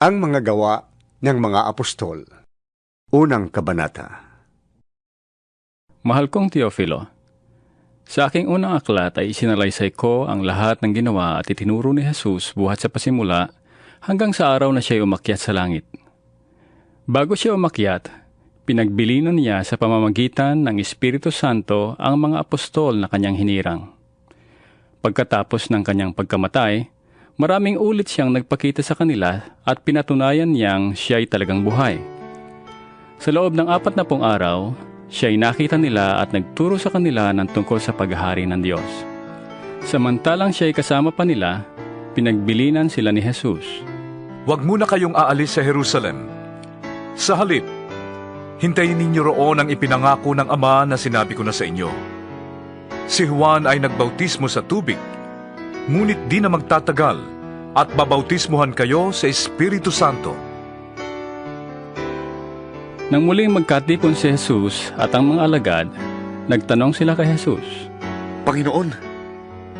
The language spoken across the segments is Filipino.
Ang mga gawa ng mga apostol. Unang kabanata. Mahal kong Teofilo, sa aking unang aklat ay isinalaysay ko ang lahat ng ginawa at itinuro ni Jesus buhat sa pasimula hanggang sa araw na siya'y umakyat sa langit. Bago siya umakyat, pinagbilinan niya sa pamamagitan ng Espiritu Santo ang mga apostol na kanyang hinirang. Pagkatapos ng kanyang pagkamatay, maraming ulit siyang nagpakita sa kanila at pinatunayan niyang siya'y talagang buhay. Sa loob ng 40 araw, siya'y nakita nila at nagturo sa kanila ng tungkol sa paghahari ng Diyos. Samantalang siya'y kasama pa nila, pinagbilinan sila ni Jesus. Huwag muna kayong aalis sa Jerusalem. Sa halip, hintayin ninyo roon ang ipinangako ng Ama na sinabi ko na sa inyo. Si Juan ay nagbautismo sa tubig, ngunit di na magtatagal at babautismuhan kayo sa Espiritu Santo. Nang muling magkatipon si Jesus at ang mga alagad, nagtanong sila kay Jesus. Panginoon,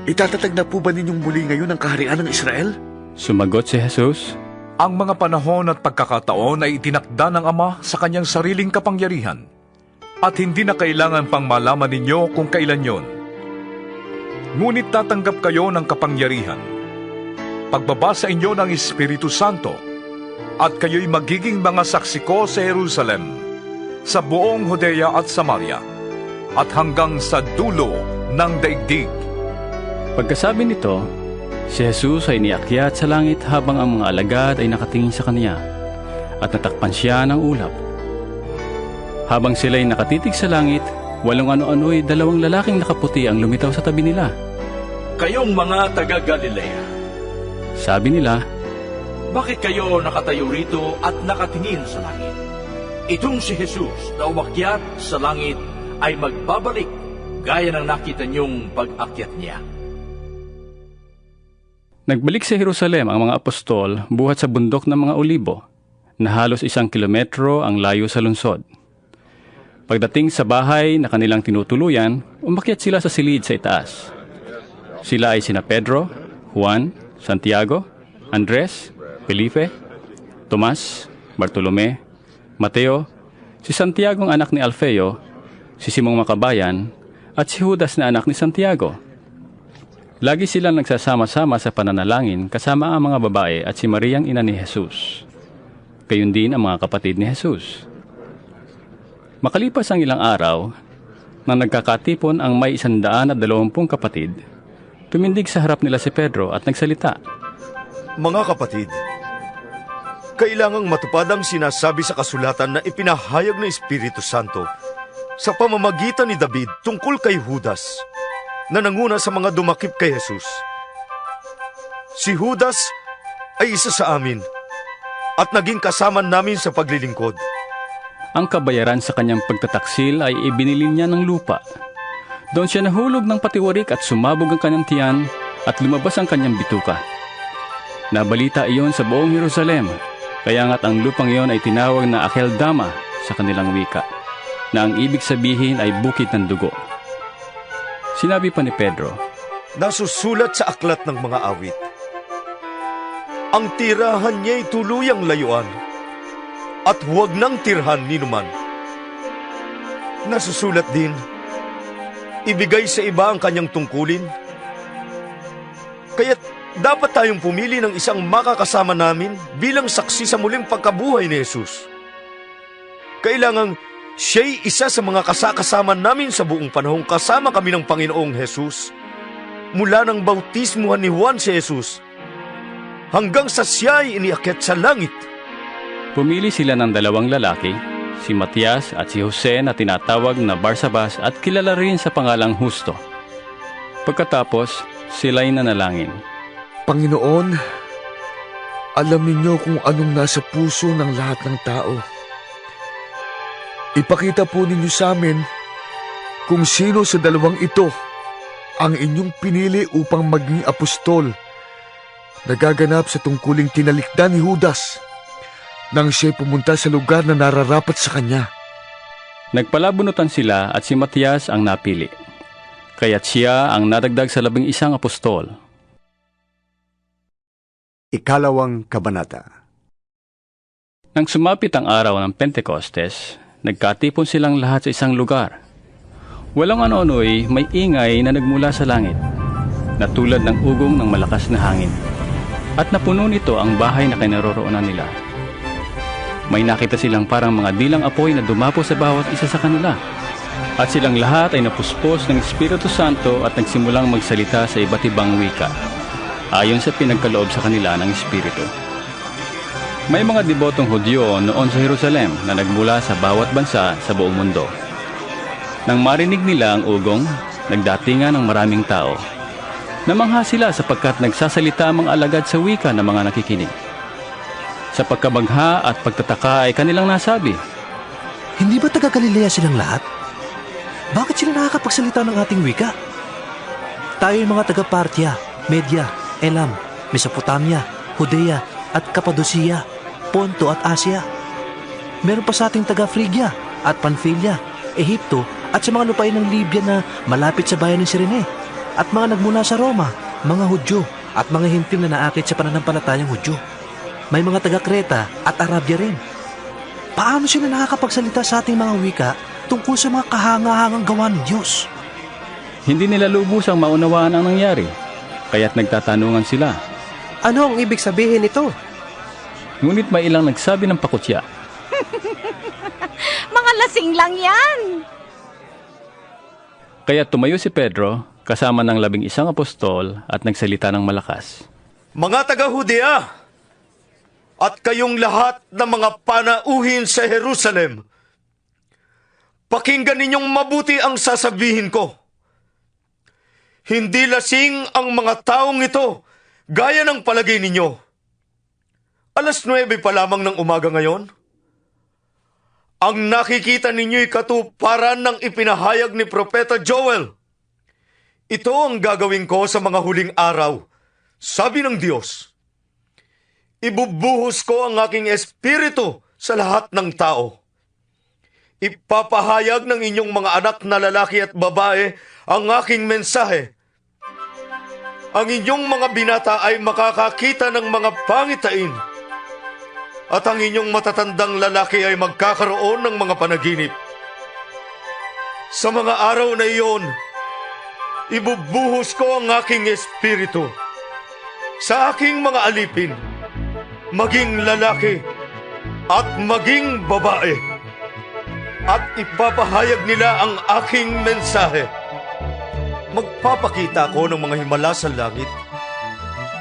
itatatag na po ba ninyong muli ngayon ang kaharian ng Israel? Sumagot si Jesus, Ang mga panahon at pagkakataon ay itinakda ng Ama sa kanyang sariling kapangyarihan, at hindi na kailangan pang malaman ninyo kung kailan yon. Ngunit tatanggap kayo ng kapangyarihan pagbaba sa inyo ng Espiritu Santo, at kayo'y magiging mga saksi ko sa Jerusalem, sa buong Judea at Samaria, at hanggang sa dulo ng daigdig. Pagkasabi nito, si Jesus ay niakyat sa langit habang ang mga alagad ay nakatingin sa kanya at natakpan siya ng ulap. Habang sila'y nakatitig sa langit, 8 ano-ano'y 2 lalaking nakaputi ang lumitaw sa tabi nila. Kayong mga taga-Galilea, Sabi nila, bakit kayo nakatayo rito at nakatingin sa langit? Itong si Jesus na umakyat sa langit ay magbabalik gaya ng nakita niyong pag-akyat niya. Nagbalik sa Jerusalem ang mga apostol buhat sa bundok ng mga Olibo, na halos 1 kilometro ang layo sa lungsod. Pagdating sa bahay na kanilang tinutuluyan, umakyat sila sa silid sa itaas. Sila ay sina Pedro, Juan, Santiago, Andres, Felipe, Tomas, Bartolome, Mateo, si Santiago ang anak ni Alfeo, si Simong Makabayan, at si Judas na anak ni Santiago. Lagi silang nagsasama-sama sa pananalangin kasama ang mga babae at si Mariang ina ni Jesus. Gayon din ang mga kapatid ni Jesus. Makalipas ang ilang araw, nang nagkakatipon ang may 120 kapatid, tumindig sa harap nila si Pedro at nagsalita. Mga kapatid, kailangang matupad ang sinasabi sa kasulatan na ipinahayag ng Espiritu Santo sa pamamagitan ni David tungkol kay Judas, na nanguna sa mga dumakip kay Jesus. Si Judas ay isa sa amin at naging kasama namin sa paglilingkod. Ang kabayaran sa kanyang pagtataksil ay ibinili niya ng lupa. Doon siya nahulog ng patiwarik at sumabog ang kanyang tiyan at lumabas ang kanyang bituka. Nabalita iyon sa buong Jerusalem, kaya nga't ang lupang iyon ay tinawag na Akeldama sa kanilang wika, na ang ibig sabihin ay bukid ng dugo. Sinabi pa ni Pedro, Nasusulat sa aklat ng mga awit, ang tirahan niya'y tuluyang layuan, at huwag nang tirhan ninuman. Nasusulat din, ibigay sa iba ang kanyang tungkulin. Kaya't dapat tayong pumili ng isang makakasama namin bilang saksi sa muling pagkabuhay ni Jesus. Kailangang siya'y isa sa mga kasakasama namin sa buong panahong kasama kami ng Panginoong Jesus, mula ng bautismuhan ni Juan si Jesus, hanggang sa siya'y iniakyat sa langit. pumili sila ng 2 lalaki, si Matias at si Jose na tinatawag na Barsabas at kilala rin sa pangalang Husto. Pagkatapos, sila'y nanalangin. Panginoon, alam ninyo kung anong nasa puso ng lahat ng tao. Ipakita po ninyo sa amin kung sino sa 2 ito ang inyong pinili upang maging apostol, nagaganap sa tungkuling tinalikdan ni Judas nang siya'y pumunta sa lugar na nararapat sa kanya. Nagpalabunutan sila at si Matias ang napili, kaya't siya ang nadagdag sa 11 apostol. Ikalawang kabanata. Nang sumapit ang araw ng Pentecostes, nagkatipon silang lahat sa isang lugar. Walang ano-ano'y may ingay na nagmula sa langit, na tulad ng ugong ng malakas na hangin. At napuno nito ang bahay na kinaroroonan nila. May nakita silang parang mga dilang apoy na dumapo sa bawat isa sa kanila. At silang lahat ay napuspos ng Espiritu Santo at nagsimulang magsalita sa iba't ibang wika, ayon sa pinagkaloob sa kanila ng Espiritu. May mga debotong Hudyo noon sa Jerusalem na nagmula sa bawat bansa sa buong mundo. Nang marinig nila ang ugong, nagdatingan ng maraming tao. Namangha sila sapagkat nagsasalita ang mga alagad sa wika ng mga nakikinig. Sa pagkabagha at pagtataka ay kanilang nasabi, Hindi ba taga-Galilea silang lahat? Bakit sila nakakapagsalita ng ating wika? Tayo yung mga taga-Parthia, Media, Elam, Mesopotamia, Judea at Cappadocia, Ponto at Asia. Meron pa sa ating taga-Phrygia at Pamphylia, Ehipto at sa mga lupain ng Libya na malapit sa bayan ng Cirene, at mga nagmula sa Roma, mga Hudyo at mga Hintil na naakit sa pananampalatayang Hudyo. May mga taga-Kreta at Arabia rin. Paano sila nakakapagsalita sa ating mga wika tungkol sa mga kahanga-hangang gawa ng Diyos? hindi nila lubusang maunawaan ang nangyari, kaya't nagtatanungan sila. Ano ang ibig sabihin nito? Ngunit may ilang nagsabi ng pakutya. Mga lasing lang yan! Kaya tumayo si Pedro, kasama ng 11 apostol at nagsalita ng malakas. Mga taga-Judea, at kayong lahat ng mga panauhin sa Jerusalem, pakinggan ninyong mabuti ang sasabihin ko. Hindi lasing ang mga taong ito, gaya ng palagay ninyo. 9:00 pa lamang ng umaga ngayon. Ang nakikita ninyo'y katuparan ng ipinahayag ni Propeta Joel. Ito ang gagawin ko sa mga huling araw, sabi ng Diyos. Ibubuhos ko ang aking espiritu sa lahat ng tao. Ipapahayag ng inyong mga anak na lalaki at babae ang aking mensahe. Ang inyong mga binata ay makakakita ng mga pangitain, at ang inyong matatandang lalaki ay magkakaroon ng mga panaginip. Sa mga araw na iyon, ibubuhos ko ang aking espiritu sa aking mga alipin, maging lalaki at maging babae, at ipapahayag nila ang aking mensahe. Magpapakita ko ng mga himala sa langit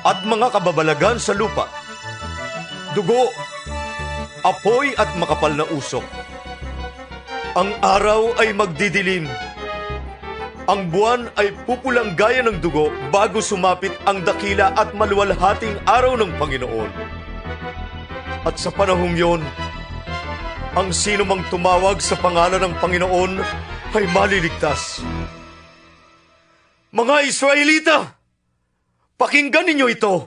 at mga kababalagan sa lupa, dugo, apoy at makapal na usok. Ang araw ay magdidilim, ang buwan ay pupulang gaya ng dugo bago sumapit ang dakila at maluwalhating araw ng Panginoon. At sa panahong yon, ang sino mang tumawag sa pangalan ng Panginoon ay maliligtas. Mga Israelita, pakinggan ninyo ito.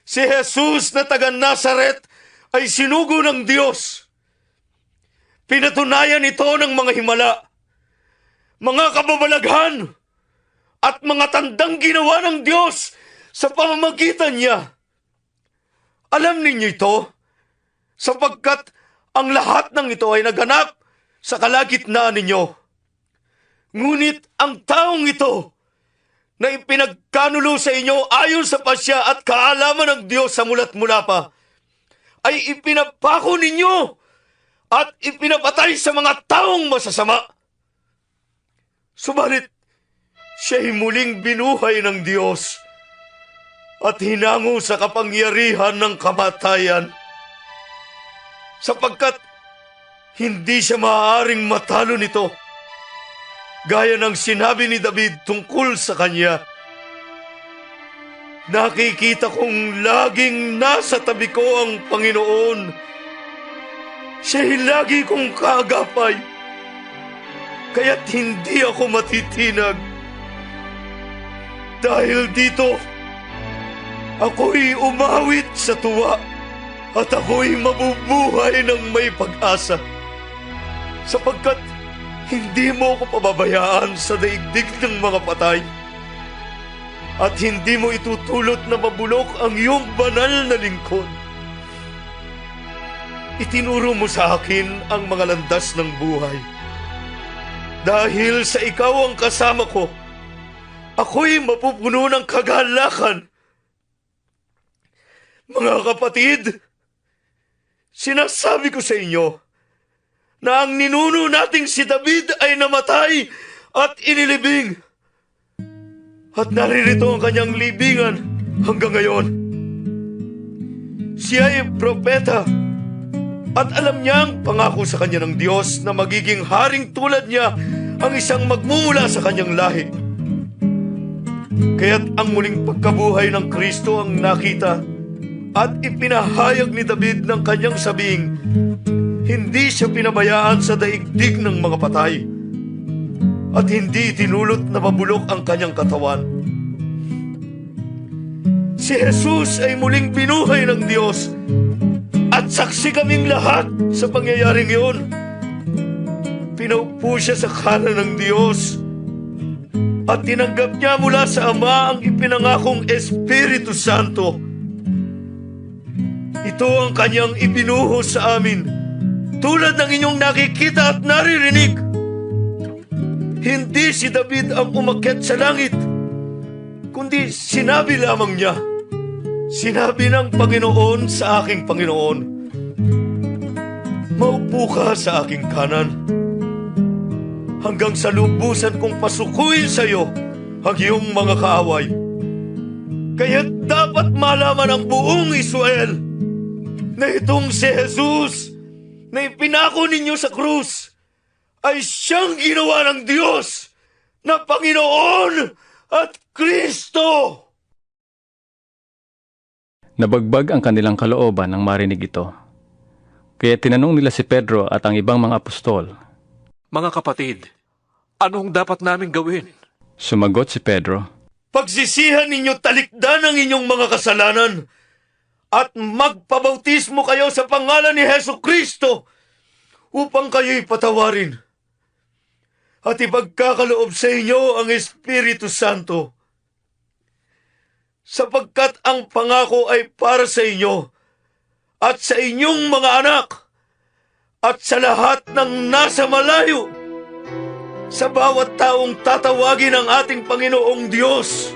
Si Jesus na taga Nazaret ay sinugo ng Diyos. Pinatunayan ito ng mga himala, mga kababalaghan, at mga tandang ginawa ng Diyos sa pamamagitan niya. Alam ninyo ito, sapagkat ang lahat ng ito ay naganap sa kalagitnaan ninyo. Ngunit ang taong ito na ipinagkanulo sa inyo ayon sa pasya at kaalaman ng Diyos sa mula't mula pa, ay ipinapako ninyo at ipinapatay sa mga taong masasama. Subalit, siya'y muling binuhay ng Diyos at hinango sa kapangyarihan ng kamatayan, sapagkat hindi siya maaaring matalo nito, gaya ng sinabi ni David tungkol sa kanya. Nakikita kong laging nasa tabi ko ang Panginoon. Siya'y lagi kong kaagapay, kaya't hindi ako matitinag. Dahil dito, ako'y umawit sa tuwa at ako'y mabubuhay ng may pag-asa, sapagkat hindi mo ako pababayaan sa daigdig ng mga patay, at hindi mo itutulot na mabulok ang iyong banal na lingkod. Itinuro mo sa akin ang mga landas ng buhay. Dahil sa ikaw ang kasama ko, ako'y mapupuno ng kagalakan. Mga kapatid, sinasabi ko sa inyo na ang ninuno nating si David ay namatay at inilibing. At naririto ang kanyang libingan hanggang ngayon. Siya ay propeta at alam niyang pangako sa kanya ng Diyos na magiging haring tulad niya ang isang magmumula sa kanyang lahi. Kaya't ang muling pagkabuhay ng Kristo ang nakita at ipinahayag ni David ng kanyang sabing, hindi siya pinabayaan sa daigdig ng mga patay at hindi tinulot na mabulok ang kanyang katawan. Si Jesus ay muling binuhay ng Diyos at saksi kaming lahat sa pangyayaring iyon. Pinaupo siya sa kanan ng Diyos at tinanggap niya mula sa Ama ang ipinangakong Espiritu Santo. Ito ang kanyang ibinuhos sa amin, tulad ng inyong nakikita at naririnig. Hindi si David ang umakyat sa langit, kundi sinabi lamang niya, sinabi ng Panginoon sa aking Panginoon, maupo ka sa aking kanan, hanggang sa lubusan kong pasukuin sa iyo ang iyong mga kaaway. Kaya't dapat malaman ng buong Israel na itong si Jesus na ipinako ninyo sa krus ay siyang ginawa ng Diyos na Panginoon at Kristo. Nabagbag ang kanilang kalooban nang marinig ito. Kaya tinanong nila si Pedro at ang ibang mga apostol. Mga kapatid, anong dapat namin gawin? Sumagot si Pedro, Pagsisihan ninyo talikdan ang inyong mga kasalanan at magpabautismo kayo sa pangalan ni Hesu Kristo upang kayo'y patawarin. At ipagkakaloob sa inyo ang Espiritu Santo, sapagkat ang pangako ay para sa inyo at sa inyong mga anak at sa lahat ng nasa malayo, sa bawat taong tatawagin ng ating Panginoong Diyos.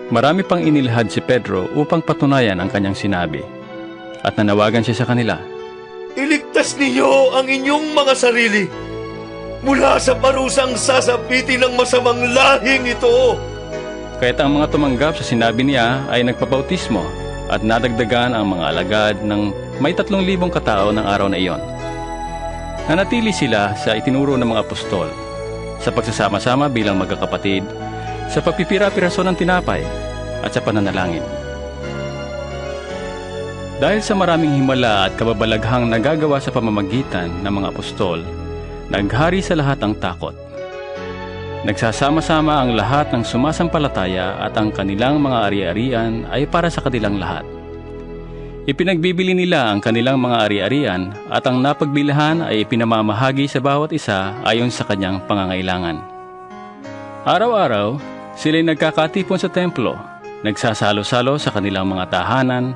Marami pang inilahad si Pedro upang patunayan ang kanyang sinabi. At nanawagan siya sa kanila. Iligtas ninyo ang inyong mga sarili mula sa parusang sasapitin ng masamang lahing ito. Kaya't ang mga tumanggap sa sinabi niya ay nagpabautismo at nadagdagan ang mga alagad ng may 3,000 katao ng araw na iyon. Nanatili sila sa itinuro ng mga apostol, sa pagsasama-sama bilang magkakapatid, sa pagpipira-piraso ng tinapay, at sa pananalangin. Dahil sa maraming himala at kababalaghang nagagawa sa pamamagitan ng mga apostol, naghari sa lahat ang takot. Nagsasama-sama ang lahat ng sumasampalataya at ang kanilang mga ari-arian ay para sa kanilang lahat. Ipinagbibili nila ang kanilang mga ari-arian at ang napagbilihan ay ipinamamahagi sa bawat isa ayon sa kanyang pangangailangan. Araw-araw, sila'y nagkakatipon sa templo, nagsasalo-salo sa kanilang mga tahanan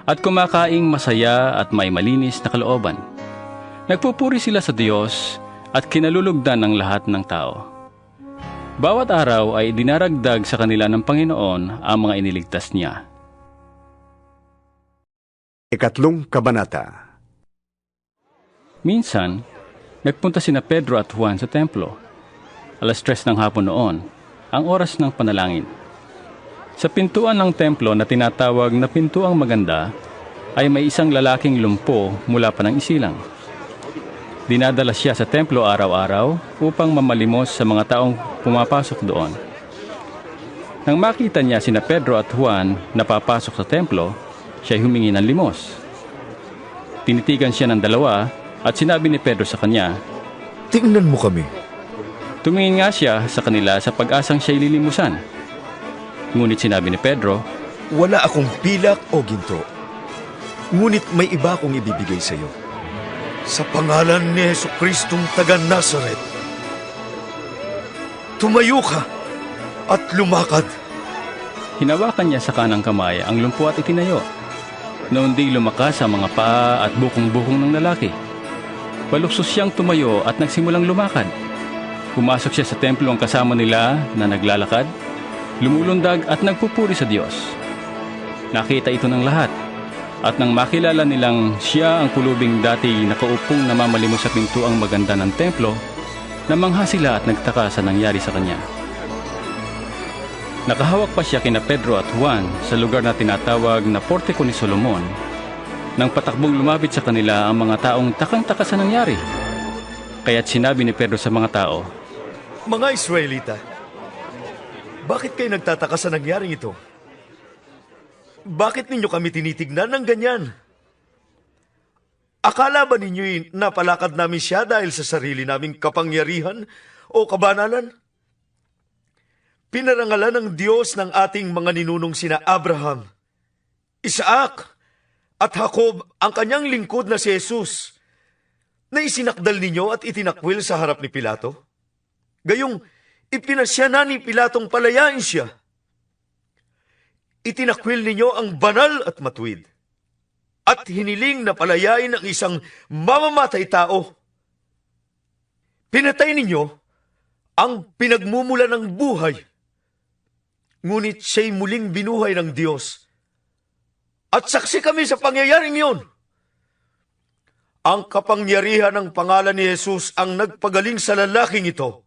at kumakaing masaya at may malinis na kalooban. Nagpupuri sila sa Diyos at kinalulugdan ng lahat ng tao. Bawat araw ay dinaragdag sa kanila ng Panginoon ang mga iniligtas niya. 3 Kabanata. Minsan, nagpunta sina Pedro at Juan sa templo. 3:00 ng hapon noon, ang oras ng panalangin. Sa pintuan ng templo na tinatawag na Pintuang Maganda, ay may isang lalaking lumpo mula pa ng isilang. Dinadala siya sa templo araw-araw upang mamalimos sa mga taong pumapasok doon. Nang makita niya sina Pedro at Juan na papasok sa templo, siya'y humingi ng limos. Tinitigan siya ng dalawa at sinabi ni Pedro sa kanya, Tingnan mo kami. Tumingin nga siya sa kanila sa pag-asang siya'y lilimusan. Ngunit sinabi ni Pedro, Wala akong pilak o ginto, ngunit may iba akong ibibigay sa iyo. Sa pangalan ni Hesu Kristong taga Nazaret, tumayo ka at lumakad. hinawakan niya sa kanang kamay ang lumpo at itinayo. Noon di lumakas ang mga paa at bukong-bukong ng lalaki. Paluksos siyang tumayo at nagsimulang lumakad. Pumasok siya sa templo ang kasama nila na naglalakad, lumulundag at nagpupuri sa Diyos. Nakita ito ng lahat, at nang makilala nilang siya ang pulubing dati nakaupong namamalimos sa pintuang maganda ng templo, namangha sila at nagtaka sa nangyari sa kanya. Nakahawak pa siya kina Pedro at Juan sa lugar na tinatawag na Portiko ni Solomon. Nang patakbong lumapit sa kanila ang mga taong takang-taka sa nangyari. Kaya't sinabi ni Pedro sa mga tao, Mga Israelita, bakit kayo nagtataka sa nangyaring ito? Bakit ninyo kami tinitignan ng ganyan? Akala ba ninyo'y napalakad namin siya dahil sa sarili naming kapangyarihan o kabanalan? Pinarangalan ng Diyos ng ating mga ninunong sina Abraham, Isaac, at Jacob ang kanyang lingkod na si Jesus, na isinakdal ninyo at itinakwil sa harap ni Pilato. Gayong ipinasya na ni Pilatong palayain siya. Itinakwil ninyo ang banal at matuwid, at hiniling na palayain ang isang mamamatay tao. Pinatay ninyo ang pinagmumula ng buhay, ngunit siya'y muling binuhay ng Diyos. At saksi kami sa pangyayaring iyon. Ang kapangyarihan ng pangalan ni Jesus ang nagpagaling sa lalaking ito.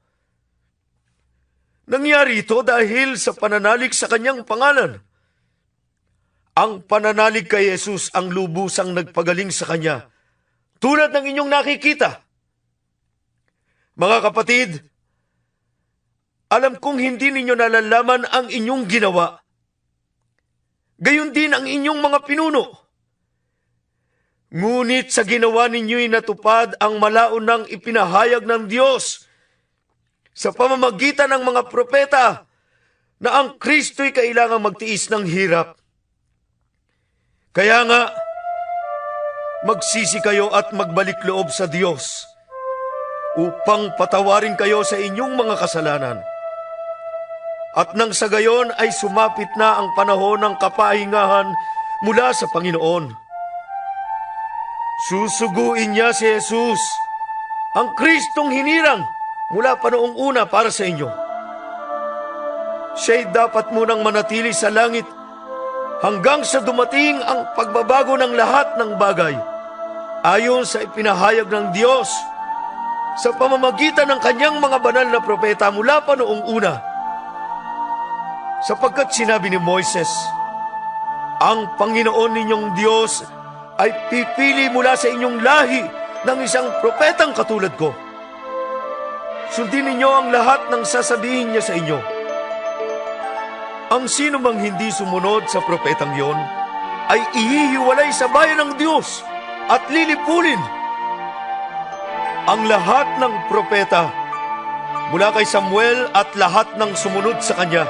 Nangyari ito dahil sa pananalig sa kanyang pangalan. Ang pananalig kay Jesus ang lubusang nagpagaling sa kanya, tulad ng inyong nakikita. Mga kapatid, alam kong hindi ninyo nalalaman ang inyong ginawa. Gayon din ang inyong mga pinuno. Ngunit sa ginawa ninyo'y natupad ang malaunang ipinahayag ng Diyos sa pamamagitan ng mga propeta na ang Kristo'y kailangang magtiis ng hirap. Kaya nga, magsisi kayo at magbalik loob sa Diyos upang patawarin kayo sa inyong mga kasalanan. At nang sa gayon ay sumapit na ang panahon ng kapahingahan mula sa Panginoon. Susuguin niya si Jesus, ang Kristong hinirang mula pa noong una para sa inyo. Siya'y dapat munang manatili sa langit hanggang sa dumating ang pagbabago ng lahat ng bagay, ayon sa ipinahayag ng Diyos sa pamamagitan ng kanyang mga banal na propeta mula pa noong una. Sapagkat sinabi ni Moises, ang Panginoon ninyong Diyos ay pipili mula sa inyong lahi ng isang propetang katulad ko. Sundin ninyo ang lahat ng sasabihin niya sa inyo. Ang sino mang hindi sumunod sa propetang yon ay ihihiwalay sa bayan ng Diyos at lilipulin. Ang lahat ng propeta, mula kay Samuel at lahat ng sumunod sa kanya,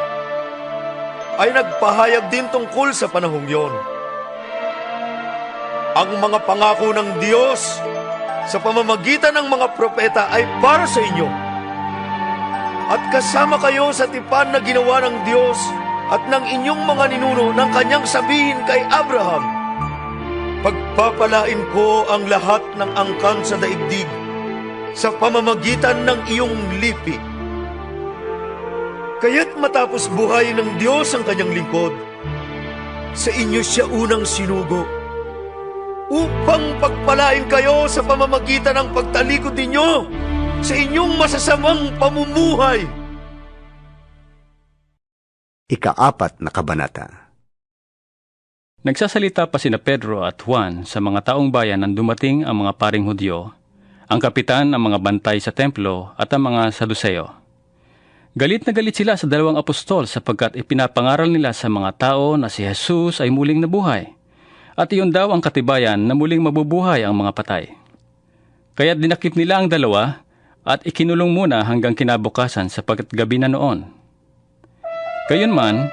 ay nagpahayag din tungkol sa panahong yon. Ang mga pangako ng Diyos sa pamamagitan ng mga propeta ay para sa inyo. At kasama kayo sa tipan na ginawa ng Diyos at ng inyong mga ninuno ng kanyang sabihin kay Abraham, pagpapalain ko ang lahat ng angkan sa daigdig sa pamamagitan ng iyong lipi. Kaya't matapos buhayin ng Diyos ang kanyang lingkod, sa inyo siya unang sinugo, upang pagpalain kayo sa pamamagitan ng pagtalikod ninyo sa inyong masasamang pamumuhay. Ika-4 na kabanata. Nagsasalita pa sina Pedro at Juan sa mga taong bayan nang dumating ang mga paring Hudyo, ang kapitan ng mga bantay sa templo at ang mga Saduseo. Galit na galit sila sa dalawang apostol sapagkat ipinapangaral nila sa mga tao na si Jesus ay muling nabuhay, at iyon daw ang katibayan na muling mabubuhay ang mga patay. Kaya dinakip nila ang dalawa at ikinulong muna hanggang kinabukasan sapagkat gabi na noon. Gayunman,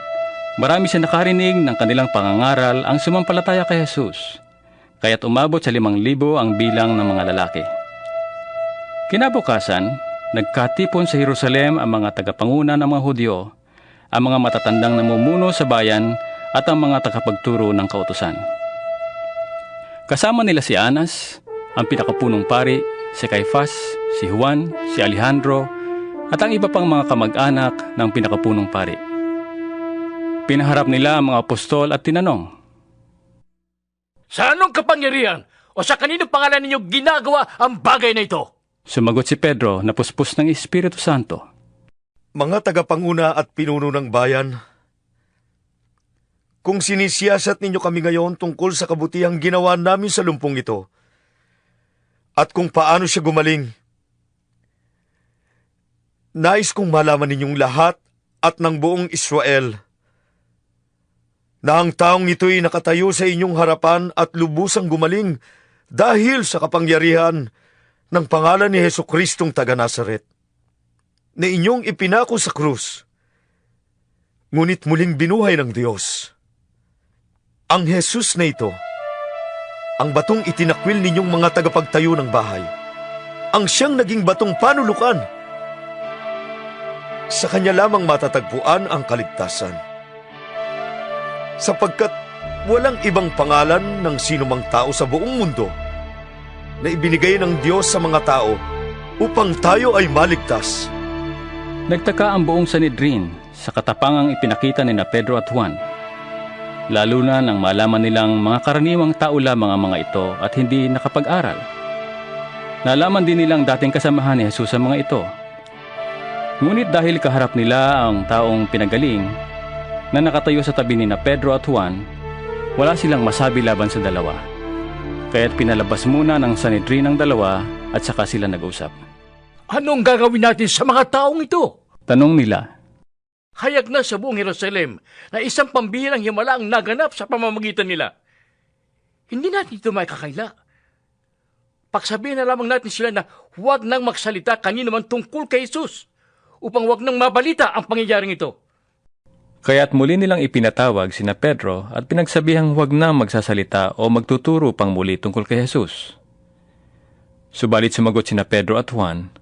marami siya nakarinig ng kanilang pangangaral ang sumampalataya kay Jesus, kaya't umabot sa 5,000 ang bilang ng mga lalaki. Kinabukasan, nagkatipon sa Jerusalem ang mga tagapanguna ng mga Hudyo, ang mga matatandang namumuno sa bayan at ang mga tagapagturo ng kautusan. Kasama nila si Anas, ang pinakapunong pari, si Caifás, si Juan, si Alejandro, at ang iba pang mga kamag-anak ng pinakapunong pari. Pinaharap nila ang mga apostol at tinanong, Sa anong kapangyarihan o sa kaninong pangalan ninyo ginagawa ang bagay na ito? Sumagot si Pedro na puspos ng Espiritu Santo. Mga tagapanguna at pinuno ng bayan, kung sinisiyasat ninyo kami ngayon tungkol sa kabutihang ginawa namin sa lumpong ito, at kung paano siya gumaling, nais kong malaman ninyong lahat at ng buong Israel na ang taong ito'y nakatayo sa inyong harapan at lubusang gumaling dahil sa kapangyarihan ng pangalan ni Jesucristong taga Nazaret, na inyong ipinako sa krus, ngunit muling binuhay ng Diyos. Ang Jesus na ito, ang batong itinakwil ninyong mga tagapagtayo ng bahay, ang siyang naging batong panulukan. Sa kanya lamang matatagpuan ang kaligtasan, sapagkat walang ibang pangalan ng sinumang tao sa buong mundo na ibinigay ng Diyos sa mga tao upang tayo ay maligtas. Nagtaka ang buong Sanhedrin sa katapangang ipinakita ni Pedro at Juan. Lalo na nang malaman nilang mga karaniwang tao lamang ang mga ito at hindi nakapag-aral. Nalaman din nilang dating kasamahan ni Jesus sa mga ito. Ngunit dahil kaharap nila ang taong pinagaling na nakatayo sa tabi ni Pedro at Juan, wala silang masabi laban sa dalawa. Kaya't pinalabas muna ng Sanhedrin ang dalawa at saka sila nag-usap. Anong gagawin natin sa mga taong ito? Tanong nila. Hayag na sa buong Jerusalem na isang pambihirang himala ang naganap sa pamamagitan nila. Hindi natin ito maikakaila. Pagsabihin na lamang natin sila na huwag nang magsalita kanino man tungkol kay Jesus upang huwag nang mabalita ang pangyayaring ito. Kaya't muli nilang ipinatawag sina Pedro at pinagsabihang huwag na magsasalita o magtuturo pang muli tungkol kay Jesus. Subalit sumagot sina Pedro at Juan,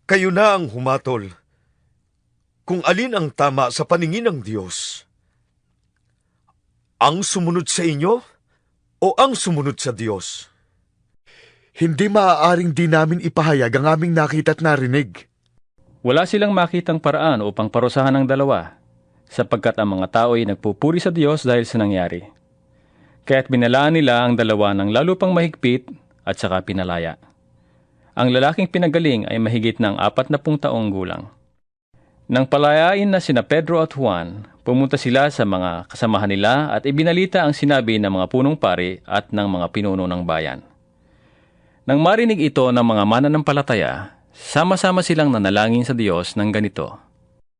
Kayo na ang humatol kung alin ang tama sa paningin ng Diyos. Ang sumunod sa inyo o ang sumunod sa Diyos? Hindi maaaring di namin ipahayag ang aming nakita at narinig. wala silang makitang paraan upang parusahan ang dalawa, sapagkat ang mga tao ay nagpupuri sa Diyos dahil sa nangyari. Kaya't binalaan nila ang dalawa ng lalo pang mahigpit at saka pinalaya. Ang lalaking pinagaling ay mahigit ng 40 taong gulang. Nang palayain na sina Pedro at Juan, pumunta sila sa mga kasamahan nila at ibinalita ang sinabi ng mga punong pari at ng mga pinuno ng bayan. Nang marinig ito ng mga mananampalataya, sama-sama silang nanalangin sa Diyos ng ganito.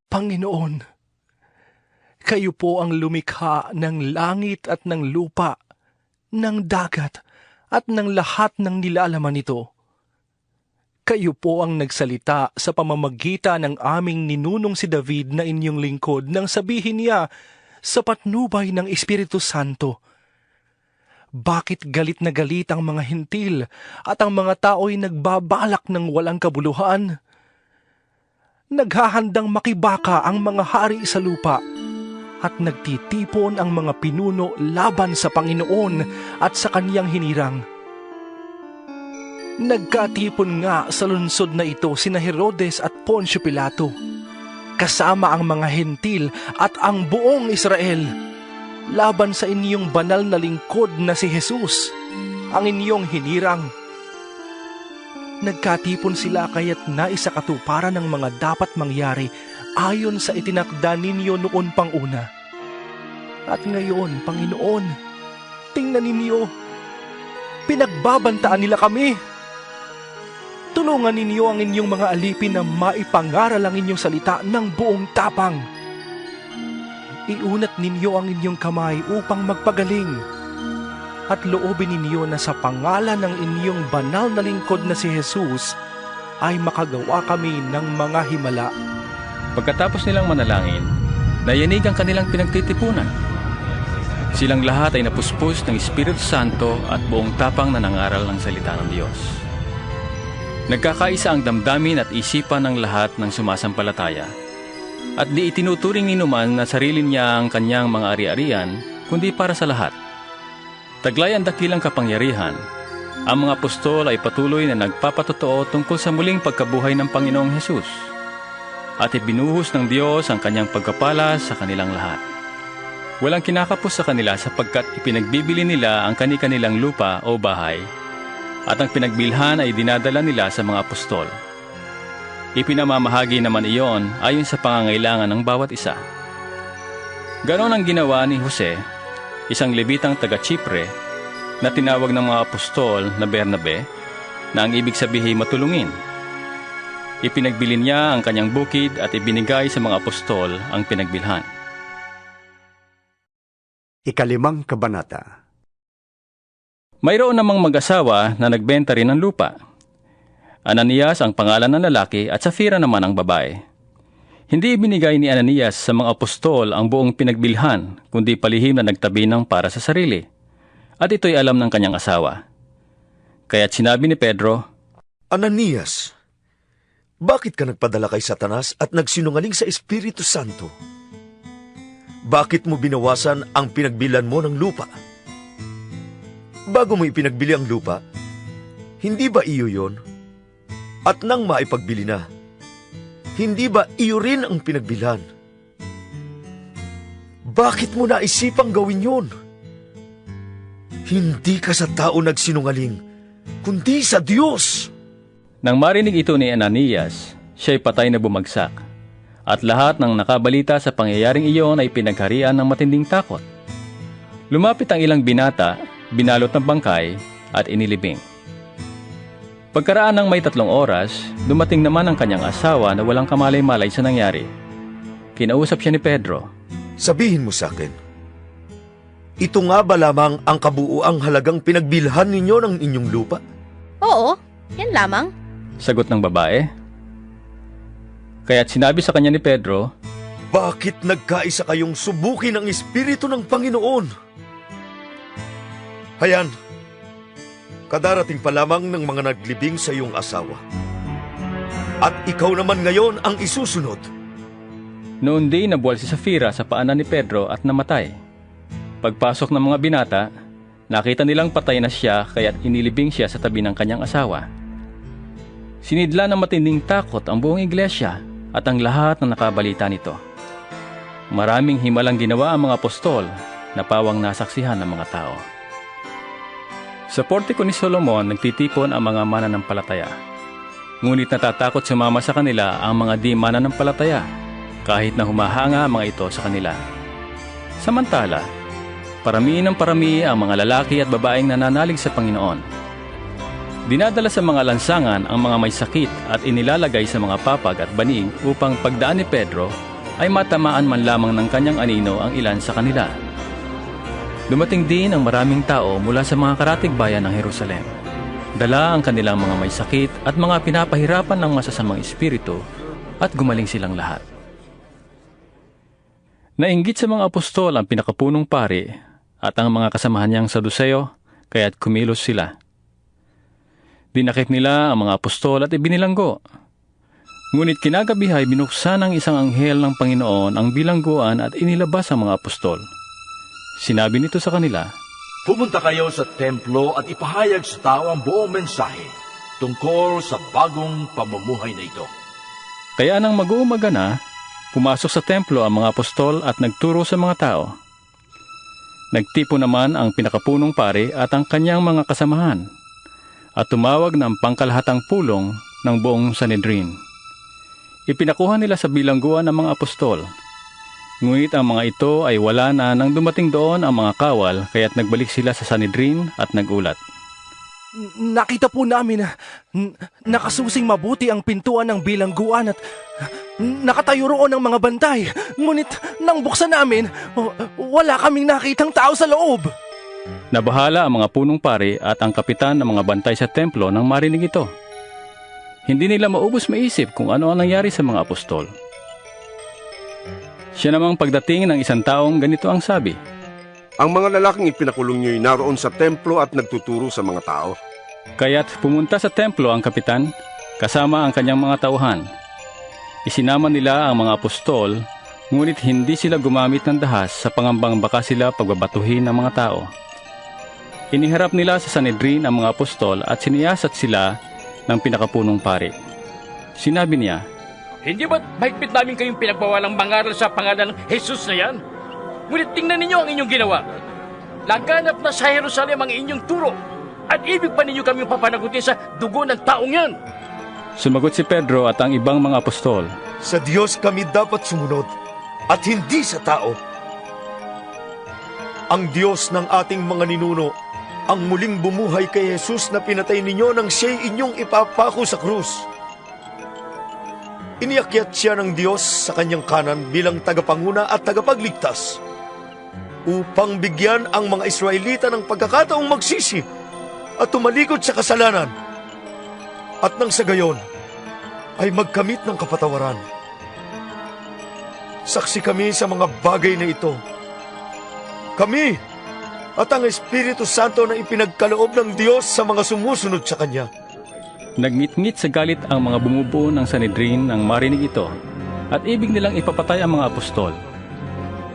Panginoon, kayo po ang lumikha ng langit at ng lupa, ng dagat at ng lahat ng nilalaman nito. Kayo po ang nagsalita sa pamamagitan ng aming ninunong si David na inyong lingkod nang sabihin niya sa patnubay ng Espiritu Santo. Bakit galit na galit ang mga hintil at ang mga tao'y nagbabalak ng walang kabuluhan? Naghahandang makibaka ang mga hari sa lupa at nagtitipon ang mga pinuno laban sa Panginoon at sa kaniyang hinirang. Nagkatipon nga sa lungsod na ito sina Herodes at Poncio Pilato, kasama ang mga hentil at ang buong Israel, laban sa inyong banal na lingkod na si Jesus, ang inyong hinirang. Nagkatipon sila kaya't naisakatuparan ng mga dapat mangyari ayon sa itinakda ninyo noon pang una. At ngayon, Panginoon, tingnan ninyo, pinagbabantaan nila kami. Tulungan ninyo ang inyong mga alipin na maipangaral ang inyong salita ng buong tapang. Iunat ninyo ang inyong kamay upang magpagaling at loobin ninyo na sa pangalan ng inyong banal na lingkod na si Jesus ay makagawa kami ng mga himala. Pagkatapos nilang manalangin, nayanig ang kanilang pinagtitipunan. Silang lahat ay napuspos ng Espiritu Santo at buong tapang na nangaral ng salita ng Diyos. Nagkakaisa ang damdamin at isipan ng lahat ng sumasampalataya, at di itinuturing ni numan na sarili niya ang kanyang mga ari-arian, kundi para sa lahat. Taglay ang dakilang kapangyarihan. Ang mga apostol ay patuloy na nagpapatotoo tungkol sa muling pagkabuhay ng Panginoong Hesus. At ibinuhos ng Diyos ang kanyang pagkapala sa kanilang lahat. Walang kinakapos sa kanila sapagkat ipinagbibili nila ang kani-kanilang lupa o bahay, at ang pinagbilhan ay dinadala nila sa mga apostol. Ipinamamahagi naman iyon ayon sa pangangailangan ng bawat isa. Ganon ang ginawa ni Jose, isang Levitang taga-Chipre, na tinawag ng mga apostol na Bernabe, na ang ibig sabihin matulungin. Ipinagbili niya ang kanyang bukid at ibinigay sa mga apostol ang pinagbilhan. Ikalimang kabanata. Mayroon namang mag-asawa na nagbenta rin ng lupa. Ananias ang pangalan ng lalaki at Safira naman ang babae. Hindi ibinigay ni Ananias sa mga apostol ang buong pinagbilhan, kundi palihim na nagtabi ng para sa sarili. At ito'y alam ng kanyang asawa. Kaya't sinabi ni Pedro, Ananias, bakit ka nagpadala kay Satanas at nagsinungaling sa Espiritu Santo? Bakit mo binawasan ang pinagbilan mo ng lupa? Bago mo ipinagbili ang lupa, hindi ba iyo yon? At nang maipagbili na, hindi ba iyo rin ang pinagbilhan? Bakit mo naisipang gawin yon? Hindi ka sa tao nagsinungaling, kundi sa Diyos. Nang marinig ito ni Ananias, siya'y patay na bumagsak. At lahat ng nakabalita sa pangyayaring iyon ay pinagharian ng matinding takot. Lumapit ang ilang binata, binalot ng bangkay, at inilibing. Pagkaraan ng may 3 oras, dumating naman ang kanyang asawa na walang kamalay-malay sa nangyari. Kinausap siya ni Pedro. Sabihin mo sa akin, ito nga ba lamang ang kabuuang halagang pinagbilhan ninyo ng inyong lupa? Oo, yan lamang. Sagot ng babae. Kaya't sinabi sa kanya ni Pedro, bakit nagkaisa kayong subukin ang Espiritu ng Panginoon? Hayan, kadarating pa lamang ng mga naglibing sa iyong asawa. At ikaw naman ngayon ang isusunod. Noon din nabuwal si Safira sa paanan ni Pedro at namatay. Pagpasok ng mga binata, nakita nilang patay na siya kaya't inilibing siya sa tabi ng kanyang asawa. Sinidla ng matinding takot ang buong iglesia at ang lahat na nakabalita nito. Maraming himalang ginawa ang mga apostol na pawang nasaksihan ng mga tao. Sa portiko ni Solomon nagtitipon ang mga mananampalataya. Ngunit natatakot sumama sa kanila ang mga di mananampalataya kahit na humahanga ang mga ito sa kanila. Samantala, parami ng parami ang mga lalaki at babaeng nananalig sa Panginoon. Dinadala sa mga lansangan ang mga may sakit at inilalagay sa mga papag at banig upang pagdaan ni Pedro ay matamaan man lamang ng kanyang anino ang ilan sa kanila. Dumating din ang maraming tao mula sa mga karatig bayan ng Jerusalem. Dala ang kanilang mga may sakit at mga pinapahirapan ng masasamang espiritu at gumaling silang lahat. Nainggit sa mga apostol ang pinakapunong pari at ang mga kasamahan niyang Saduseo, kaya't kumilos sila. Dinakip nila ang mga apostol at ibinilanggo. Ngunit kinagabihay binuksan ng isang anghel ng Panginoon ang bilangguan at inilabas ang mga apostol. Sinabi nito sa kanila, Pumunta kayo sa templo at ipahayag sa tao ang buong mensahe tungkol sa bagong pamumuhay na ito. Kaya nang mag-uumaga na, pumasok sa templo ang mga apostol at nagturo sa mga tao. Nagtipo naman ang pinakapunong pari at ang kanyang mga kasamahan at tumawag ng pangkalahatang pulong ng buong Sanhedrin. Ipinakuha nila sa bilangguan ng mga apostol. Ngunit ang mga ito ay wala na nang dumating doon ang mga kawal kaya't nagbalik sila sa Sanhedrin at nagulat. Nakita po namin na nakasusing mabuti ang pintuan ng bilangguan at nakatayo roon ang mga bantay. Ngunit nang buksan namin, wala kaming nakitang tao sa loob. Nabahala ang mga punong pari at ang kapitan ng mga bantay sa templo nang marinig ito. Hindi nila maubos maisip kung ano ang nangyari sa mga apostol. Siya namang pagdating ng isang taong ganito ang sabi, Ang mga lalaking ipinakulong niyo'y naroon sa templo at nagtuturo sa mga tao. Kaya't pumunta sa templo ang kapitan kasama ang kanyang mga tauhan. Isinama nila ang mga apostol, ngunit hindi sila gumamit ng dahas sa pangambang baka sila pagbabatuhin ng mga tao. Iniharap nila sa Sanhedrin ang mga apostol at siniyasat sila ng pinakapunong pari. Sinabi niya, Hindi ba't mahigpit namin kayong pinagbawalang mangaral sa pangalan ng Jesus na yan? Ngunit tingnan ninyo ang inyong ginawa. Laganap na sa Jerusalem ang inyong turo at ibig pa ninyo kaming papanagutin sa dugo ng taong yan. Sumagot si Pedro at ang ibang mga apostol, Sa Diyos kami dapat sumunod at hindi sa tao. Ang Diyos ng ating mga ninuno ang muling bumuhay kay Jesus na pinatay ninyo nang siya'y inyong ipapako sa krus. Iniakyat siya ng Diyos sa kanyang kanan bilang tagapanguna at tagapagligtas upang bigyan ang mga Israelita ng pagkakataong magsisi at tumalikod sa kasalanan at nang sa gayon ay magkamit ng kapatawaran. Saksi kami sa mga bagay na ito. Kami at ang Espiritu Santo na ipinagkaloob ng Diyos sa mga sumusunod sa Kanya. Nagngit-ngit sa galit ang mga bumubuo ng Sanhedrin nang marinig ito at ibig nilang ipapatay ang mga apostol.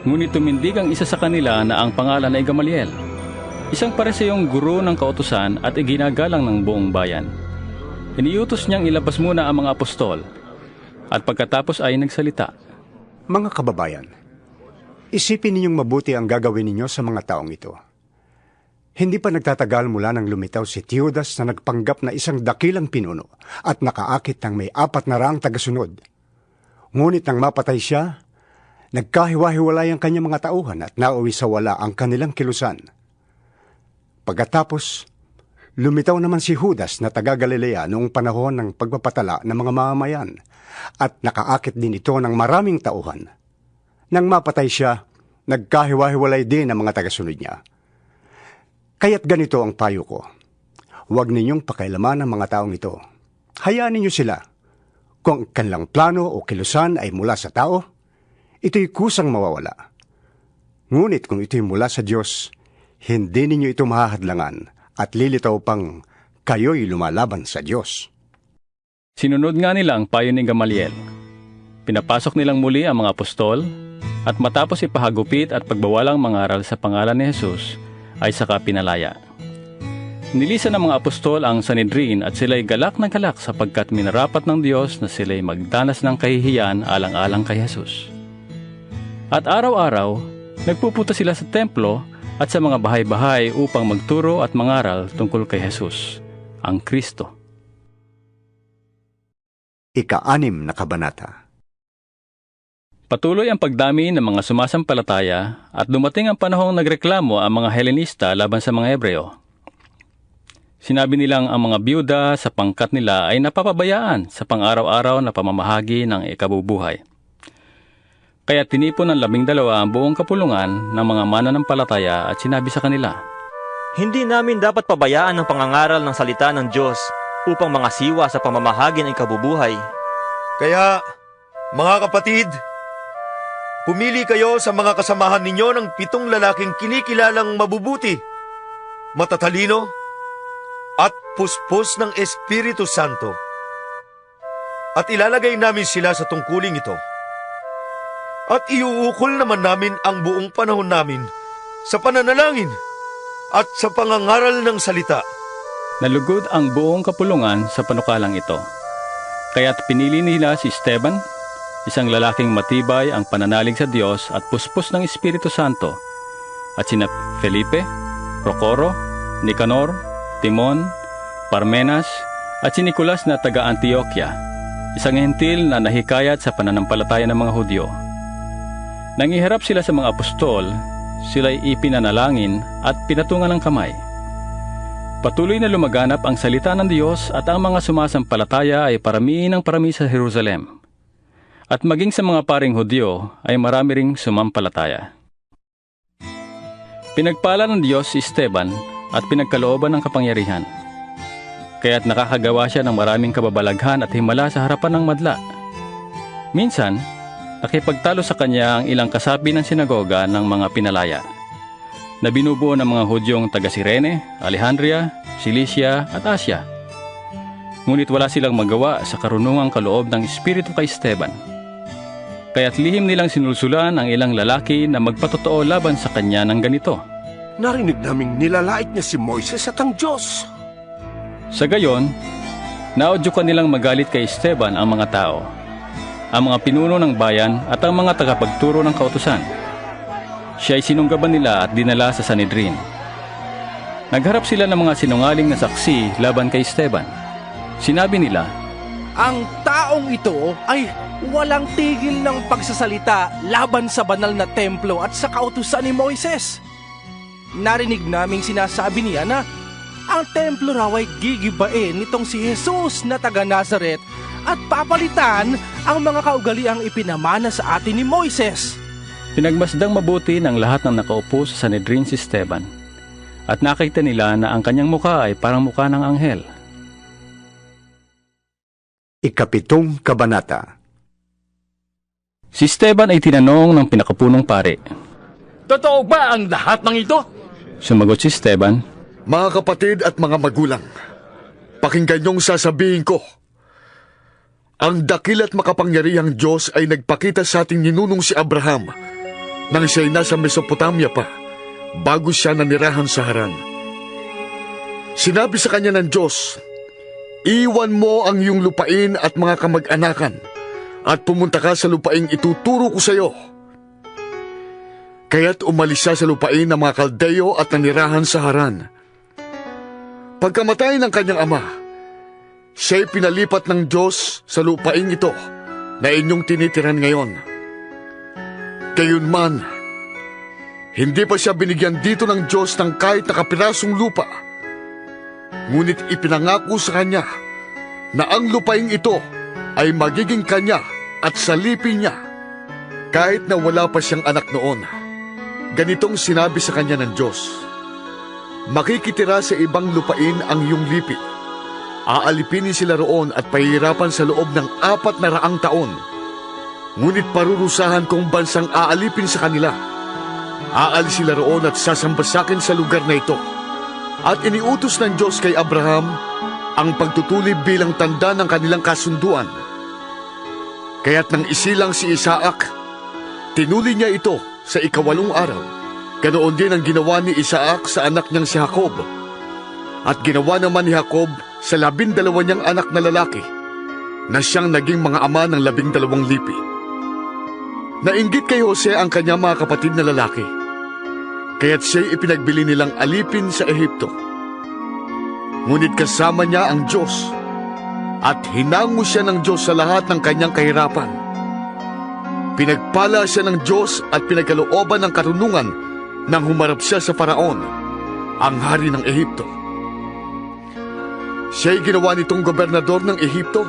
Ngunit tumindig ang isa sa kanila na ang pangalan ay Gamaliel, isang pareseyong guro ng kautusan at iginagalang ng buong bayan. Iniutos niyang ilabas muna ang mga apostol at pagkatapos ay nagsalita. Mga kababayan, isipin ninyong mabuti ang gagawin ninyo sa mga taong ito. Hindi pa nagtatagal mula nang lumitaw si Teudas na nagpanggap na isang dakilang pinuno at nakaakit ng may 400 tagasunod. Ngunit nang mapatay siya, nagkahiwa-hiwalay ang kanyang mga tauhan at nauwi sa wala ang kanilang kilusan. Pagkatapos, lumitaw naman si Judas na taga-Galilea noong panahon ng pagpapatala ng mga mamamayan at nakaakit din ito ng maraming tauhan. Nang mapatay siya, nagkahiwa-hiwalay din ang mga tagasunod niya. Kaya't ganito ang payo ko. Huwag ninyong pakailaman ang mga taong ito. Hayaan ninyo sila. Kung ang kanilang plano o kilusan ay mula sa tao, ito'y kusang mawawala. Ngunit kung ito'y mula sa Diyos, hindi ninyo ito mahahadlangan at lilitaw pang kayo'y lumalaban sa Diyos. Sinunod nga nila ang payo ni Gamaliel. Pinapasok nilang muli ang mga apostol at matapos ipahagupit at pagbawalang mangaral sa pangalan ni Jesus, ay saka pinalaya. Nilisan ng mga apostol ang Sanhedrin at sila'y galak na galak sapagkat minarapat ng Diyos na sila'y magdanas ng kahihiyan alang-alang kay Jesus. At araw-araw, nagpupunta sila sa templo at sa mga bahay-bahay upang magturo at mangaral tungkol kay Jesus, ang Kristo. Ika-6 na kabanata. Patuloy ang pagdami ng mga sumasampalataya at dumating ang panahong nagreklamo ang mga Helenista laban sa mga Hebreo. Sinabi nilang ang mga byuda sa pangkat nila ay napapabayaan sa pang-araw-araw na pamamahagi ng ikabubuhay. Kaya tinipon ng 12 ang buong kapulungan ng mga mananampalataya at sinabi sa kanila, Hindi namin dapat pabayaan ang pangangaral ng salita ng Diyos upang mangasiwa sa pamamahagi ng ikabubuhay. Kaya, mga kapatid, pumili kayo sa mga kasamahan ninyo ng 7 lalaking kinikilalang mabubuti, matatalino, at puspos ng Espiritu Santo. At ilalagay namin sila sa tungkuling ito. At iuukol naman namin ang buong panahon namin sa pananalangin at sa pangangaral ng salita. Nalugod ang buong kapulungan sa panukalang ito. Kaya't pinili nila si Esteban, isang lalaking matibay ang pananalig sa Diyos at puspos ng Espiritu Santo, at sina Felipe, Procoro, Nicanor, Timon, Parmenas, at si Nicolas na taga-Antioquia, isang hentil na nahikayat sa pananampalataya ng mga Hudyo. Nang iharap sila sa mga apostol, sila'y ipinanalangin at pinatungan ng kamay. Patuloy na lumaganap ang salita ng Diyos at ang mga sumasampalataya ay parami ng parami sa Jerusalem. At maging sa mga paring Hudyo ay marami ring sumampalataya. Pinagpala ng Diyos si Esteban at pinagkalooban ng kapangyarihan. Kaya't nakakagawa siya ng maraming kababalaghan at himala sa harapan ng madla. Minsan, nakipagtalo sa kanya ang ilang kasapi ng sinagoga ng mga pinalaya, na binubuo ng mga Hudyong taga Cirene, Alejandria, Cilicia at Asia. Ngunit wala silang magawa sa karunungang kaloob ng Espiritu kay Esteban. Kaya't lihim nilang sinulsulan ang ilang lalaki na magpatotoo laban sa kanya ng ganito. Narinig naming nilalait niya si Moises at ang Diyos. Sa gayon, naudyukan nilang magalit kay Esteban ang mga tao, ang mga pinuno ng bayan at ang mga tagapagturo ng kautusan. Siya ay sinunggaban nila at dinala sa Sanhedrin. Nagharap sila ng mga sinungaling na saksi laban kay Esteban. Sinabi nila, Ang taong ito ay walang tigil ng pagsasalita laban sa banal na templo at sa kautusan ni Moises. Narinig naming sinasabi niya na ang templo raw ay gigibain nitong si Jesus na taga Nazaret at papalitan ang mga kaugaliang ipinamana sa atin ni Moises. pinagmasdang mabuti ng lahat ng nakaupo sa Sanhedrin si Esteban, at nakita nila na ang kanyang mukha ay parang mukha ng anghel. Ikapitong Kabanata. Si Esteban ay tinanong ng pinakapunong pari. Totoo ba ang lahat ng ito? Sumagot si Esteban, Mga kapatid at mga magulang, pakinggan niyong sasabihin ko. Ang dakil at makapangyarihang Diyos ay nagpakita sa ating ninunong si Abraham nang siya'y nasa Mesopotamia pa bago siya nanirahan sa Haran. Sinabi sa kanya ng Diyos, iwan mo ang iyong lupain at mga kamag-anakan at pumunta ka sa lupaing ituturo ko sa iyo. Kaya't umalis siya sa lupain ng mga Kaldeo at nanirahan sa Haran. Pagkamatay ng kanyang ama, siya'y pinalipat ng Diyos sa lupaing ito na inyong tinitiran ngayon. Gayunman, hindi pa siya binigyan dito ng Diyos ng kahit na kapirasong lupa. Ngunit ipinangako sa kanya na ang lupaing ito ay magiging kanya at salipin niya kahit na wala pa siyang anak noon. Ganitong sinabi sa kanya ng Diyos, makikitira sa ibang lupain ang iyong lipi. Aalipinin sila roon at pahihirapan sa loob ng 400 taon. Ngunit parurusahan kong bansang aalipin sa kanila. Aalis sila roon at sasambasakin sa lugar na ito. At iniutos ng Diyos kay Abraham ang pagtutulib bilang tanda ng kanilang kasunduan. Kaya't nang isilang si Isaac, tinuli niya ito sa 8 araw. Ganoon din ang ginawa ni Isaac sa anak niyang si Jacob. At ginawa naman ni Jacob sa 12 niyang anak na lalaki, na siyang naging mga ama ng 12 lipi. Nainggit kay Jose ang kanyang mga kapatid na lalaki, kaya't siya'y ipinagbili nilang alipin sa Ehipto. Ngunit kasama niya ang Diyos, at hinango siya ng Diyos sa lahat ng kanyang kahirapan. Pinagpala siya ng Diyos at pinagkalooban ng karunungan nang humarap siya sa Faraon, ang hari ng Ehipto. Siya'y ginawa nitong gobernador ng Ehipto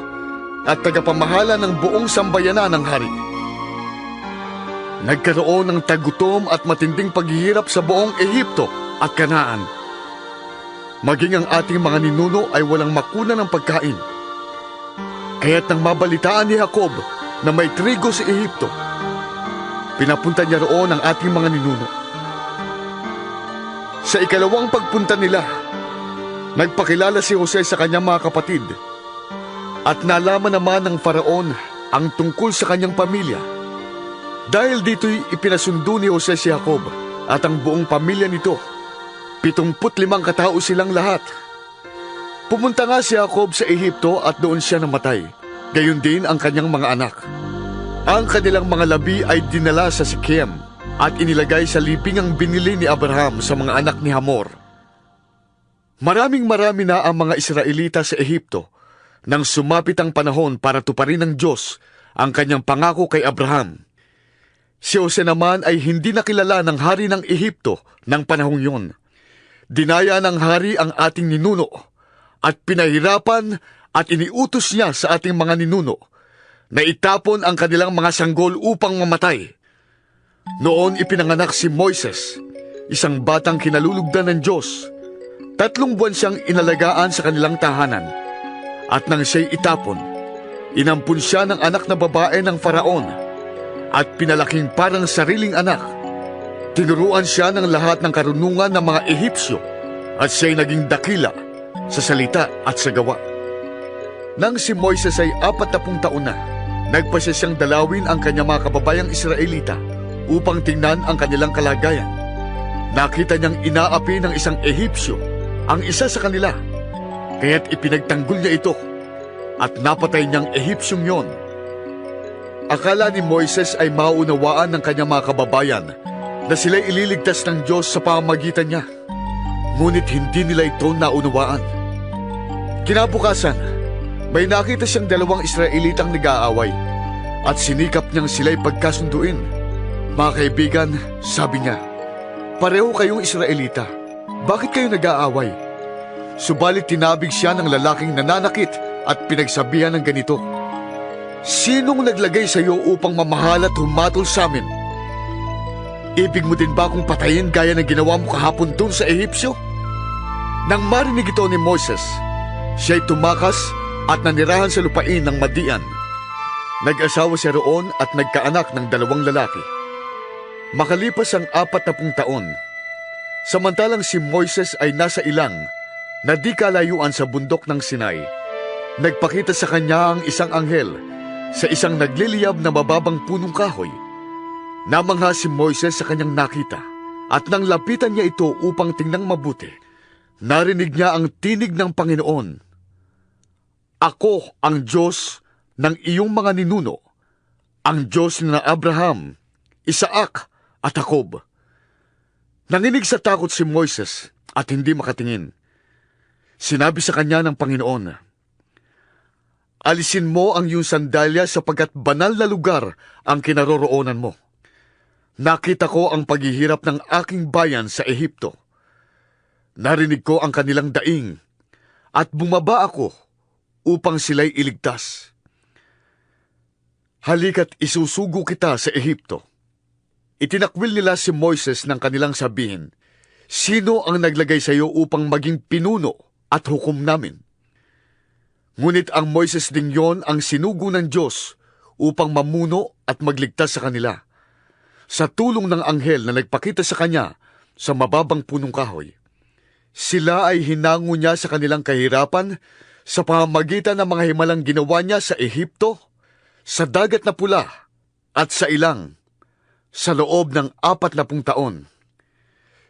at tagapamahala ng buong sambayanan ng hari. Nagkaroon ng tagutom at matinding paghihirap sa buong Ehipto at Kanaan. Maging ang ating mga ninuno ay walang makuna ng pagkain. Kaya't nang mabalitaan ni Jacob na may trigo sa Ehipto, pinapunta niya roon ang ating mga ninuno. Sa 2 pagpunta nila, nagpakilala si Jose sa kanyang mga kapatid at nalaman naman ng Faraon ang tungkol sa kanyang pamilya. Dahil dito'y ipinasundo ni Jose si Jacob at ang buong pamilya nito. 75 katao silang lahat. Pumunta nga si Jacob sa Ehipto at doon siya namatay. Gayon din ang kanyang mga anak. Ang kanilang mga labi ay dinala sa Sikem at inilagay sa libingang binili ni Abraham sa mga anak ni Hamor. Marami na ang mga Israelita sa Ehipto nang sumapit ang panahon para tuparin ng Diyos ang kanyang pangako kay Abraham. Si Jose naman ay hindi nakilala ng hari ng Ehipto ng panahong yon. Dinaya ng hari ang ating ninuno at pinahirapan at iniutos niya sa ating mga ninuno na itapon ang kanilang mga sanggol upang mamatay. Noon ipinanganak si Moises, isang batang kinalulugdan ng Diyos. 3 buwan siyang inalagaan sa kanilang tahanan. At nang siya'y itapon, inampun siya ng anak na babae ng Faraon at pinalaking parang sariling anak. Tinuruan siya ng lahat ng karunungan ng mga Ehipsyo at siya'y naging dakila sa salita at sa gawa. Nang si Moises ay 40 taon na, nagpasya siyang dalawin ang kanyang mga kababayang Israelita upang tingnan ang kanilang kalagayan. Nakita niyang inaapi ng isang Ehipsyo ang isa sa kanila, kaya't ipinagtanggol niya ito at napatay niyang Ehipsyong yon. Akala ni Moises ay maunawaan ng kanyang mga kababayan na sila'y ililigtas ng Diyos sa pamamagitan niya. Ngunit hindi nila ito naunawaan. Kinabukasan, may nakita siyang dalawang Israelitang nag-aaway at sinikap niyang sila'y pagkasunduin. Mga kaibigan, sabi niya, pareho kayong Israelita. Bakit kayo nag-aaway? Subalit tinabig siya ng lalaking nananakit at pinagsabihan ng ganito, sinong naglagay sa iyo upang mamahal at humatol sa amin? Ibig mo din ba akong patayin gaya ng ginawa mo kahapon dun sa Ehipsyo? Nang marinig ito ni Moises, siya'y tumakas at nanirahan sa lupain ng Madian. Nag-asawa siya roon at nagkaanak ng 2 lalaki. Makalipas ang 40 taon, samantalang si Moises ay nasa ilang na di kalayuan sa bundok ng Sinai, nagpakita sa kanya ang isang anghel sa isang nagliliyab na mababang punong kahoy. Namangha si Moises sa kanyang nakita at nang lapitan niya ito upang tingnan mabuti, narinig niya ang tinig ng Panginoon. Ako ang Diyos ng iyong mga ninuno, ang Diyos ni Abraham, Isaac at Jacob. Nanginig sa takot si Moises at hindi makatingin. Sinabi sa kanya ng Panginoon, alisin mo ang iyong sandalya sapagkat banal na lugar ang kinaroroonan mo. Nakita ko ang paghihirap ng aking bayan sa Ehipto. Narinig ko ang kanilang daing at bumaba ako upang sila'y iligtas. Halika't isusugo kita sa Ehipto. Itinakwil nila si Moises ng kanilang sabihin, sino ang naglagay sa iyo upang maging pinuno at hukom namin? Ngunit ang Moises ding yon ang sinugo ng Diyos upang mamuno at magligtas sa kanila, sa tulong ng anghel na nagpakita sa kanya sa mababang punong kahoy. Sila ay hinango niya sa kanilang kahirapan sa pamamagitan ng mga himalang ginawa niya sa Ehipto, sa Dagat na Pula at sa ilang, sa loob ng 40 taon.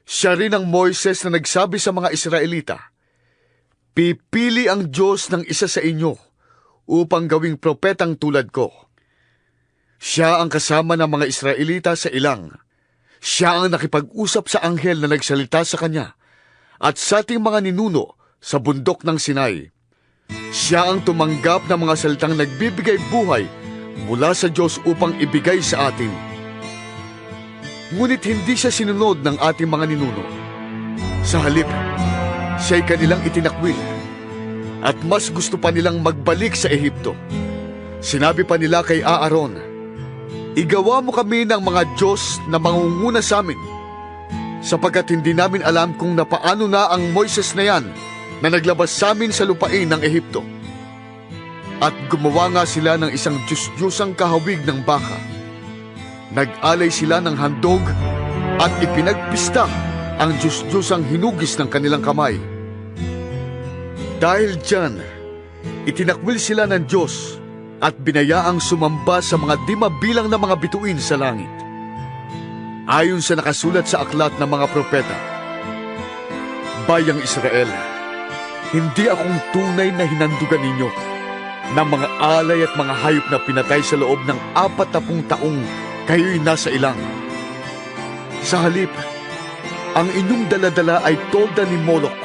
Siya rin ang Moises na nagsabi sa mga Israelita, pipili ang Diyos ng isa sa inyo upang gawing propetang tulad ko. Siya ang kasama ng mga Israelita sa ilang. Siya ang nakipag-usap sa anghel na nagsalita sa kanya at sa ating mga ninuno sa bundok ng Sinai. Siya ang tumanggap ng mga salitang nagbibigay buhay mula sa Diyos upang ibigay sa atin. Ngunit hindi siya sinunod ng ating mga ninuno. Sa halip, siya'y kanilang itinakwil at mas gusto pa nilang magbalik sa Ehipto. Sinabi pa nila kay Aaron, igawa mo kami ng mga Diyos na mangunguna sa amin, sapagkat hindi namin alam kung napaano na ang Moises na yan na naglabas sa amin sa lupain ng Ehipto. At gumawa nga sila ng isang Diyos-Diyosang kahawig ng baka. Nag-alay sila ng handog at ipinagpista ang Diyos-Diyosang hinugis ng kanilang kamay. Dahil dyan, itinakwil sila ng Diyos at binayaang sumamba sa mga di mabilang na mga bituin sa langit. Ayon sa nakasulat sa aklat ng mga propeta, Bayang Israel, hindi akong tunay na hinandugan ninyo ng mga alay at mga hayop na pinatay sa loob ng 40 taong kayo'y nasa ilang. Sa halip, ang inyong daladala ay tolda ni Moloch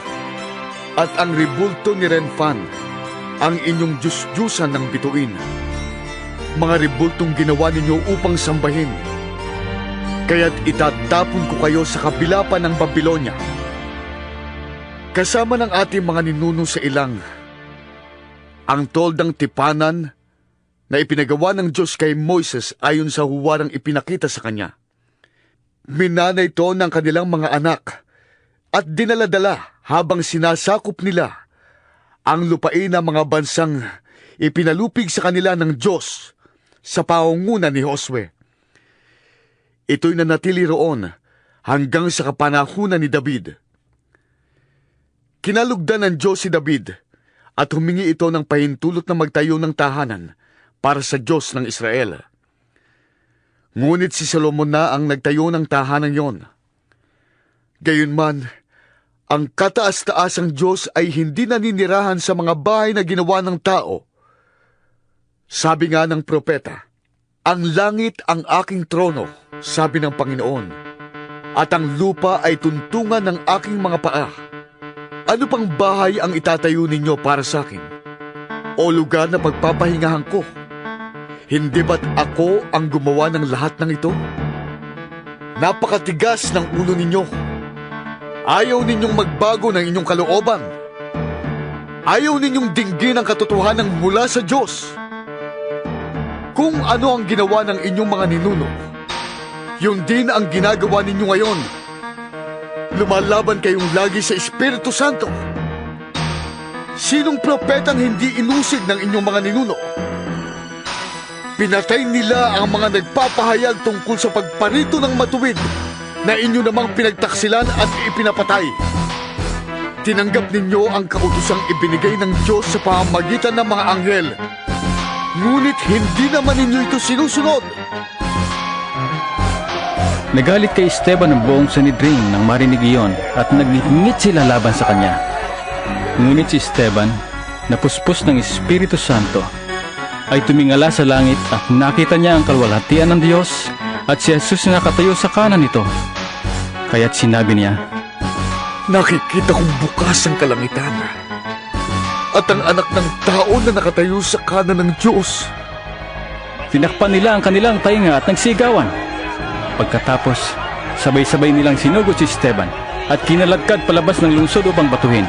at ang ribulto ni Renfan, ang inyong Diyos-Diyusan ng bituin. Mga ribultong ginawa ninyo upang sambahin. Kaya't itatapon ko kayo sa kabila pa ng Babylonia. Kasama ng ating mga ninuno sa ilang, ang toldang tipanan na ipinagawa ng Diyos kay Moises ayon sa huwarang ipinakita sa kanya. Minana ito ng kanilang mga anak at dinaladala habang sinasakop nila ang lupain ng mga bansang ipinalupig sa kanila ng Diyos sa pangunguna ni Josue. Ito'y nanatili roon hanggang sa kapanahunan ni David. Kinalugdan ng Diyos si David at humingi ito ng pahintulot na magtayo ng tahanan para sa Diyos ng Israel. Ngunit si Solomon na ang nagtayo ng tahanan yon. Gayunman, ang kataas-taasang Diyos ay hindi naninirahan sa mga bahay na ginawa ng tao. Sabi nga ng propeta, "Ang langit ang aking trono," sabi ng Panginoon, "at ang lupa ay tuntungan ng aking mga paa. Ano pang bahay ang itatayo ninyo para sa akin? O lugar na pagpapahingahan ko? Hindi ba't ako ang gumawa ng lahat ng ito? Napakatigas ng ulo ninyo. Ayaw ninyong magbago ng inyong kalooban. Ayaw ninyong dinggin ang katotohanan mula sa Diyos. Kung ano ang ginawa ng inyong mga ninuno, yun din ang ginagawa ninyo ngayon. Lumalaban kayong lagi sa Espiritu Santo. Sinong propetang hindi inusig ng inyong mga ninuno? Pinatay nila ang mga nagpapahayag tungkol sa pagparito ng matuwid na inyo namang pinagtaksilan at ipinapatay. Tinanggap ninyo ang kautosang ibinigay ng Diyos sa pamamagitan ng mga anghel. Ngunit hindi naman ninyo ito sinusunod. Nagalit kay Esteban ang buong Sanhedrin nang marinig iyon at nagngit sila laban sa kanya. Ngunit si Esteban, napuspos ng Espiritu Santo, ay tumingala sa langit at nakita niya ang kalwalhatian ng Diyos at si Jesus na nakatayo sa kanan nito. Kaya't sinabi niya, "Nakikita kong bukas ang kalangitan at ang anak ng tao na nakatayo sa kanan ng Diyos." Tinakpan nila ang kanilang tainga at nagsigawan. Pagkatapos, sabay-sabay nilang sinugod si Esteban at kinalagkad palabas ng lungsod upang batuhin.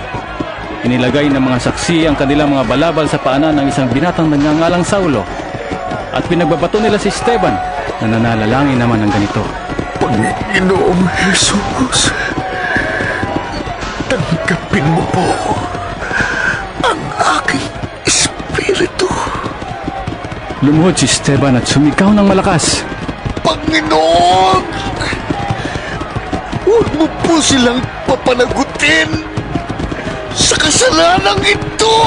Inilagay ng mga saksi ang kanilang mga balabal sa paanan ng isang binatang nagngangalang Saulo. At pinagbabato nila si Esteban na nananalangin naman ng ganito, "Panginoong Jesus, tanggapin mo po ang aking espiritu." Lumuhod si Esteban at sumigaw ng malakas, "Panginoon, huwag mo po silang papanagutin sa kasalanang ito!"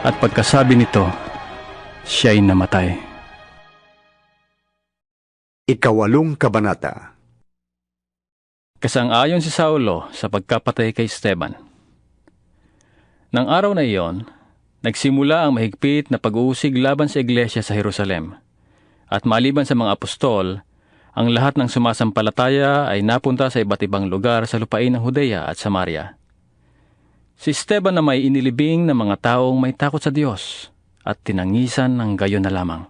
At pagkasabi nito, siya'y namatay. Ikawalong kabanata. Kasang-ayon si Saulo sa pagkapatay kay Esteban. Nang araw na iyon, nagsimula ang mahigpit na pag-uusig laban sa iglesia sa Jerusalem. At maliban sa mga apostol, ang lahat ng sumasampalataya ay napunta sa iba't ibang lugar sa lupain ng Judea at Samaria. Si Esteban na may inilibing ng mga taong may takot sa Diyos at tinangisan ng gayon na lamang.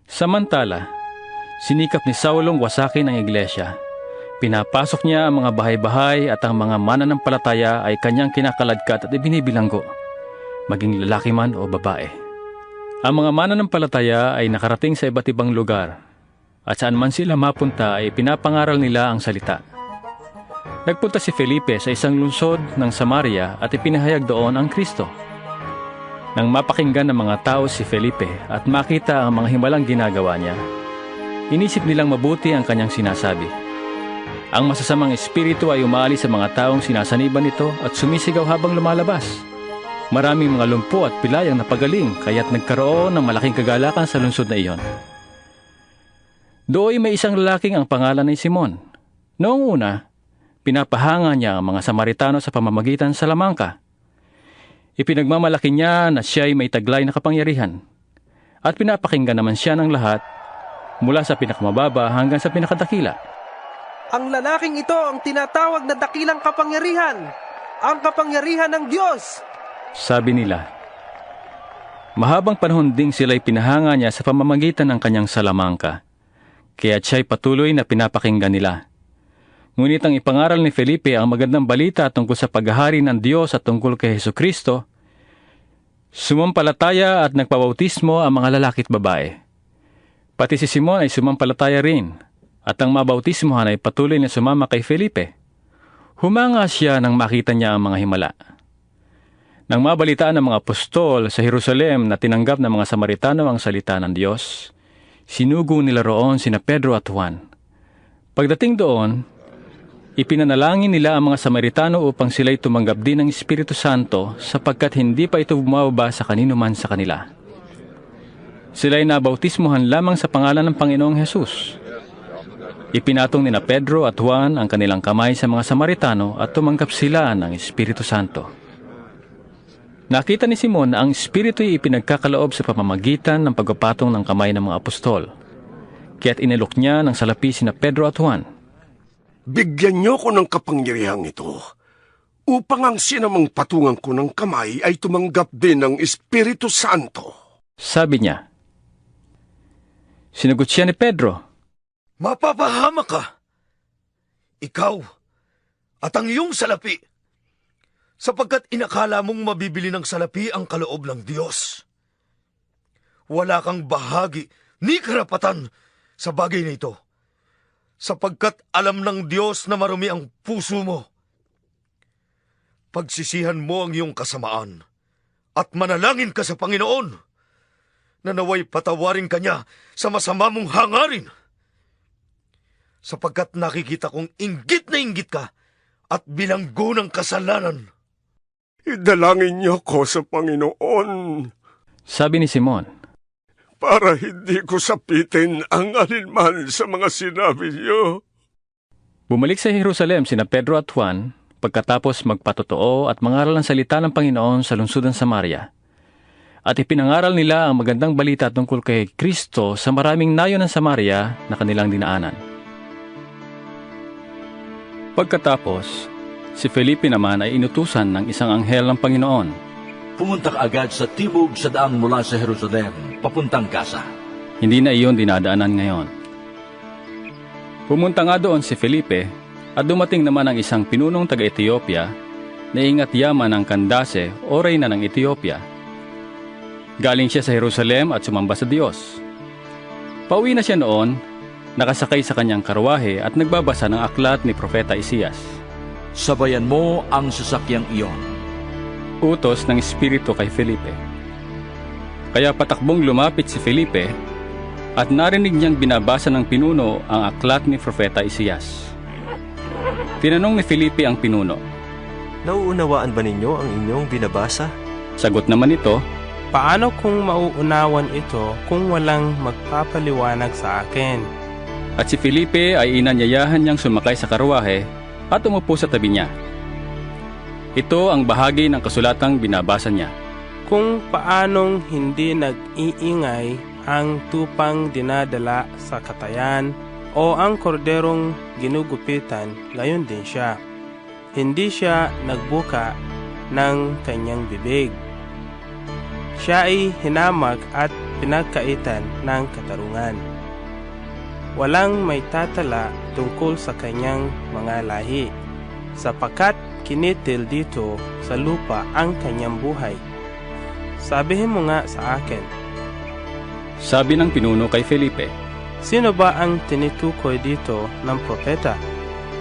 Samantala, sinikap ni Saulong wasakin ang iglesia. Pinapasok niya ang mga bahay-bahay at ang mga mananampalataya ay kanyang kinakaladkad at ibinibilanggo, maging lalaki man o babae. Ang mga mananampalataya ay nakarating sa iba't ibang lugar at saan man sila mapunta ay pinapangaral nila ang salita. Nagpunta si Felipe sa isang lungsod ng Samaria at ipinahayag doon ang Kristo. Nang mapakinggan ng mga tao si Felipe at makita ang mga himalang ginagawa niya, inisip nilang mabuti ang kanyang sinasabi. Ang masasamang espiritu ay umaalis sa mga taong sinasaniban nito at sumisigaw habang lumalabas. Maraming mga lumpo at pilayang napagaling kaya't nagkaroon ng malaking kagalakan sa lungsod na iyon. Dooy may isang lalaking ang pangalan ay Simon. Noong una, pinapahanga niya ang mga Samaritano sa pamamagitan sa lamangka. Ipinagmamalaki niya na siya ay may taglay na kapangyarihan. At pinapakinggan naman siya ng lahat mula sa pinakamababa hanggang sa pinakadakila. Ang lalaking ito ang tinatawag na dakilang kapangyarihan, ang kapangyarihan ng Diyos. Sabi nila. Mahabang panahon ding sila'y pinahanga niya sa pamamagitan ng kanyang salamangka, kaya siya'y patuloy na pinapakinggan nila. Ngunit ang ipangaral ni Felipe ang magandang balita tungkol sa paghahari ng Diyos at tungkol kay Hesukristo, sumampalataya at nagpabautismo ang mga lalaki't babae. Pati si Simon ay sumampalataya rin, at ang mabautismohan ay patuloy na sumama kay Felipe. Humanga siya nang makita niya ang mga himala. Nang mabalitaan ng mga apostol sa Jerusalem na tinanggap ng mga Samaritano ang salita ng Diyos, sinugo nila roon sina Pedro at Juan. Pagdating doon, ipinanalangin nila ang mga Samaritano upang sila'y tumanggap din ng Espiritu Santo sapagkat hindi pa ito bumababa sa kanino man sa kanila. Sila'y nabautismohan lamang sa pangalan ng Panginoong Hesus. Ipinatong ni na Pedro at Juan ang kanilang kamay sa mga Samaritano at tumanggap sila ng Espiritu Santo. Nakita ni Simon na ang Espiritu ay ipinagkakaloob sa pamamagitan ng pagpapatong ng kamay ng mga apostol. Kaya't inilok niya ng salapi sina Pedro at Juan. Bigyan niyo ko ng kapangyarihang ito upang ang sinamang patungan ko ng kamay ay tumanggap din ng Espiritu Santo. Sabi niya. Sinagot siya ni Pedro. Mapapahama ka, ikaw at ang iyong salapi, sapagkat inakala mong mabibili ng salapi ang kaloob ng Diyos. Wala kang bahagi ni karapatan sa bagay na ito, sapagkat alam ng Diyos na marumi ang puso mo. Pagsisihan mo ang iyong kasamaan at manalangin ka sa Panginoon na naway patawarin ka niya sa masama mong hangarin. Sapagkat nakikita kong inggit na inggit ka at bilanggo ng kasalanan. Idalangin niyo ko sa Panginoon. Sabi ni Simon. Para hindi ko sapitin ang alinman sa mga sinabi niyo. Bumalik sa Jerusalem sina Pedro at Juan pagkatapos magpatotoo at mangaral ng salita ng Panginoon sa lungsod ng Samaria. At ipinangaral nila ang magandang balita tungkol kay Kristo sa maraming nayon ng Samaria na kanilang dinaanan. Pagkatapos, si Felipe naman ay inutusan ng isang anghel ng Panginoon. Pumunta ka agad sa tibog sa daan mula sa Jerusalem, papuntang Gaza. Hindi na iyon dinadaanan ngayon. Pumunta nga doon si Felipe at dumating naman ang isang pinunong taga-Ethiopia na ingat yaman ng Candace o reyna ng Ethiopia. Galing siya sa Jerusalem at sumamba sa Diyos. Pauwi na siya noon, nakasakay sa kanyang karwahe at nagbabasa ng aklat ni Propeta Isias. Sabayan mo ang sasakyang iyon. Utos ng Espiritu kay Felipe. Kaya patakbong lumapit si Felipe at narinig niyang binabasa ng pinuno ang aklat ni Propeta Isias. Tinanong ni Felipe ang pinuno. Nauunawaan ba ninyo ang inyong binabasa? Sagot naman ito, paano kung mauunawan ito kung walang magpapaliwanag sa akin? At si Felipe ay inanyayahan niyang sumakay sa karwahe at umupo sa tabi niya. Ito ang bahagi ng kasulatang binabasa niya. Kung paanong hindi nag-iingay ang tupang dinadala sa katayan o ang korderong ginugupitan, gayon din siya. Hindi siya nagbuka ng kanyang bibig. Siya ay hinamag at pinagkaitan ng katarungan. Walang may tatala tungkol sa kanyang mga lahi, sapagkat kinitil dito sa lupa ang kanyang buhay. Sabihin mo nga sa akin. Sabi ng pinuno kay Felipe. Sino ba ang tinitukoy dito ng propeta?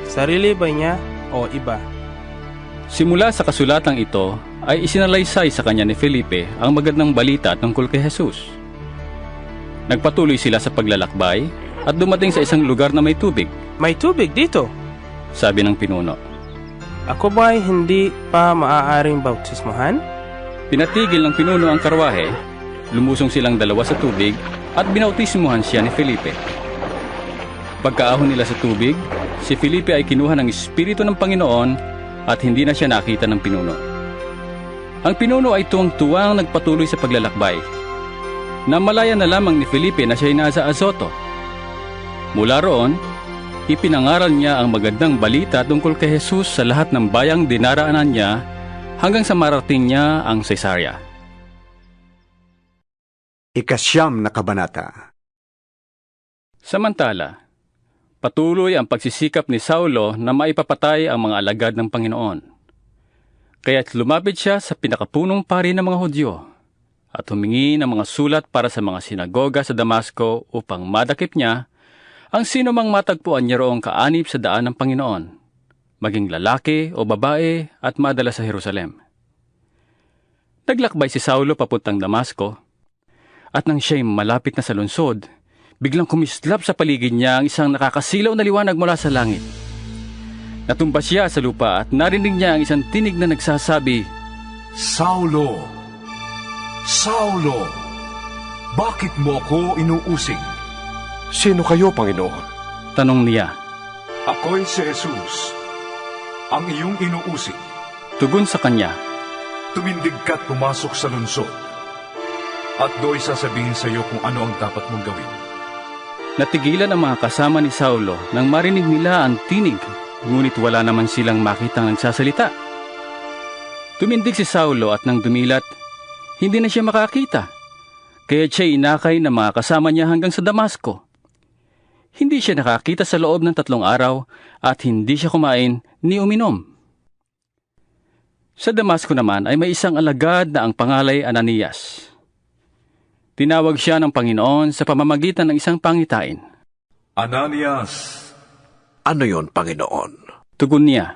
Sarili ba niya o iba? Simula sa kasulatang ito ay isinalaysay sa kanya ni Felipe ang magandang balita tungkol kay Jesus. Nagpatuloy sila sa paglalakbay at dumating sa isang lugar na may tubig. May tubig dito? Sabi ng pinuno. Ako ba ay hindi pa maaaring bautismohan? Pinatigil ng pinuno ang karwahe, lumusong silang dalawa sa tubig at binautismohan siya ni Felipe. Pagkaahon nila sa tubig, si Felipe ay kinuha ng Espiritu ng Panginoon at hindi na siya nakita ng pinuno. Ang pinuno ay tuwang-tuwang nagpatuloy sa paglalakbay. Namalaya na lamang ni Felipe na siya ay nasa Azoto. Mula roon, ipinangaral niya ang magandang balita tungkol kay Jesus sa lahat ng bayang dinaraanan niya hanggang sa marating niya ang Cesarea. Ikasyam na kabanata. Samantala, patuloy ang pagsisikap ni Saulo na maipapatay ang mga alagad ng Panginoon. Kaya't lumapit siya sa pinakapunong pari ng mga Hudyo at humingi ng mga sulat para sa mga sinagoga sa Damasco upang madakip niya ang sino mang matagpuan niya roong kaanib sa daan ng Panginoon, maging lalaki o babae at madala sa Jerusalem. Naglakbay si Saulo papuntang Damasco, at nang siya'y malapit na sa lungsod, biglang kumislap sa paligid niya ang isang nakakasilaw na liwanag mula sa langit. Natumba siya sa lupa at narinig niya ang isang tinig na nagsasabi, Saulo! Saulo! Bakit mo ako inuusig? Sino kayo, Panginoon? Tanong niya. Ako'y si Jesus, ang iyong inuusig. Tugon sa kanya. Tumindig ka't pumasok sa lungsod. At do'y sasabihin sa iyo kung ano ang dapat mong gawin. Natigilan ang mga kasama ni Saulo nang marinig nila ang tinig, ngunit wala naman silang makitang nagsasalita. Tumindig si Saulo at nang dumilat, hindi na siya makakita. Kaya siya inakay ng mga kasama niya hanggang sa Damasco. Hindi siya nakakita sa loob ng 3 araw at hindi siya kumain ni uminom. Sa Damasco naman ay may isang alagad na ang pangalay Ananias. Tinawag siya ng Panginoon sa pamamagitan ng isang pangitain. Ananias! Ano yon, Panginoon? Tugon niya.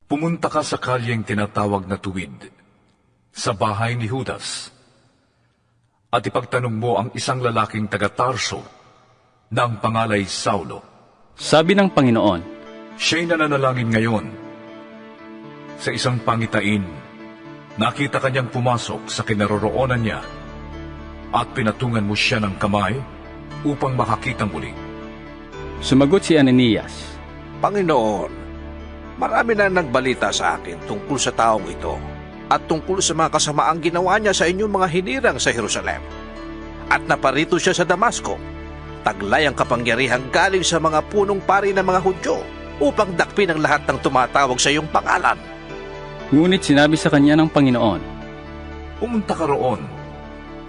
Pumunta ka sa kalyeng tinatawag na Tuwid, sa bahay ni Judas, at ipagtanong mo ang isang lalaking taga-Tarso na ang pangalay Saulo. Sabi ng Panginoon. Siya'y nananalangin ngayon. Sa isang pangitain, nakita kanyang pumasok sa kinaroroonan niya at pinatungan mo siya ng kamay upang makakita muli. Sumagot si Ananias. Panginoon, marami na nagbalita sa akin tungkol sa taong ito at tungkol sa mga kasamaang ginawa niya sa inyong mga hinirang sa Jerusalem. At naparito siya sa Damasco. Taglay ang kapangyarihan galing sa mga punong pari ng mga Hudyo upang dakpin ang lahat ng tumatawag sa iyong pangalan. Ngunit sinabi sa kanya ng Panginoon, Pumunta ka roon,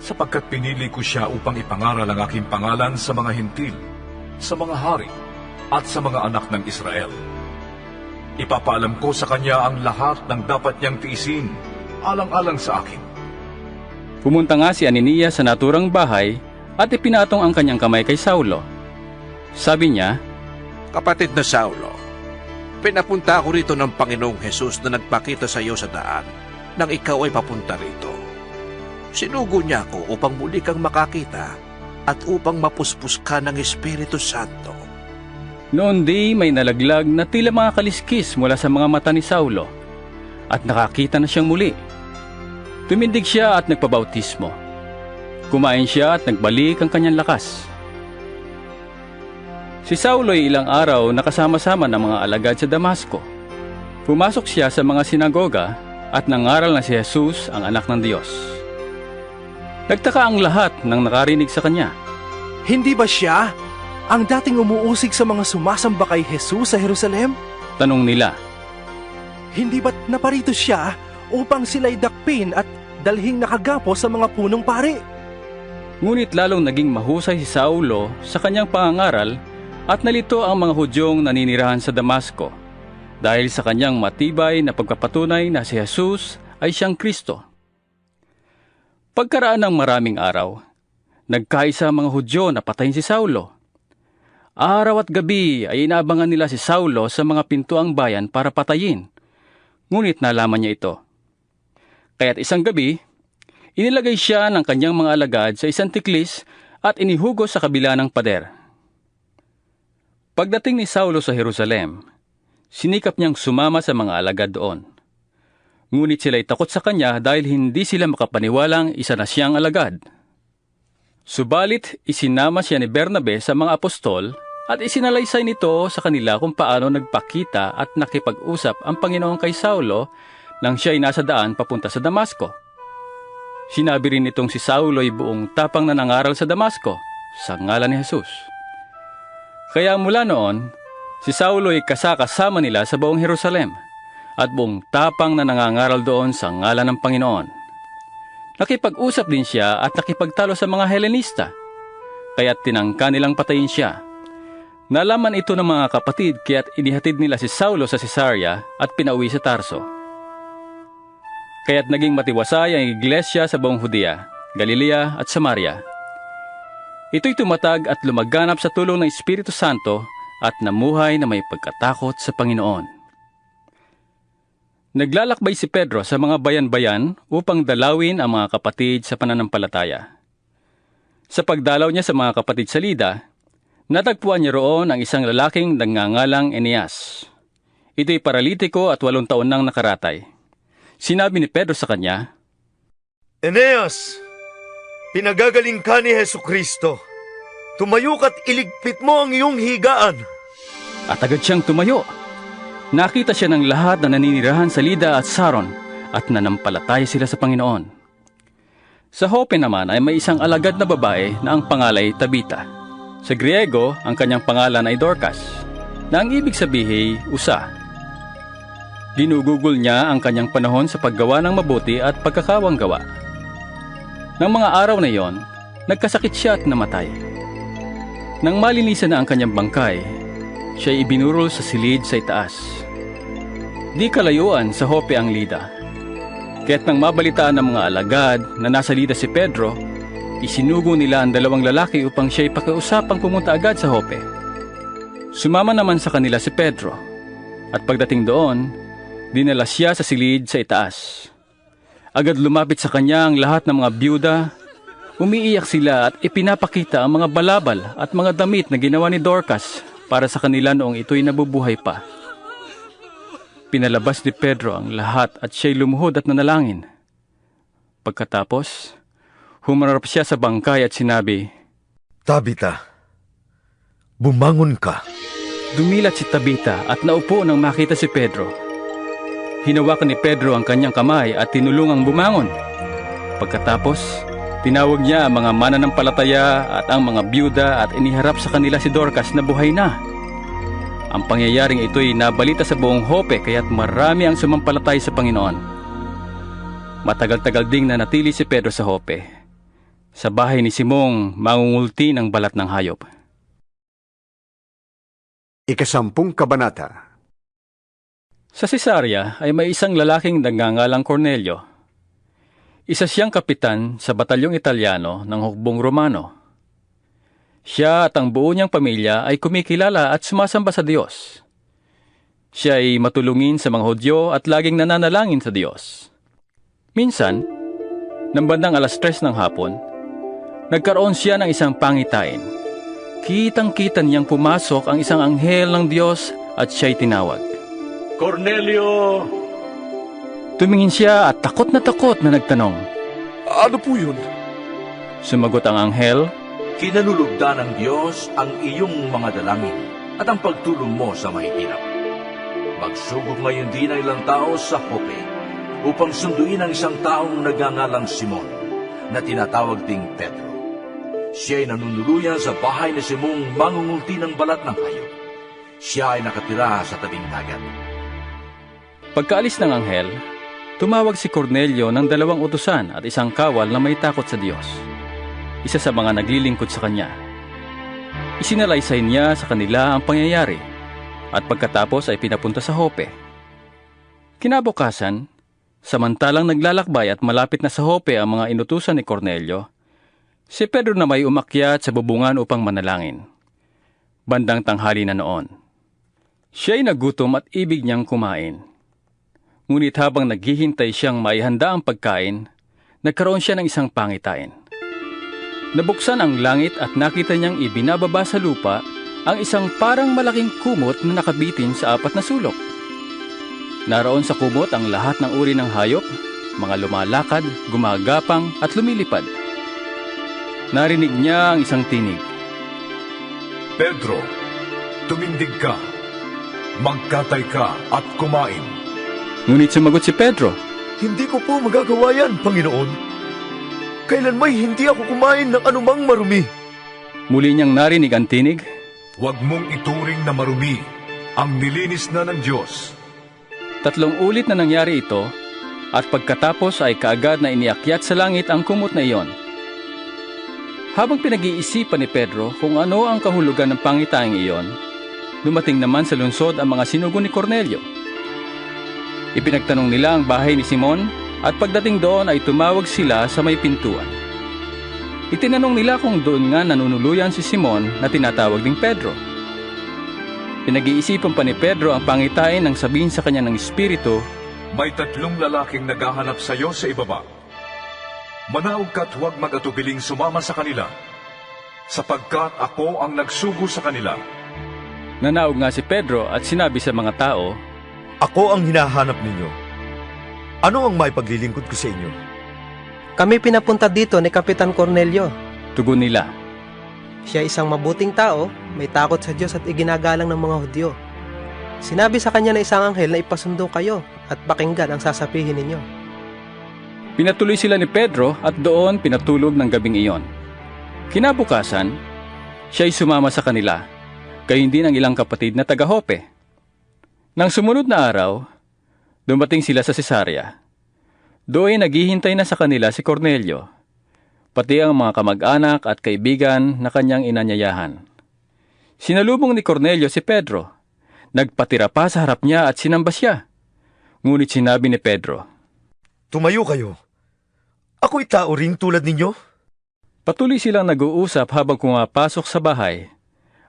sapagkat pinili ko siya upang ipangaral ang aking pangalan sa mga hintil, sa mga hari, at sa mga anak ng Israel. Ipapaalam ko sa kanya ang lahat ng dapat niyang tiisin, alang-alang sa akin. Pumunta nga si Ananias sa naturang bahay at ipinatong ang kanyang kamay kay Saulo. Sabi niya, Kapatid na Saulo, pinapunta ako rito ng Panginoong Hesus na nagpakita sa iyo sa daan nang ikaw ay papunta rito. Sinugo niya ako upang muli kang makakita at upang mapuspos ka ng Espiritu Santo. Noon di may nalaglag na tila mga kaliskis mula sa mga mata ni Saulo at nakakita na siyang muli. Tumindig siya at nagpabautismo. Kumain siya at nagbalik ang kanyang lakas. Si Saulo ay ilang araw nakasama-sama ng mga alagad sa Damasco. Pumasok siya sa mga sinagoga at nangaral na si Jesus ang anak ng Diyos. Nagtaka ang lahat nang nakarinig sa kanya. Hindi ba siya ang dating umuusig sa mga sumasamba kay Jesus sa Jerusalem? Tanong nila. Hindi ba't naparito siya upang sila'y dakpin at dalhing nakagapo sa mga punong pari? Ngunit lalong naging mahusay si Saulo sa kanyang pangangaral at nalito ang mga Hudyong naninirahan sa Damasco dahil sa kanyang matibay na pagpapatunay na si Jesus ay siyang Kristo. Pagkaraan ng maraming araw, nagkaisa ang mga Hudyo na patayin si Saulo. Araw at gabi ay inaabangan nila si Saulo sa mga pintuang bayan para patayin. Ngunit nalaman niya ito. Kaya't isang gabi, inilagay siya ng kanyang mga alagad sa isang tiklis at inihugos sa kabila ng pader. Pagdating ni Saulo sa Jerusalem, sinikap niyang sumama sa mga alagad doon. Ngunit sila'y takot sa kanya dahil hindi sila makapaniwalang isa na siyang alagad. Subalit, isinama siya ni Bernabe sa mga apostol at isinalaysay nito sa kanila kung paano nagpakita at nakipag-usap ang Panginoon kay Saulo nang siya ay nasa daan papunta sa Damasco. Sinabi rin nitong si Saulo ay buong tapang na nangaral sa Damasco sa ngalan ni Jesus. Kaya mula noon, si Saulo ay kasakasama nila sa buong Jerusalem at buong tapang na nangangaral doon sa ngalan ng Panginoon. Nakipag-usap din siya at nakipagtalo sa mga Helenista, kaya't tinangka nilang patayin siya. Nalaman ito ng mga kapatid kaya't inihatid nila si Saulo sa Cesarea at pinauwi sa Tarso. Kaya't naging matiwasay ang iglesia sa buong Judea, Galilea at Samaria. Ito'y tumatag at lumaganap sa tulong ng Espiritu Santo at namuhay na may pagkatakot sa Panginoon. Naglalakbay si Pedro sa mga bayan-bayan upang dalawin ang mga kapatid sa pananampalataya. Sa pagdalaw niya sa mga kapatid sa Lida, natagpuan niya roon ang isang lalaking nagngangalang Eneas. Ito'y paralitiko at 8 taon nang nakaratay. Sinabi ni Pedro sa kanya, Eneas, pinagagaling ka ni Jesucristo. Tumayo ka't iligpit mo ang iyong higaan. At agad siyang tumayo. Nakita siya ng lahat na naninirahan sa Lida at Saron at nanampalataya sila sa Panginoon. Sa Joppe naman ay may isang alagad na babae na ang pangalay Tabita. Sa Griego, ang kanyang pangalan ay Dorcas, na ang ibig sabihin, usa. Ginugugol niya ang kanyang panahon sa paggawa ng mabuti at pagkakawang gawa. Nang mga araw na iyon, nagkasakit siya at namatay. Nang malinisan na ang kanyang bangkay, siya ibinurol sa silid sa itaas. Di kalayuan sa Joppe ang Lida. Kaya't nang mabalitaan ng mga alagad na nasa Lida si Pedro, isinugo nila ang dalawang lalaki upang siya'y pakiusapang pumunta agad sa Joppe. Sumama naman sa kanila si Pedro, at pagdating doon, dinala siya sa silid sa itaas. Agad lumapit sa kanya ang lahat ng mga byuda. Umiiyak sila at ipinapakita ang mga balabal at mga damit na ginawa ni Dorcas para sa kanila noong ito'y nabubuhay pa. Pinalabas ni Pedro ang lahat at siya'y lumuhod at nanalangin. Pagkatapos, humarap siya sa bangkay at sinabi, Tabita, bumangon ka. Dumilat si Tabita at naupo nang makita si Pedro. Hinawakan ni Pedro ang kanyang kamay at tinulungang bumangon. Pagkatapos, tinawag niya ang mga mananampalataya at ang mga byuda at iniharap sa kanila si Dorcas na buhay na. Ang pangyayaring ito'y nabalita sa buong Joppe kaya't marami ang sumampalatay sa Panginoon. Matagal-tagal ding nanatili si Pedro sa Joppe, sa bahay ni Simong mangungulti ng balat ng hayop. 10 kabanata. Sa Cesarea ay may isang lalaking nagngangalang Cornelio. Isa siyang kapitan sa batalyong Italyano ng hukbong Romano. Siya at ang buo niyang pamilya ay kumikilala at sumasamba sa Diyos. Siya ay matulungin sa mga Hudyo at laging nananalangin sa Diyos. Minsan, nang bandang 3:00 ng hapon, nagkaroon siya ng isang pangitain. Kitang-kita niyang pumasok ang isang anghel ng Diyos at siya'y tinawag. Cornelio! Tumingin siya at takot na nagtanong, Ano po yun? Sumagot ang anghel, Kinanulugdan ng Diyos ang iyong mga dalangin at ang pagtulong mo sa mahihirap. Magsugod ngayon din ang ilang tao sa Joppe upang sunduin ang isang taong nagngangalang Simon na tinatawag ding Pedro. Siya ay nanunuluyan sa bahay ni Simong mangungulti ng balat ng hayop. Siya ay nakatira sa tabing dagat. Pagkaalis ng anghel, tumawag si Cornelio ng 2 utusan at isang kawal na may takot sa Diyos. Isa sa mga naglilingkod sa kanya. Isinalaysay niya sa kanila ang pangyayari at pagkatapos ay pinapunta sa Joppe. Kinabukasan, samantalang naglalakbay at malapit na sa Joppe ang mga inutusan ni Cornelio, si Pedro na may umakyat sa bubungan upang manalangin. Bandang tanghali na noon. Siya'y nagutom at ibig niyang kumain. Ngunit habang naghihintay siyang maihanda ang pagkain, nagkaroon siya ng isang pangitain. Nabuksan ang langit at nakita niyang ibinababa sa lupa ang isang parang malaking kumot na nakabitin sa 4 na sulok. Naroon sa kumot ang lahat ng uri ng hayop, mga lumalakad, gumagapang at lumilipad. Narinig niya ang isang tinig. Pedro, tumindig ka, magkatay ka at kumain. Ngunit sumagot si Pedro, Hindi ko po magagawa yan, Panginoon. Kailanmay hindi ako kumain ng anumang marumi. Muli niyang narinig ang tinig, Huwag mong ituring na marumi ang nilinis na ng Diyos. 3 ulit na nangyari ito, at pagkatapos ay kaagad na iniakyat sa langit ang kumot na iyon. Habang pinag-iisipan ni Pedro kung ano ang kahulugan ng pangitaing iyon, dumating naman sa lungsod ang mga sinugo ni Cornelio. Ipinagtanong nila ang bahay ni Simon at pagdating doon ay tumawag sila sa may pintuan. Itinanong nila kung doon nga nanunuluyan si Simon na tinatawag ding Pedro. Pinag-iisipan pa ni Pedro ang pangitain nang sabihin sa kanya ng Espiritu, May 3 lalaking naghahanap sa iyo sa ibaba. Manaog ka't huwag mag-atubiling sumama sa kanila, sapagkat ako ang nagsugo sa kanila. Nanaog nga si Pedro at sinabi sa mga tao, Ako ang hinahanap ninyo. Ano ang maipaglilingkod ko sa inyo? Kami pinapunta dito ni Kapitan Cornelio. Tugon nila. Siya isang mabuting tao, may takot sa Diyos at iginagalang ng mga Hudyo. Sinabi sa kanya ng isang anghel na ipasundo kayo at pakinggan ang sasabihin ninyo. Pinatuloy sila ni Pedro at doon pinatulog ng gabing iyon. Kinabukasan, siya'y sumama sa kanila, gayon din ang ilang kapatid na taga-Jope. Nang sumunod na araw, dumating sila sa Cesarea. Doon naghihintay na sa kanila si Cornelio, pati ang mga kamag-anak at kaibigan na kanyang inanyayahan. Sinalubong ni Cornelio si Pedro. Nagpatira pa sa harap niya at sinamba siya. Ngunit sinabi ni Pedro, "Tumayo kayo. Ako'y tao ring tulad ninyo." Patuloy silang nag-uusap habang pumapasok sa bahay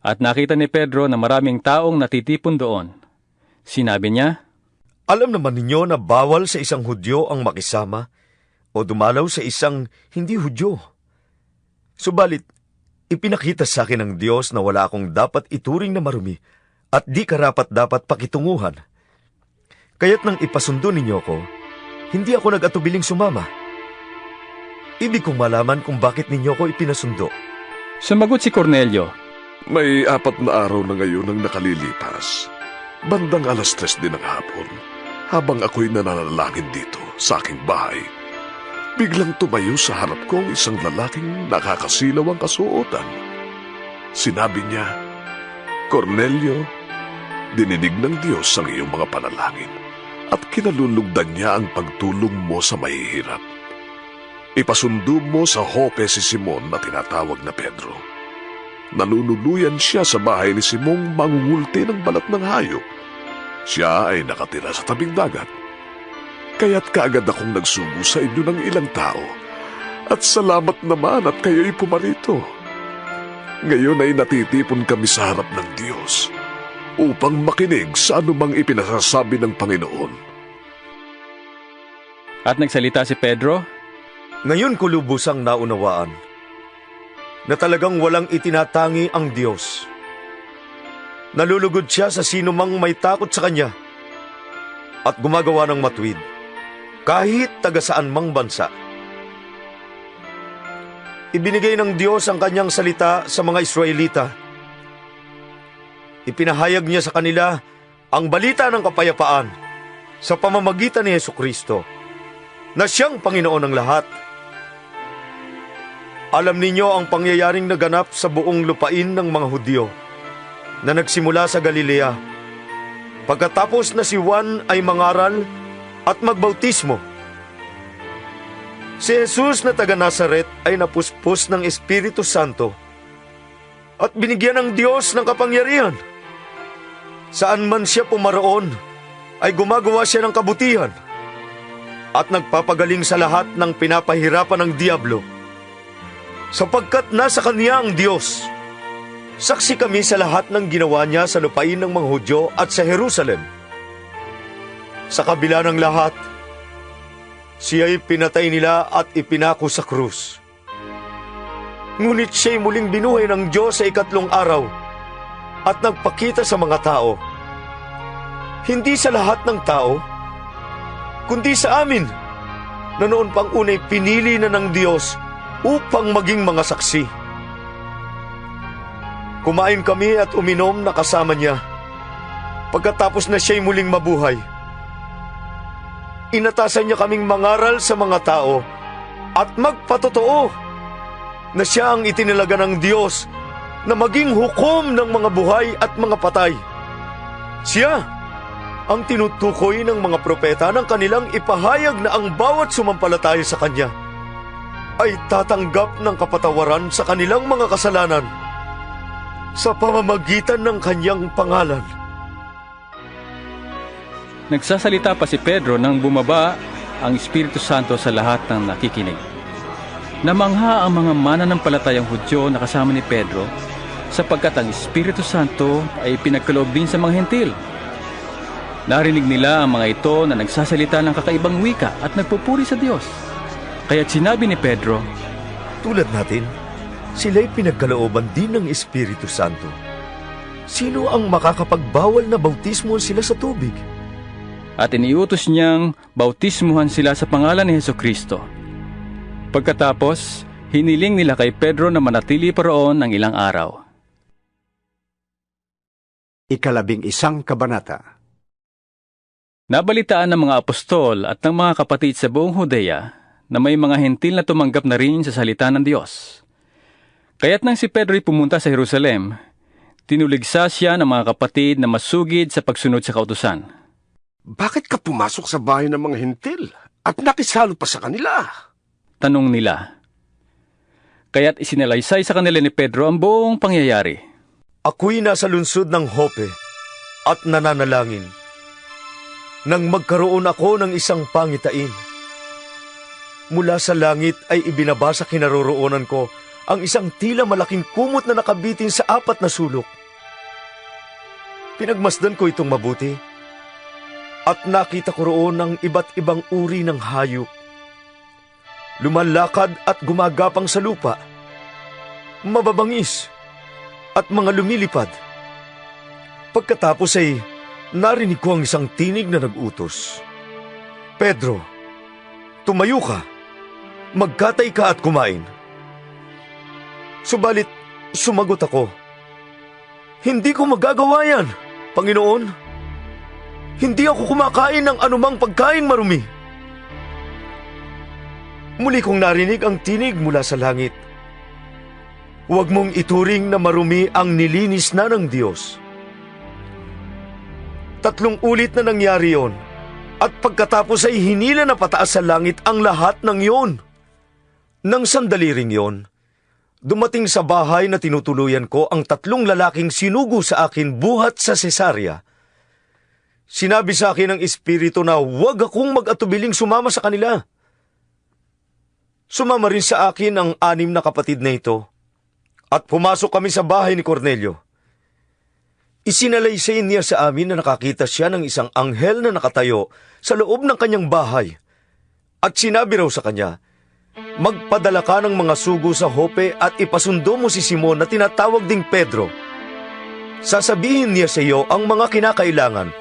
at nakita ni Pedro na maraming taong natitipon doon. Sinabi niya, "Alam naman ninyo na bawal sa isang Hudyo ang makisama o dumalaw sa isang hindi Hudyo. Subalit, ipinakita sa akin ng Diyos na wala akong dapat ituring na marumi at di karapat-dapat pakitunguhan. Kaya't nang ipasundo ninyo ko, hindi ako nag-atubiling sumama. Ibig kong malaman kung bakit ninyo ko ipinasundo." Sumagot si Cornelio, "May 4 na araw na ngayon ang nakalilipas. Bandang 3:00 din ng hapon, habang ako'y nananalangin dito sa aking bahay. Biglang tumayo sa harap ko ang isang lalaking nakakasilaw ang kasuotan. Sinabi niya, 'Cornelio, dininig ng Diyos ang iyong mga panalangin at kinalulugdan niya ang pagtulong mo sa mahihirap. Ipasundo mo sa Jope si Simon na tinatawag na Pedro. Nanunuluyan siya sa bahay ni Simong mangungulti ng balat ng hayop. Siya ay nakatira sa tabing dagat. Kaya't kaagad akong nagsugo sa inyo ng ilang tao. At salamat naman at kayo'y pumarito. Ngayon ay natitipon kami sa harap ng Diyos upang makinig sa anumang ipinasasabi ng Panginoon." At nagsalita si Pedro, "Ngayon ko lubusang naunawaan na talagang walang itinatangi ang Diyos. Nalulugod siya sa sino mang may takot sa Kanya at gumagawa ng matuwid, kahit taga saan mang bansa. Ibinigay ng Diyos ang Kanyang salita sa mga Israelita. Ipinahayag niya sa kanila ang balita ng kapayapaan sa pamamagitan ni Hesukristo, na Siyang Panginoon ng lahat. Alam ninyo ang pangyayaring naganap sa buong lupain ng mga Hudyo na nagsimula sa Galilea, pagkatapos na si Juan ay mangaral at magbautismo. Si Jesus na taga Nazaret ay napuspos ng Espiritu Santo at binigyan ng Diyos ng kapangyarihan. Saan man siya pumaroon, ay gumagawa siya ng kabutihan at nagpapagaling sa lahat ng pinapahirapan ng diablo. Sapagkat nasa Kanya ang Diyos. Saksi kami sa lahat ng ginawa Niya sa lupain ng mga Hudyo at sa Jerusalem. Sa kabila ng lahat, Siya'y pinatay nila at ipinako sa krus. Ngunit Siya'y muling binuhay ng Diyos sa 3 araw at nagpakita sa mga tao. Hindi sa lahat ng tao, kundi sa amin, na noon pang unay pinili na ng Diyos upang maging mga saksi. Kumain kami at uminom na kasama Niya. Pagkatapos na Siya'y muling mabuhay, inatasan Niya kaming mangaral sa mga tao at magpatotoo na Siya ang itinalaga ng Diyos na maging hukom ng mga buhay at mga patay. Siya ang tinutukoy ng mga propeta ng kanilang ipahayag na ang bawat sumampalataya sa Kanya ay tatanggap ng kapatawaran sa kanilang mga kasalanan sa pamamagitan ng Kanyang pangalan." Nagsasalita pa si Pedro nang bumaba ang Espiritu Santo sa lahat ng nakikinig. Namangha ang mga mananampalatayang Hudyo na kasama ni Pedro sapagkat ang Espiritu Santo ay pinagkaloob din sa mga Hentil. Narinig nila ang mga ito na nagsasalita ng kakaibang wika at nagpupuri sa Diyos. Kaya't sinabi ni Pedro, "Tulad natin, sila'y pinagkalooban din ng Espiritu Santo. Sino ang makakapagbawal na bautismo sila sa tubig?" At iniutos niyang bautismuhan sila sa pangalan ni Hesukristo. Pagkatapos, Hiniling nila kay Pedro na manatili pa roon ng ilang araw. 11 kabanata. Nabalitaan ng mga apostol at ng mga kapatid sa buong Judea na may mga hentil na tumanggap na rin sa salita ng Diyos. Kaya't nang si Pedro'y pumunta sa Jerusalem, tinuligsa siya ng mga kapatid na masugid sa pagsunod sa kautusan. Bakit ka pumasok sa bahay ng mga hentil at nakisalo pa sa kanila? Tanong nila. Kaya't isinalaysay sa kanila ni Pedro ang buong pangyayari. Ako'y nasa lungsod ng Jope at nananalangin nang magkaroon ako ng isang pangitain. Mula sa langit ay ibinaba sa kinaroroonan ko ang isang tila malaking kumot na nakabitin sa 4 na sulok. Pinagmasdan ko itong mabuti at nakita ko roon ang iba't ibang uri ng hayop. Lumalakad at gumagapang sa lupa, mababangis at mga lumilipad. Pagkatapos ay narinig ko ang isang tinig na nag-utos. Pedro, tumayo ka, magkatay ka at kumain. Subalit, sumagot ako, hindi ko magagawa yan, Panginoon. Hindi ako kumakain ng anumang pagkain marumi. Muli kong narinig ang tinig mula sa langit. Huwag mong ituring na marumi ang nilinis na ng Diyos. 3 ulit na nangyari yon, at pagkatapos ay hinila na pataas sa langit ang lahat ng yon. Nang sandali ring yon, dumating sa bahay na tinutuluyan ko ang 3 lalaking sinugo sa akin buhat sa Cesarea. Sinabi sa akin ng Espiritu na huwag akong mag-atubiling sumama sa kanila. Sumama rin sa akin ang 6 na kapatid na ito, at pumasok kami sa bahay ni Cornelio. Isinalaysay niya sa amin na nakakita siya ng isang anghel na nakatayo sa loob ng kanyang bahay. At sinabi raw sa kanya, magpadala ka ng mga sugo sa Jope at ipasundo mo si Simon na tinatawag ding Pedro. Sasabihin niya sa iyo ang mga kinakailangan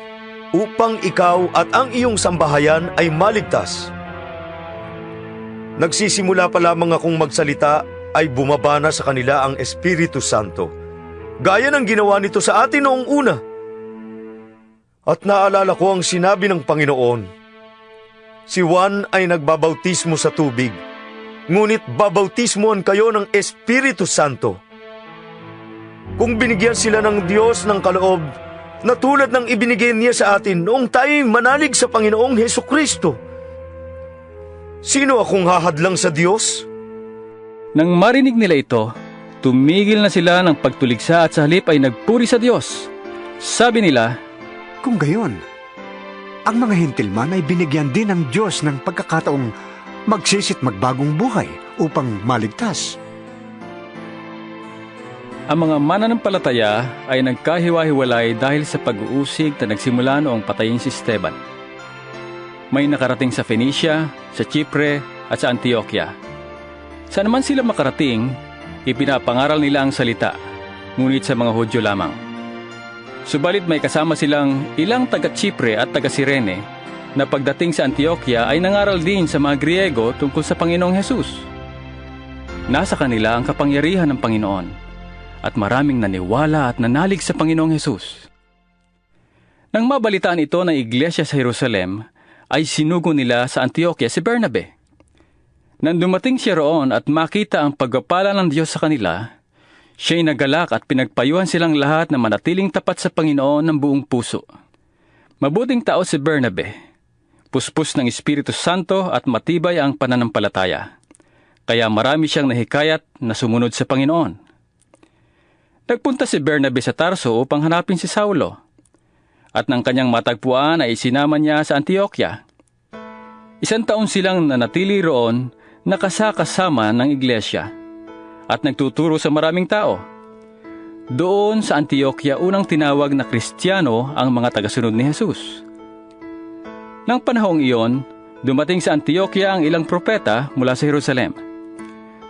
upang ikaw at ang iyong sambahayan ay maligtas. Nagsisimula pa lamang akong magsalita ay bumaba na sa kanila ang Espiritu Santo, gaya ng ginawa nito sa atin noong una. At naalala ko ang sinabi ng Panginoon, si Juan ay nagbabautismo sa tubig, ngunit babautismoan kayo ng Espiritu Santo. Kung binigyan sila ng Diyos ng kaloob, na tulad ng ibinigay niya sa atin noong tayo'y manalig sa Panginoong Hesukristo, sino akong hahadlang sa Diyos? Nang marinig nila ito, tumigil na sila ng pagtuligsa at sa halip ay nagpuri sa Diyos. Sabi nila, kung gayon, ang mga hentil man ay binigyan din ng Diyos ng pagkakataong magsisit magbagong buhay upang maligtas. Ang mga mananampalataya ay nagkahiwa-hiwalay dahil sa pag-uusig na nagsimula noong patayin si Esteban. May nakarating sa Phoenicia, sa Chipre at sa Antioquia. Saan naman sila makarating, ipinapangaral nila ang salita, ngunit sa mga Hudyo lamang. Subalit may kasama silang ilang taga-Chipre at taga-Sirene na pagdating sa Antioquia ay nangaral din sa mga Griego tungkol sa Panginoong Hesus. Nasa kanila ang kapangyarihan ng Panginoon at maraming naniwala at nanalig sa Panginoong Hesus. Nang mabalitaan ito ng iglesia sa Jerusalem, ay sinugo nila sa Antioquia si Bernabe. Nang dumating siya roon at makita ang pagpapala ng Diyos sa kanila, siya'y nagalak at pinagpayuhan silang lahat na manatiling tapat sa Panginoon ng buong puso. Mabuting tao si Bernabe, puspos ng Espiritu Santo at matibay ang pananampalataya. Kaya marami siyang nahikayat na sumunod sa Panginoon. Nagpunta si Bernabe sa Tarso upang hanapin si Saulo. At nang kanyang matagpuan ay isinama niya sa Antioquia. 1 taon silang nanatili roon nakasakasama ng iglesia at nagtuturo sa maraming tao. Doon sa Antioquia unang tinawag na Kristiyano ang mga tagasunod ni Jesus. Nang panahong iyon, dumating sa Antioquia ang ilang propeta mula sa Jerusalem.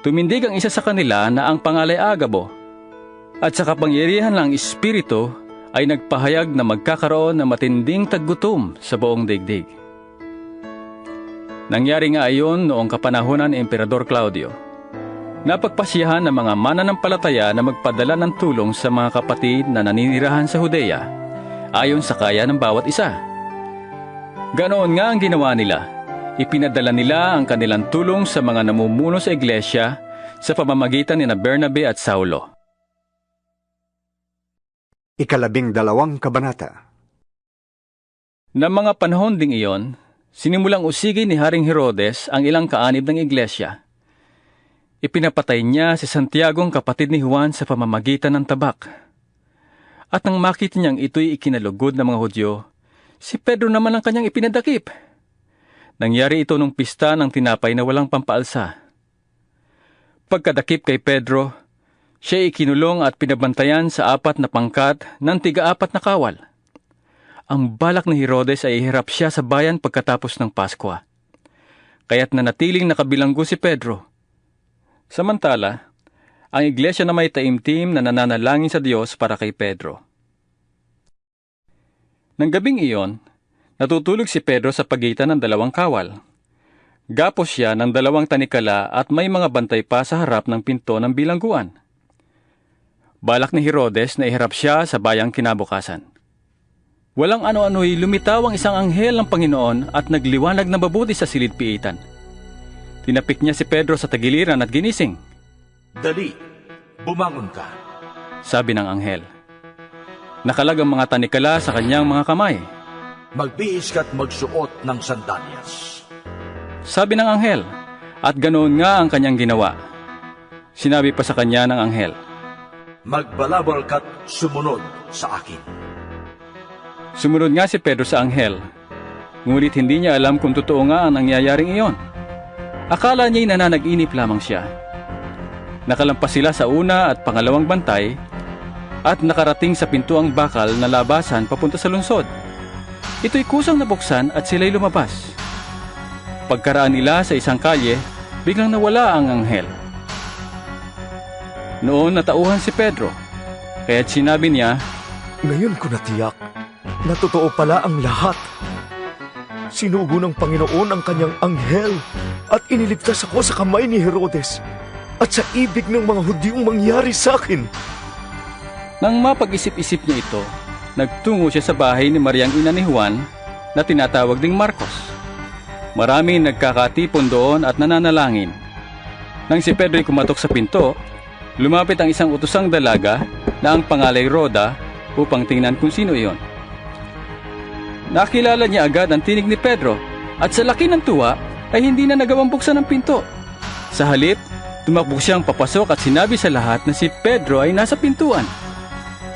Tumindig ang isa sa kanila na ang pangalay Agabo, at sa kapangyarihan ng Espiritu ay nagpahayag na magkakaroon ng matinding taggutom sa buong daigdig. Nangyari nga ayon noong kapanahunan ni Emperador Claudio. Napagpasyahan ng mga mananampalataya na magpadala ng tulong sa mga kapatid na naninirahan sa Judea, ayon sa kaya ng bawat isa. Ganoon nga ang ginawa nila. Ipinadala nila ang kanilang tulong sa mga namumuno sa iglesia sa pamamagitan ni Bernabe at Saulo. 12 kabanata. Ng mga panahon ding iyon, sinimulang usigin ni Haring Herodes ang ilang kaanib ng iglesia. Ipinapatay niya si Santiago ang kapatid ni Juan sa pamamagitan ng tabak. At nang makita niyang ito'y ikinalugod ng mga Hudyo, si Pedro naman ang kanyang ipinadakip. Nangyari ito nung pista ng tinapay na walang pampaalsa. Pagkadakip kay Pedro, siya ikinulong at pinabantayan sa 4 na pangkat ng 3 na kawal. Ang balak ni Herodes ay ihirap siya sa bayan pagkatapos ng Paskwa. Kaya't nanatiling nakabilanggo si Pedro. Samantala, ang iglesia na may taimtim na nananalangin sa Diyos para kay Pedro. Nang gabing iyon, natutulog si Pedro sa pagitan ng 2 kawal. Gapos siya ng 2 tanikala at may mga bantay pa sa harap ng pinto ng bilangguan. Balak ni Herodes na iharap siya sa bayang kinabukasan. Walang ano-ano'y lumitaw ang isang anghel ng Panginoon at nagliwanag na mabuti sa silid-piitan. Tinapik niya si Pedro sa tagiliran at ginising. Dali, bumangon ka. Sabi ng anghel. Nakalag ang mga tanikala sa kanyang mga kamay. Magbihis ka't magsuot ng sandalyas. Sabi ng anghel, at ganoon nga ang kanyang ginawa. Sinabi pa sa kanya ng anghel, Magbalabal ka't sumunod sa akin. Sumunod nga si Pedro sa anghel, ngunit hindi niya alam kung totoo nga ang nangyayaring iyon. Akala niya'y nananaginip lamang siya. Nakalampas sila sa una at pangalawang bantay at nakarating sa pintuang bakal na labasan papunta sa lungsod. Ito'y kusang nabuksan at sila'y lumabas. Pagkaraan nila sa isang kalye, biglang nawala ang anghel. Noon natauhan si Pedro, kaya't sinabi niya, Ngayon ko natiyak na totoo pala ang lahat. Sinugo ng Panginoon ang kanyang anghel at iniligtas ako sa kamay ni Herodes at sa ibig ng mga Hudyong mangyari sa akin. Nang mapag-isip-isip niya ito, nagtungo siya sa bahay ni Mariang ina ni Juan na tinatawag ding Marcos. Maraming nagkakatipon doon at nananalangin. Nang si Pedro'y kumatok sa pinto, lumapit ang isang utosang dalaga na ang pangalay Roda upang tingnan kung sino iyon. Nakilala niya agad ang tinig ni Pedro at sa laki ng tuwa ay hindi na nagawang buksan ang pinto. Sa halip, tumakbo siyang papasok at sinabi sa lahat na si Pedro ay nasa pintuan.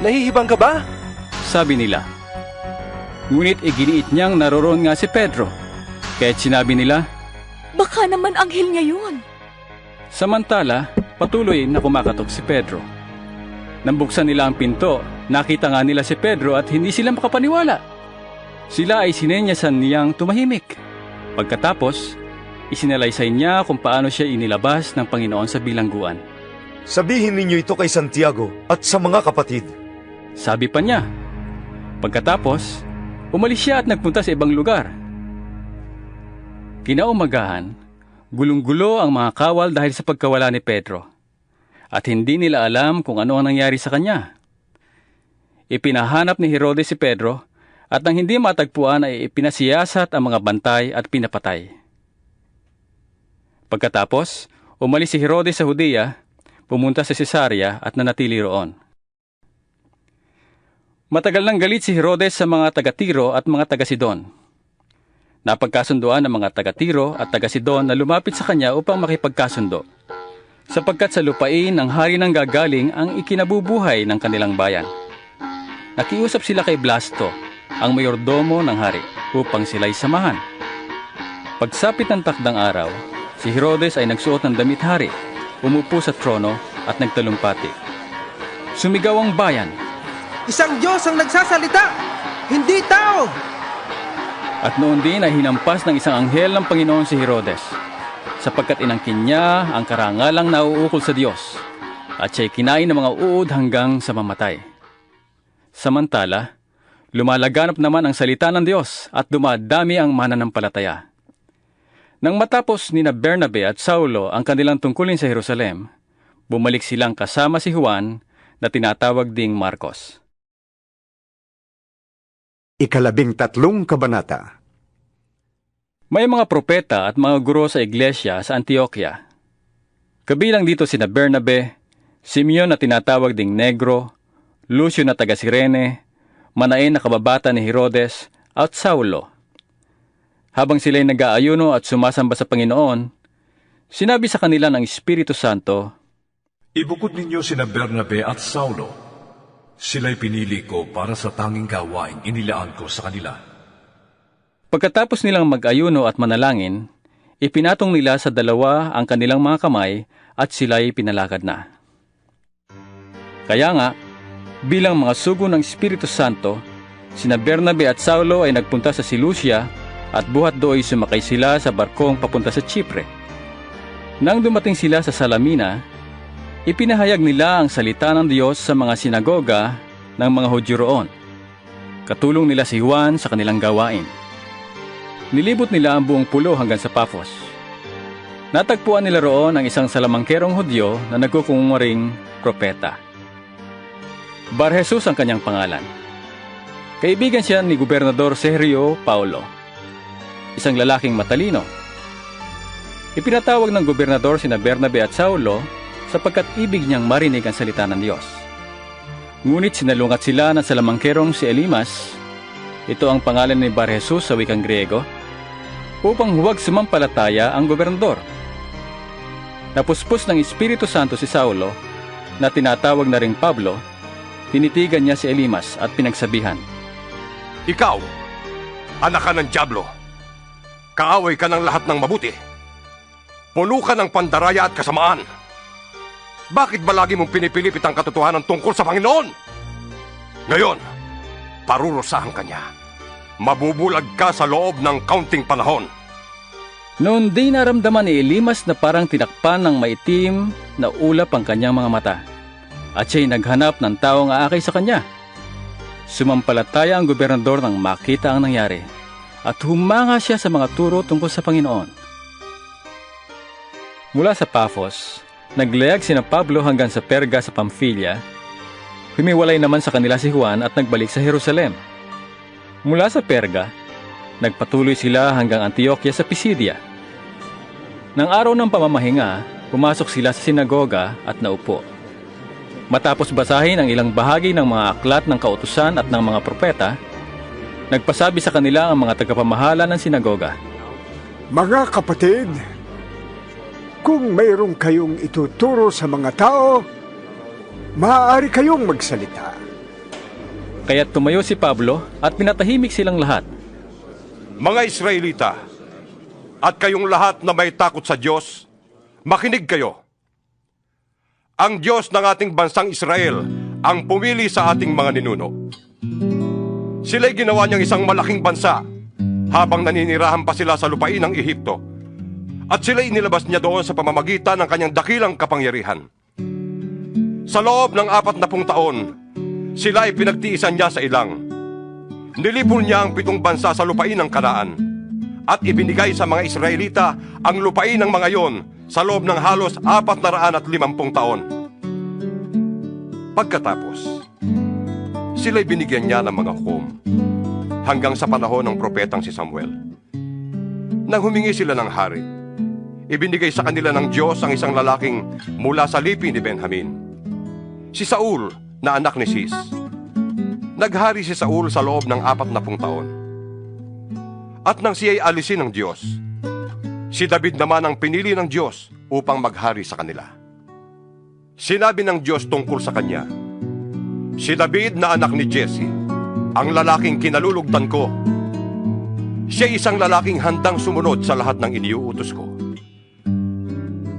Nahihibang ka ba? Sabi nila. Ngunit iginiit niyang naroroon nga si Pedro. Kaya't sinabi nila, Baka naman anghel niya yun. Samantala, patuloy na kumakatok si Pedro. Nang buksan nila ang pinto, nakita nga nila si Pedro at hindi sila makapaniwala. Sila ay sinenyasan niyang tumahimik. Pagkatapos, isinalaysay niya kung paano siya inilabas ng Panginoon sa bilangguan. Sabihin ninyo ito kay Santiago at sa mga kapatid. Sabi pa niya. Pagkatapos, umalis siya at nagpunta sa ibang lugar. Kinaumagahan, gulong-gulo ang mga kawal dahil sa pagkawala ni Pedro. At hindi nila alam kung ano ang nangyari sa kanya. Ipinahanap ni Herodes si Pedro at nang hindi matagpuan ay ipinasiyasat ang mga bantay at pinapatay. Pagkatapos, umalis si Herodes sa Judea, pumunta sa Cesarea at nanatili roon. Matagal nang galit si Herodes sa mga taga-Tiro at mga taga-Sidon. Napagkasunduan ng mga taga-Tiro at taga-Sidon na lumapit sa kanya upang makipagkasundo, sapagkat sa lupain ng hari nang gagaling ang ikinabubuhay ng kanilang bayan. Nakiusap sila kay Blasto, ang mayordomo ng hari, upang sila'y samahan. Pagsapit ng takdang araw, si Herodes ay nagsuot ng damit hari, umupo sa trono at nagtalumpati. Sumigaw ang bayan, Isang Diyos ang nagsasalita, hindi tao! At noon din ay hinampas ng isang anghel ng Panginoon si Herodes, sapagkat inangkin niya ang karangalang nauukol sa Diyos, at siya'y kinain ng mga uod hanggang sa mamatay. Samantala, lumalaganap naman ang salita ng Diyos at dumadami ang mananampalataya. Nang matapos ni Bernabe at Saulo ang kanilang tungkulin sa Jerusalem, bumalik silang kasama si Juan na tinatawag ding Marcos. 13 kabanata. May mga propeta at mga guro sa iglesia sa Antioquia. Kabilang dito sina Bernabe, Simeon na tinatawag ding Negro, Lucio na taga Cirene, Manaen na kababata ni Herodes, at Saulo. Habang sila'y nag-aayuno at sumasamba sa Panginoon, sinabi sa kanila ng Espiritu Santo, Ibukod ninyo sina Bernabe at Saulo. Sila'y pinili ko para sa tanging gawain inilaan ko sa kanila. Pagkatapos nilang mag-ayuno at manalangin, ipinatong nila sa dalawa ang kanilang mga kamay at sila'y pinalakad na. Kaya nga, bilang mga sugo ng Espiritu Santo, sina Bernabe at Saulo ay nagpunta sa Seleucia at buhat do'y sumakay sila sa barkong papunta sa Chipre. Nang dumating sila sa Salamina, ipinahayag nila ang salita ng Diyos sa mga sinagoga ng mga Hudyo roon. Katulong nila si Juan sa kanilang gawain. Nilibot nila ang buong pulo hanggang sa Paphos. Natagpuan nila roon ang isang salamangkerong Hudyo na nagkukunwaring propeta. Bar-Jesus ang kanyang pangalan. Kaibigan siya ni Gobernador Sergio Paulo, isang lalaking matalino. Ipinatawag ng gobernador sina Bernabe at Saulo sapagkat ibig niyang marinig ang salita ng Diyos. Ngunit sinalungat sila ng salamangkerong si Elimas, ito ang pangalan ni Bar-Jesus sa wikang Griego, upang huwag sumampalataya ang gobernador. Napuspos ng Espiritu Santo si Saulo, na tinatawag na ring Pablo, tinitigan niya si Elimas at pinagsabihan, Ikaw, anak ka ng dyablo. Kaaway ka ng lahat ng mabuti. Puno ka ng pandaraya at kasamaan. Bakit ba lagi mong pinipilipit ang katotohanan tungkol sa Panginoon? Ngayon, parurusahan ka niya. Mabubulag ka sa loob ng kaunting panahon. Noon di naramdaman ni Elimas na parang tinakpan ng maitim na ulap ang kanyang mga mata. At siya'y naghanap ng taong aakay sa kanya. Sumampalataya ang gobernador nang makita ang nangyari at humanga siya sa mga turo tungkol sa Panginoon. Mula sa Paphos, naglayag sina Pablo hanggang sa Perga sa Pamphylia. Humiwalay naman sa kanila si Juan at nagbalik sa Jerusalem. Mula sa Perga, nagpatuloy sila hanggang Antioquia sa Pisidia. Nang araw ng pamamahinga, pumasok sila sa sinagoga at naupo. Matapos basahin ang ilang bahagi ng mga aklat ng kautusan at ng mga propeta, nagpasabi sa kanila ang mga tagapamahala ng sinagoga. Mga kapatid, kung mayroong kayong ituturo sa mga tao, maaari kayong magsalita. Kaya't tumayo si Pablo at pinatahimik silang lahat. Mga Israelita, at kayong lahat na may takot sa Diyos, makinig kayo. Ang Diyos ng ating bansang Israel ang pumili sa ating mga ninuno. Sila'y ginawa niyang isang malaking bansa habang naninirahan pa sila sa lupain ng Ehipto. At sila'y nilabas niya doon sa pamamagitan ng kanyang dakilang kapangyarihan. Sa loob ng 40 taon, sila ay pinagtiisan niya sa ilang. Nilipol niya ang 7 bansa sa lupain ng Kanaan at ibinigay sa mga Israelita ang lupain ng mga iyon sa loob ng halos 450 taon. Pagkatapos, sila'y binigyan niya ng mga hukom hanggang sa panahon ng propetang si Samuel. Nang humingi sila ng hari, ibinigay sa kanila ng Diyos ang isang lalaking mula sa lipi ni Benjamin, si Saul na anak ni Cis. Naghari si Saul sa loob ng 40 taon. At nang siya'y alisin ng Diyos, si David naman ang pinili ng Diyos upang maghari sa kanila. Sinabi ng Diyos tungkol sa kanya, si David na anak ni Jesse, ang lalaking kinalulugdan ko. Siya isang lalaking handang sumunod sa lahat ng iniuutos ko.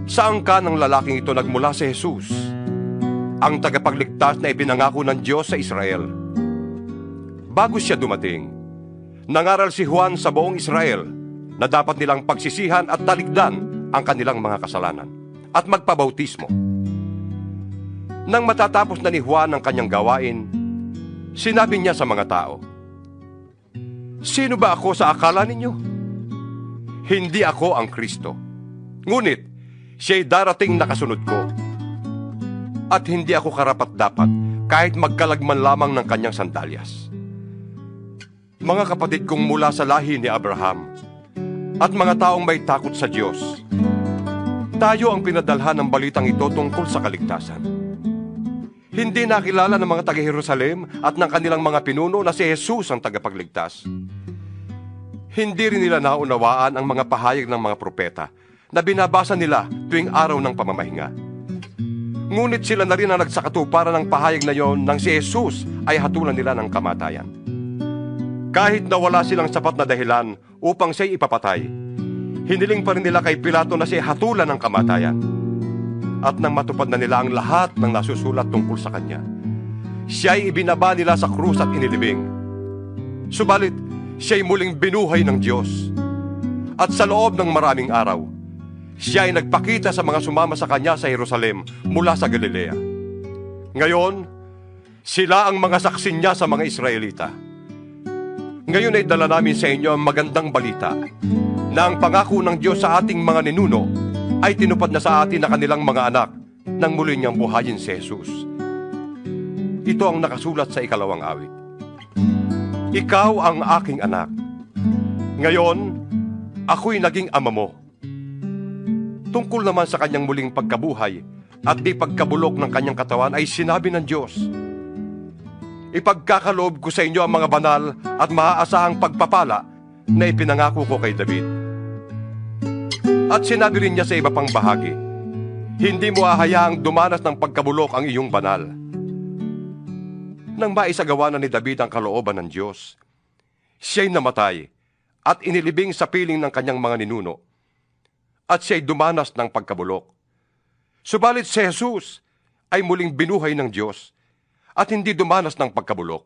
Saan ka ng lalaking ito nagmula si Jesus, ang tagapagligtas na ipinangako ng Diyos sa Israel? Bago siya dumating, nangaral si Juan sa buong Israel na dapat nilang pagsisihan at talikdan ang kanilang mga kasalanan at magpabautismo. Nang matatapos na ni Juan ang kanyang gawain, sinabi niya sa mga tao, Sino ba ako sa akala ninyo? Hindi ako ang Kristo. Ngunit, siya'y darating na kasunod ko. at hindi ako karapat-dapat kahit magkalagman lamang ng kanyang sandalyas. Mga kapatid kong mula sa lahi ni Abraham at mga taong may takot sa Diyos, tayo ang pinadalhan ng balitang ito tungkol sa kaligtasan. Hindi nakilala ng mga taga-Jerusalem at ng kanilang mga pinuno na si Jesus ang tagapagligtas. Hindi rin nila naunawaan ang mga pahayag ng mga propeta na binabasa nila tuwing araw ng pamamahinga. Ngunit sila na rin ang nagsakatuparan ng pahayag na yon nang si Jesus ay hatulan nila ng kamatayan. Kahit na wala silang sapat na dahilan upang siya'y ipapatay, hiniling pa rin nila kay Pilato na siya'y hatulan ng kamatayan. At nang matupad na nila ang lahat ng nasusulat tungkol sa kanya, siya'y ibinaba nila sa krus at inilibing. Subalit, siya'y muling binuhay ng Diyos. At sa loob ng maraming araw, siya ay nagpakita sa mga sumama sa kanya sa Jerusalem mula sa Galilea. Ngayon, sila ang mga saksi niya sa mga Israelita. Ngayon ay dala namin sa inyo ang magandang balita na ang pangako ng Diyos sa ating mga ninuno ay tinupad na sa atin na kanilang mga anak nang muli niyang buhayin si Jesus. Ito ang nakasulat sa 2 awit. Ikaw ang aking anak. Ngayon, ako'y naging ama mo. Tungkol naman sa kanyang muling pagkabuhay at di pagkabulok ng kanyang katawan ay sinabi ng Diyos, ipagkakaloob ko sa inyo ang mga banal at maaasahang pagpapala na ipinangako ko kay David. At sinabi rin niya sa iba pang bahagi, hindi mo hahayaang dumanas ng pagkabulok ang iyong banal. Nang maisagawa na ni David ang kalooban ng Diyos, siya'y namatay at inilibing sa piling ng kanyang mga ninuno, at siya'y dumanas ng pagkabulok. Subalit si Jesus ay muling binuhay ng Diyos at hindi dumanas ng pagkabulok.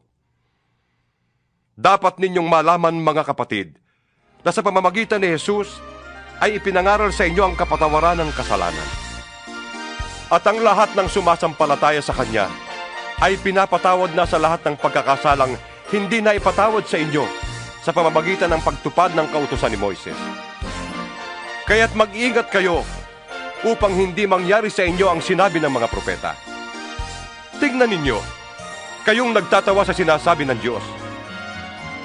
Dapat ninyong malaman, mga kapatid, na sa pamamagitan ni Jesus ay ipinangaral sa inyo ang kapatawaran ng kasalanan. At ang lahat ng sumasampalataya sa Kanya ay pinapatawad na sa lahat ng pagkakasalang hindi na ipatawad sa inyo sa pamamagitan ng pagtupad ng kautusan ni Moises. Kaya't mag-ingat kayo upang hindi mangyari sa inyo ang sinabi ng mga propeta. Tingnan ninyo, kayong nagtatawa sa sinasabi ng Diyos.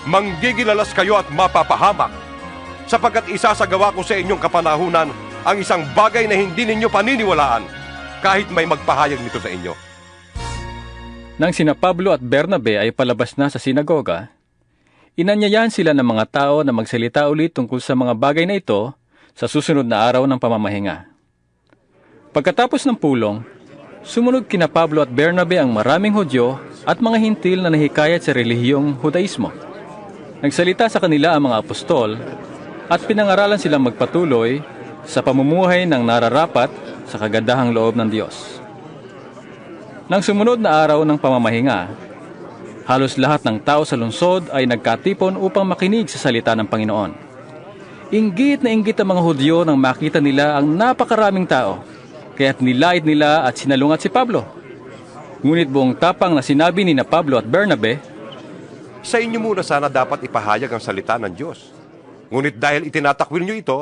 Manggigilalas kayo at mapapahamak, sapagkat isasagawa ko sa inyong kapanahunan ang isang bagay na hindi ninyo paniniwalaan, kahit may magpahayag nito sa inyo. Nang sina Pablo at Bernabe ay palabas na sa sinagoga, inanyayahan sila ng mga tao na magsalita ulit tungkol sa mga bagay na ito sa susunod na araw ng pamamahinga. Pagkatapos ng pulong, sumunod kina Pablo at Bernabe ang maraming Hudyo at mga hintil na nahikayat sa relihiyong Hudaismo. Nagsalita sa kanila ang mga apostol at pinangaralan silang magpatuloy sa pamumuhay ng nararapat sa kagandahang loob ng Diyos. Nang sumunod na araw ng pamamahinga, halos lahat ng tao sa lungsod ay nagkatipon upang makinig sa salita ng Panginoon. Inggit na inggit ang mga Hudyo nang makita nila ang napakaraming tao, kaya't nilait nila at sinalungat si Pablo. Ngunit buong tapang na sinabi ni na Pablo at Bernabe, sa inyo muna sana dapat ipahayag ang salita ng Diyos. Ngunit dahil itinatakwil nyo ito,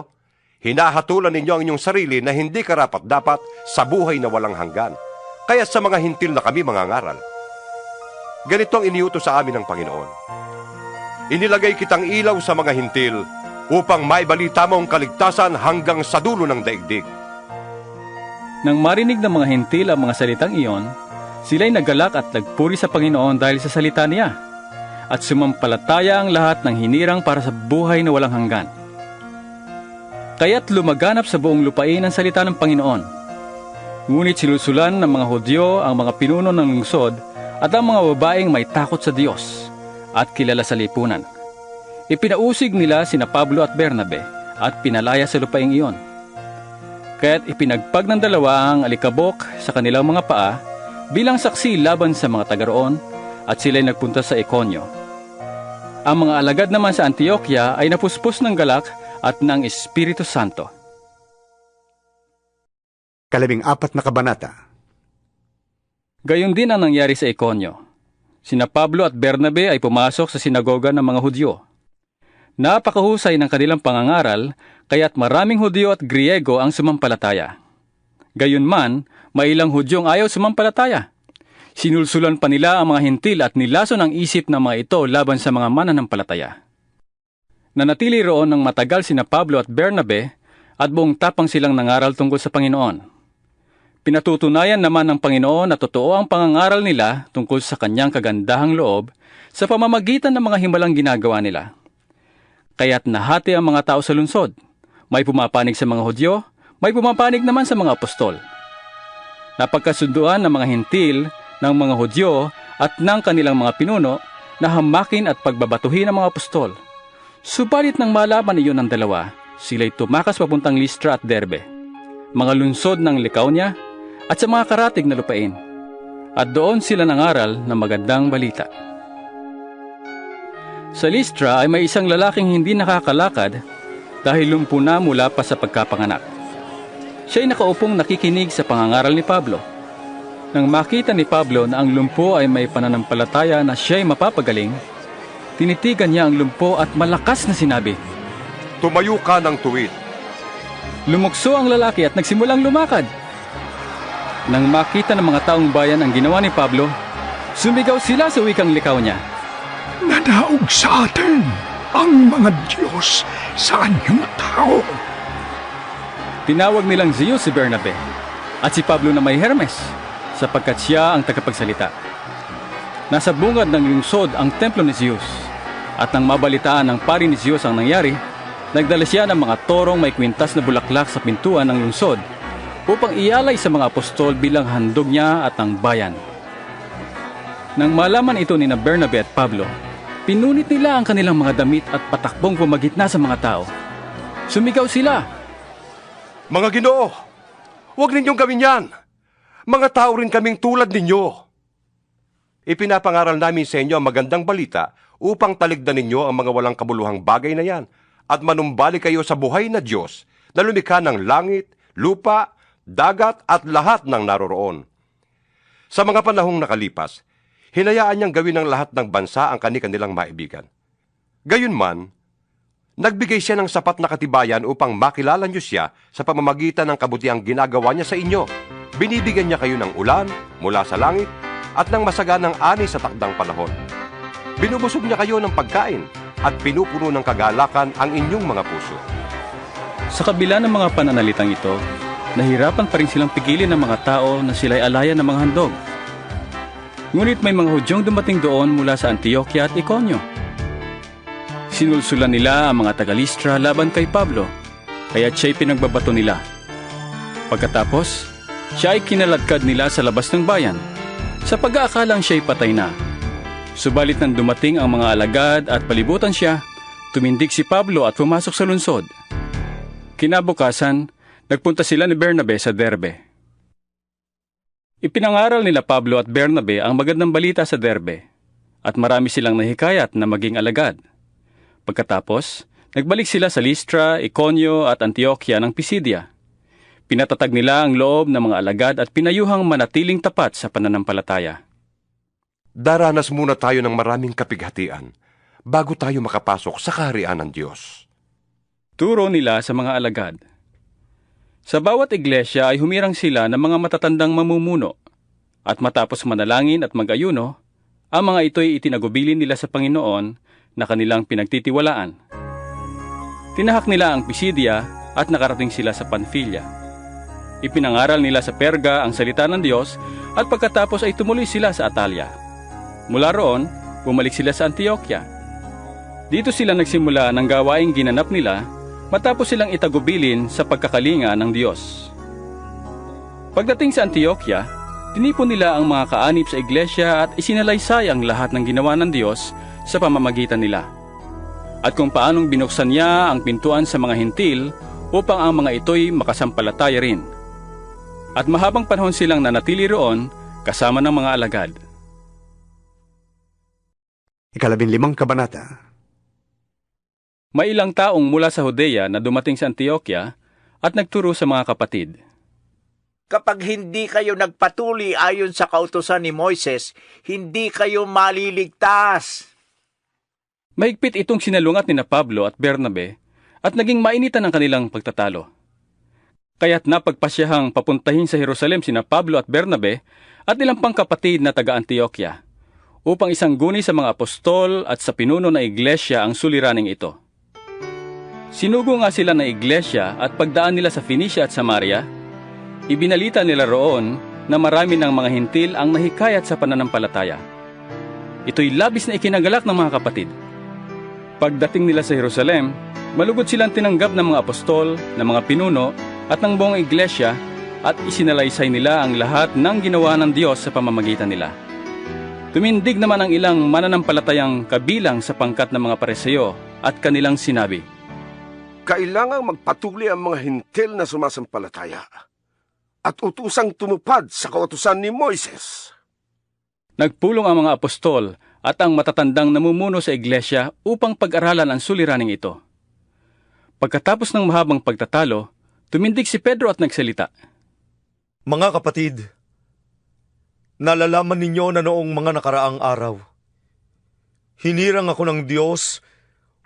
hinahatulan ninyo ang inyong sarili na hindi karapat-dapat sa buhay na walang hanggan. Kaya sa mga hintil na kami mangangaral. Ganito ang iniutos sa amin ng Panginoon. Inilagay kitang ilaw sa mga hintil upang maibalita mo ang kaligtasan hanggang sa dulo ng daigdig. Nang marinig ng mga hintil ang mga salitang iyon, sila'y naggalak at nagpuri sa Panginoon dahil sa salita niya. At sumampalataya ang lahat ng hinirang para sa buhay na walang hanggan. Kaya't lumaganap sa buong lupain ang salita ng Panginoon. Ngunit sinusulan ng mga Hudyo ang mga pinuno ng lungsod at ang mga babaeng may takot sa Diyos at kilala sa lipunan. Ipinausig nila sina Pablo at Bernabe at pinalaya sa lupaing iyon. Kaya't ipinagpag ng dalawa ang alikabok sa kanilang mga paa bilang saksi laban sa mga taga-roon at sila'y nagpunta sa Iconio. Ang mga alagad naman sa Antioquia ay napuspos ng galak at ng Espiritu Santo. 14 na kabanata. Gayon din ang nangyari sa Iconio. Sina Pablo at Bernabe ay pumasok sa sinagoga ng mga Hudyo. Napakahusay ng kanilang pangangaral, kaya't maraming Hudyo at Griego ang sumampalataya. Gayunman, May ilang Hudyong ayaw sumampalataya. Sinulsulan pa nila ang mga hintil at nilason ang isip ng mga ito laban sa mga mananampalataya. Nanatili roon ng matagal sina Pablo at Bernabe at buong tapang silang nangaral tungkol sa Panginoon. Pinatutunayan naman ng Panginoon na totoo ang pangangaral nila tungkol sa kanyang kagandahang loob sa pamamagitan ng mga himalang ginagawa nila. Kaya't nahati ang mga tao sa lungsod. May pumapanig sa mga Hudyo, may pumapanig naman sa mga apostol. Napagkasunduan ng mga hintil, ng mga Hudyo at ng kanilang mga pinuno na hamakin at pagbabatuhin ang mga apostol. Subalit nang malaman iyon ng dalawa, sila'y tumakas papuntang Listra at Derbe, mga lungsod ng Lycaonia at sa mga karatig na lupain. At doon sila nangaral ng magandang balita. Sa Listra ay may isang lalaking hindi nakakalakad dahil lumpo na mula pa sa pagkapanganak. Siya'y nakaupong nakikinig sa pangangaral ni Pablo. Nang makita ni Pablo na ang lumpo ay may pananampalataya na siya'y mapapagaling, tinitigan niya ang lumpo at malakas na sinabi, "Tumayo ka ng tuwid." Lumukso ang lalaki at nagsimulang lumakad. Nang makita ng mga taong bayan ang ginawa ni Pablo, sumigaw sila sa wikang Lycaonia, "Nanaog sa atin ang mga Diyos sa anyong tao." Tinawag nilang Zeus si Bernabe at si Pablo na may Hermes, sapagkat siya ang tagapagsalita. Nasa bungad ng lungsod ang templo ni Zeus, at nang mabalitaan ng pari ni Zeus ang nangyari, nagdala siya ng mga torong may kwintas na bulaklak sa pintuan ng lungsod upang ialay sa mga apostol bilang handog niya at ang bayan. Nang malaman ito ni Bernabe at Pablo, pinunit nila ang kanilang mga damit at patakbong pumagitna sa mga tao. Sumigaw sila, "Mga Ginoo, huwag ninyong gawin yan! Mga tao rin kaming tulad ninyo. Ipinapangaral namin sa inyo ang magandang balita upang taligdan ninyo ang mga walang kabuluhang bagay na yan at manumbalik kayo sa buhay na Diyos na lumikha ng langit, lupa, dagat at lahat ng naroroon. Sa mga panahong nakalipas, hinayaan niyang gawin ng lahat ng bansa ang kani-kanilang maibigan. Gayunman, nagbigay siya ng sapat na katibayan upang makilala niyo siya sa pamamagitan ng kabutihang ginagawa niya sa inyo. Binibigyan niya kayo ng ulan mula sa langit at ng masaganang ani sa takdang panahon. Binubusog niya kayo ng pagkain at pinupuno ng kagalakan ang inyong mga puso." Sa kabila ng mga pananalitang ito, nahirapan pa rin silang pigilin ng mga tao na sila'y alayan ng mga handog. Ngunit may mga Hudyong dumating doon mula sa Antioquia at Iconio. Sinulsulan nila ang mga taga-Listra laban kay Pablo, kaya siya'y pinagbabato nila. Pagkatapos, siya ay kinaladkad nila sa labas ng bayan, sa pag-aakalang siya'y patay na. Subalit nang dumating ang mga alagad at palibutan siya, tumindig si Pablo at pumasok sa lungsod. Kinabukasan, nagpunta sila ni Bernabe sa Derbe. Ipinangaral nila Pablo at Bernabe ang magandang balita sa Derbe, at marami silang nahikayat na maging alagad. Pagkatapos, nagbalik sila sa Listra, Iconio at Antioquia ng Pisidia. Pinatatag nila ang loob ng mga alagad at pinayuhang manatiling tapat sa pananampalataya. Daranas muna tayo ng maraming kapighatian bago tayo makapasok sa kaharian ng Diyos. Turo nila sa mga alagad. Sa bawat iglesia ay humirang sila ng mga matatandang mamumuno, at matapos manalangin at mag-ayuno, ang mga ito'y itinagubilin nila sa Panginoon na kanilang pinagtitiwalaan. Tinahak nila ang Pisidia at nakarating sila sa Panfilia. Ipinangaral nila sa Perga ang salita ng Diyos at pagkatapos ay tumuloy sila sa Atalia. Mula roon, bumalik sila sa Antioquia. Dito sila nagsimula ng gawaing ginanap nila matapos silang itagubilin sa pagkakalinga ng Diyos. Pagdating sa Antioquia, tinipon nila ang mga kaanib sa iglesia at isinalaysay ang lahat ng ginawa ng Diyos sa pamamagitan nila, at kung paanong binuksan niya ang pintuan sa mga hintil upang ang mga ito'y makasampalataya rin. At mahabang panahon silang nanatili roon kasama ng mga alagad. 15 kabanata. May ilang taong mula sa Judea na dumating sa Antioquia at nagturo sa mga kapatid. Kapag hindi kayo nagpatuloy ayon sa kautusan ni Moises, hindi kayo maliligtas. Mahigpit itong sinalungat ni Pablo at Bernabe at naging mainitan ang kanilang pagtatalo. Kaya't napagpasyahang papuntahin sa Jerusalem sina Pablo at Bernabe at ilang pang kapatid na taga-Antioquia upang isangguni sa mga apostol at sa pinuno ng iglesia ang suliraning ito. Sinugo nga sila ng iglesia at pagdaan nila sa Phoenicia at Samaria, ibinalita nila roon na marami ng mga hintil ang nahikayat sa pananampalataya. Ito'y labis na ikinagalak ng mga kapatid. Pagdating nila sa Jerusalem, malugod silang tinanggap ng mga apostol, ng mga pinuno at ng buong iglesia at isinalaysay nila ang lahat ng ginawa ng Diyos sa pamamagitan nila. Tumindig naman ang ilang mananampalatayang kabilang sa pangkat ng mga Pariseo at kanilang sinabi, Kailangang magpatuloy ang mga hintil na sumasampalataya at utusang tumupad sa kautusan ni Moises. Nagpulong ang mga apostol at ang matatandang namumuno sa iglesia upang pag-aralan ang suliraning ito. Pagkatapos ng mahabang pagtatalo, tumindig si Pedro at nagsalita. Mga kapatid, nalalaman ninyo na noong mga nakaraang araw, hinirang ako ng Diyos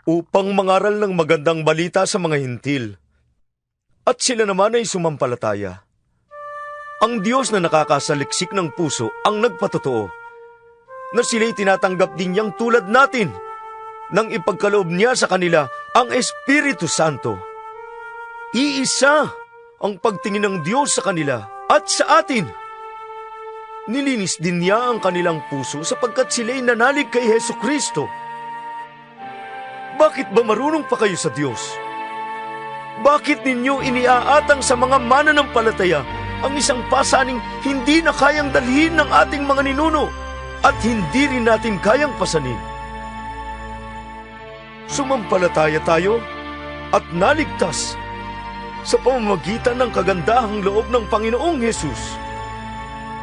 upang mangaral ng magandang balita sa mga hintil, at sila naman ay sumampalataya. Ang Diyos na nakakasaliksik ng puso ang nagpatotoo na sila'y tinatanggap din niyang tulad natin nang ipagkaloob niya sa kanila ang Espiritu Santo. Iisa ang pagtingin ng Diyos sa kanila at sa atin. Nilinis din niya ang kanilang puso sapagkat sila'y nanalig kay Hesukristo. Bakit ba marunong pa kayo sa Diyos? Bakit ninyo iniaatang sa mga mananampalataya ang isang pasaning hindi na kayang dalhin ng ating mga ninuno at hindi rin natin kayang pasanin? Sumampalataya tayo at naligtas sa pamamagitan ng kagandahang loob ng Panginoong Hesus.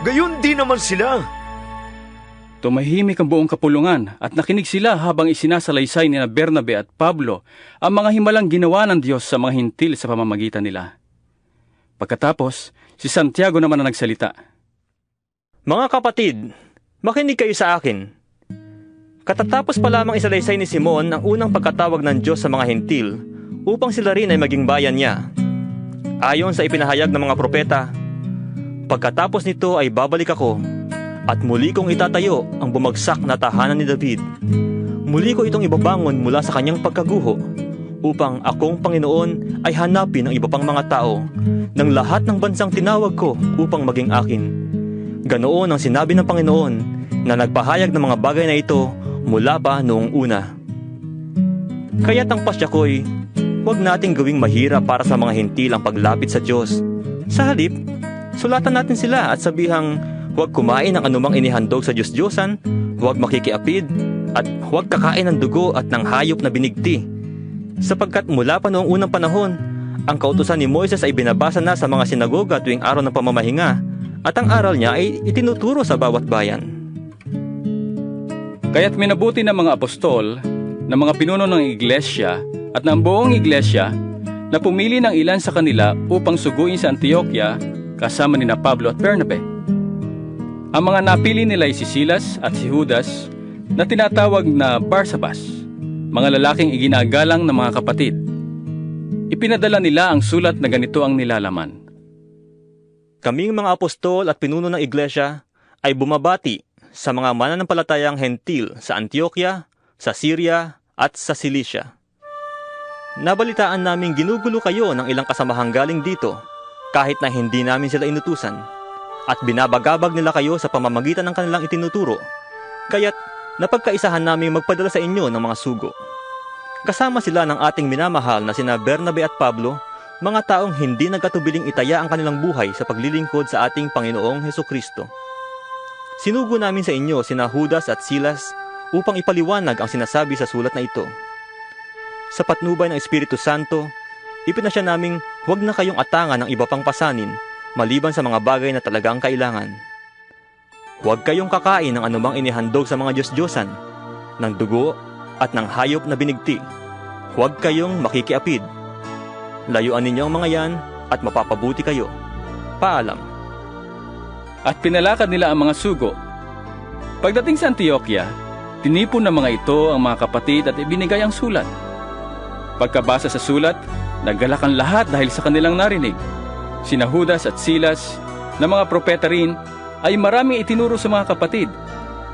Gayon din naman sila. Tumahimik ang buong kapulungan at nakinig sila habang isinasalaysay ni Bernabe at Pablo ang mga himalang ginawa ng Diyos sa mga hintil sa pamamagitan nila. Pagkatapos, si Santiago naman ang nagsalita. Mga kapatid, makinig kayo sa akin. Katatapos pa lamang isalaysay ni Simon ang unang pagkatawag ng Diyos sa mga hintil upang sila rin ay maging bayan niya. Ayon sa ipinahayag ng mga propeta, pagkatapos nito ay babalik ako at muli kong itatayo ang bumagsak na tahanan ni David. Muli ko itong ibabangon mula sa kanyang pagkaguho upang akong Panginoon ay hanapin ang iba pang mga tao ng lahat ng bansang tinawag ko upang maging akin. Ganoon ang sinabi ng Panginoon na nagpahayag ng mga bagay na ito mula pa noong una. Kaya't ang pasya ko'y huwag nating gawing mahirap para sa mga hintil ang paglapit sa Diyos. Sa halip, sulatan natin sila at sabihang huwag kumain ng anumang inihandog sa Diyos-Diyosan, huwag makikiapid, at huwag kakain ng dugo at ng hayop na binigti. Sapagkat mula pa noong unang panahon, ang kautusan ni Moises ay binabasa na sa mga sinagoga tuwing araw ng pamamahinga, at ang aral niya ay itinuturo sa bawat bayan. Kaya't minabuti ng mga apostol, ng mga pinuno ng iglesia, at ng buong iglesia na pumili ng ilan sa kanila upang suguin sa Antioquia kasama ni Pablo at Bernabe. Ang mga napili nila ay si Silas at si Judas na tinatawag na Barsabas, mga lalaking iginagalang ng mga kapatid. Ipinadala nila ang sulat na ganito ang nilalaman. Kaming mga apostol at pinuno ng iglesia ay bumabati sa mga mananampalatayang hentil sa Antioquia, sa Syria at sa Cilicia. Nabalitaan naming ginugulo kayo ng ilang kasamahang galing dito kahit na hindi namin sila inutusan, at binabagabag nila kayo sa pamamagitan ng kanilang itinuturo, kaya't napagkaisahan namin magpadala sa inyo ng mga sugo. Kasama sila ng ating minamahal na sina Bernabe at Pablo, mga taong hindi nagkatubiling itaya ang kanilang buhay sa paglilingkod sa ating Panginoong Hesukristo. Sinugo namin sa inyo sina Judas at Silas upang ipaliwanag ang sinasabi sa sulat na ito. Sa patnubay ng Espiritu Santo, ipinasya naming huwag na kayong atangan ng iba pang pasanin maliban sa mga bagay na talagang kailangan. Huwag kayong kakain ng anumang inihandog sa mga Diyos-Diyosan, ng dugo at ng hayop na binigti. Huwag kayong makikiapid. Layuan ninyo ang mga yan at mapapabuti kayo. Paalam. At pinalakad nila ang mga sugo. Pagdating sa Antioquia, tinipon ng mga ito ang mga kapatid at ibinigay ang sulat. Pagkabasa sa sulat, naggalak ang lahat dahil sa kanilang narinig. Sina Judas at Silas, na mga propeta rin, ay maraming itinuro sa mga kapatid,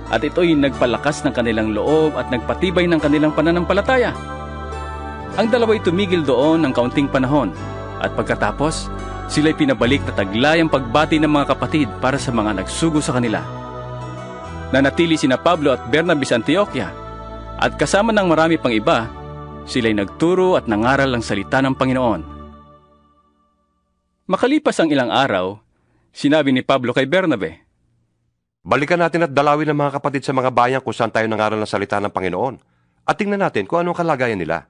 at ito'y nagpalakas ng kanilang loob at nagpatibay ng kanilang pananampalataya. Ang dalawa'y tumigil doon ng kaunting panahon, at pagkatapos, sila'y pinabalik na taglay ang pagbati ng mga kapatid para sa mga nagsugo sa kanila. Nanatili sina Pablo at Bernabe sa Antioquia, at kasama ng marami pang iba, sila'y nagturo at nangaral ang salita ng Panginoon. Makalipas ang ilang araw, sinabi ni Pablo kay Bernabe, Balikan natin at dalawin ang mga kapatid sa mga bayan kung saan tayo nangaral ng salita ng Panginoon. At tingnan natin kung anong kalagayan nila.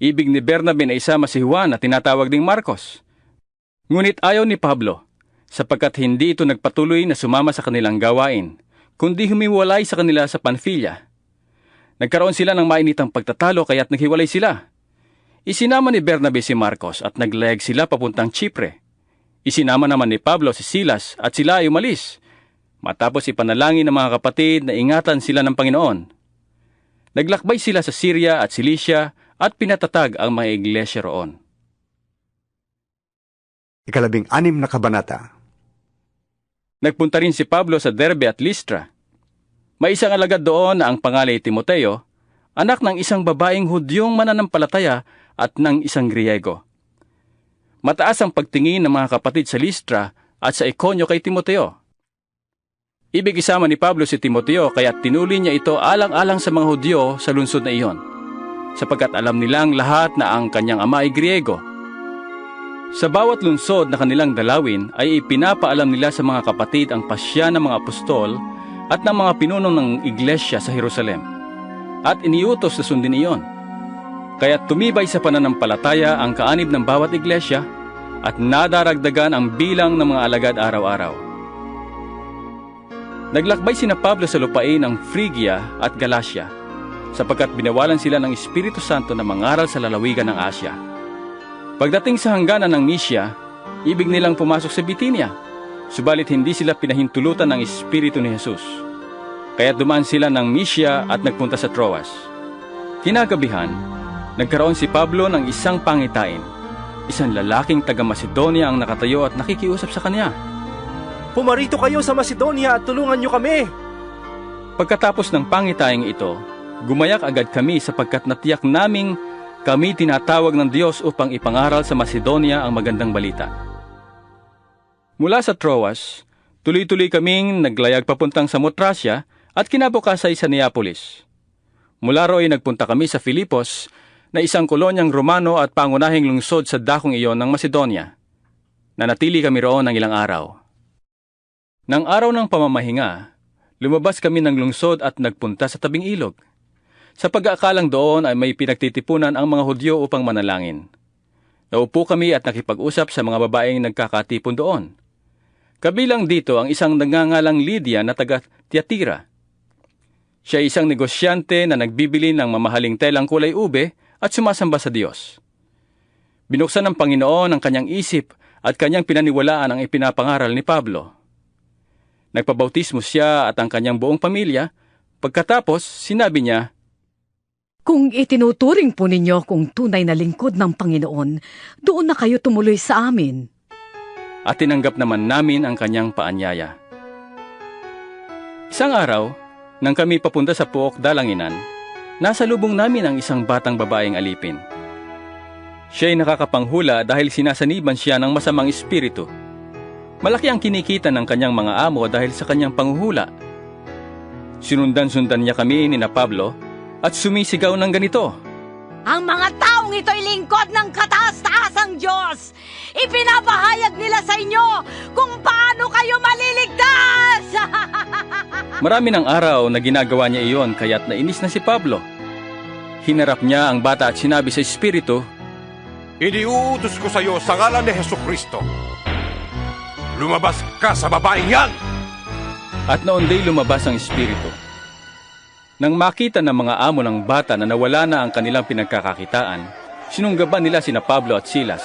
Ibig ni Bernabe na isama si Juan na tinatawag ding Marcos. Ngunit ayaw ni Pablo, sapagkat hindi ito nagpatuloy na sumama sa kanilang gawain, kundi humiwalay sa kanila sa Panfilia. Nagkaroon sila ng mainitang pagtatalo kaya't naghiwalay sila. Isinama ni Bernabe si Marcos at naglayag sila papuntang Chipre. Isinama naman ni Pablo si Silas at sila ay umalis. Matapos ipanalangin ng mga kapatid na ingatan sila ng Panginoon. Naglakbay sila sa Syria at Cilicia at pinatatag ang mga iglesia roon. 16 na kabanata. Nagpunta rin si Pablo sa Derbe at Listra. May isang alagad doon na ang pangalan ay Timoteo, anak ng isang babaeng Hudyong mananampalataya at ng isang Griego. Mataas ang pagtingin ng mga kapatid sa Listra at sa Iconio kay Timoteo. Ibig isama ni Pablo si Timoteo kaya tinuli niya ito alang-alang sa mga Hudyo sa lungsod na iyon, sapagkat alam nilang lahat na ang kanyang ama ay Griego. Sa bawat lungsod na kanilang dalawin ay ipinapaalam nila sa mga kapatid ang pasya ng mga apostol at ng mga pinuno ng iglesia sa Jerusalem, at iniutos na sundin iyon. Kaya tumibay sa pananampalataya ang kaanib ng bawat iglesia at nadaragdagan ang bilang ng mga alagad araw-araw. Naglakbay sina Pablo sa lupain ng Phrygia at Galacia, sapagkat binawalan sila ng Espiritu Santo na mangaral sa lalawigan ng Asya. Pagdating sa hangganan ng Mysia, ibig nilang pumasok sa Bitinia, subalit hindi sila pinahintulutan ng Espiritu ni Jesus. Kaya dumaan sila ng Mysia at nagpunta sa Troas. Kinagabihan, nagkaroon si Pablo ng isang pangitain. Isang lalaking taga-Macedonia ang nakatayo at nakikiusap sa kanya. Pumarito kayo sa Macedonia at tulungan nyo kami. Pagkatapos ng pangitaing ito, gumayak agad kami sapagkat natiyak naming kami tinatawag ng Diyos upang ipangaral sa Macedonia ang magandang balita. Mula sa Troas, tuloy-tuloy kaming naglayag papuntang Samotracia at kinabukasan sa Neapolis. Mula ro'y nagpunta kami sa Filipos na isang kolonyang Romano at pangunahing lungsod sa dakong iyon ng Macedonia. Nanatili kami roon ng ilang araw. Nang araw ng pamamahinga, lumabas kami ng lungsod at nagpunta sa tabing ilog. Sa pag-aakalang doon ay may pinagtitipunan ang mga Hudyo upang manalangin. Naupo kami at nakipag-usap sa mga babaeng nagkakatipon doon. Kabilang dito ang isang nagngangalang Lydia na taga Tiatira. Siya ay isang negosyante na nagbibili ng mamahaling telang kulay ube at sumasamba sa Diyos. Binuksan ng Panginoon ang kanyang isip at kanyang pinaniwalaan ang ipinapangaral ni Pablo. Nagpabautismo siya at ang kanyang buong pamilya. Pagkatapos, sinabi niya, Kung itinuturing po ninyo kung tunay na lingkod ng Panginoon, doon na kayo tumuloy sa amin. At tinanggap naman namin ang kanyang paanyaya. Isang araw, nang kami papunta sa Puok Dalanginan, nasa lubong namin ang isang batang babaeng alipin. Siya'y nakakapanghula dahil sinasaniban siya ng masamang espiritu. Malaki ang kinikita ng kanyang mga amo dahil sa kanyang panghuhula. Sinundan-sundan niya kami ni na Pablo at sumisigaw ng ganito. Ang mga taong ito'y lingkod ng kataas-taasang Diyos. Ipinapahayag nila sa inyo kung paano kayo maliligtas. Marami ng araw na ginagawa niya iyon kaya't nainis na si Pablo. Hinarap niya ang bata at sinabi sa espiritu, Iniuutos ko sa iyo sa ngalan ni Hesukristo. Lumabas ka sa babaeng yan! At noon day lumabas ang espiritu. Nang makita ng mga amo ng bata na nawala na ang kanilang pinagkakakitaan, sinunggaban nila sina Pablo at Silas,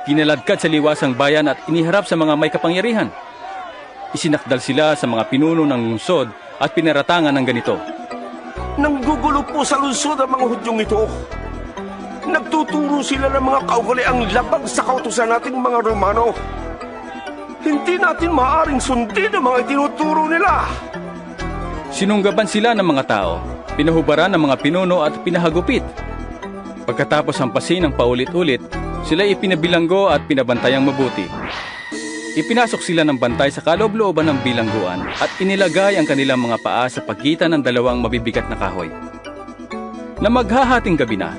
kinaladkad sa liwasang bayan at iniharap sa mga may kapangyarihan. Isinakdal sila sa mga pinuno ng lungsod at pinaratangan ng ganito. Nanggugulo po sa lungsod ang mga Hudyong ito. Nagtuturo sila ng mga kaugaliang labag sa kautusan nating mga Romano. Hindi natin maaaring sundin ang mga itinuturo nila. Sinunggaban sila ng mga tao, pinahubaran ng mga pinuno at pinahagupit. Pagkatapos hampasin ng paulit-ulit, sila ipinabilanggo at pinabantayang mabuti. Ipinasok sila ng bantay sa kaloob-looban ng bilangguan at inilagay ang kanilang mga paa sa pagitan ng dalawang mabibigat na kahoy. Na maghahating gabi na,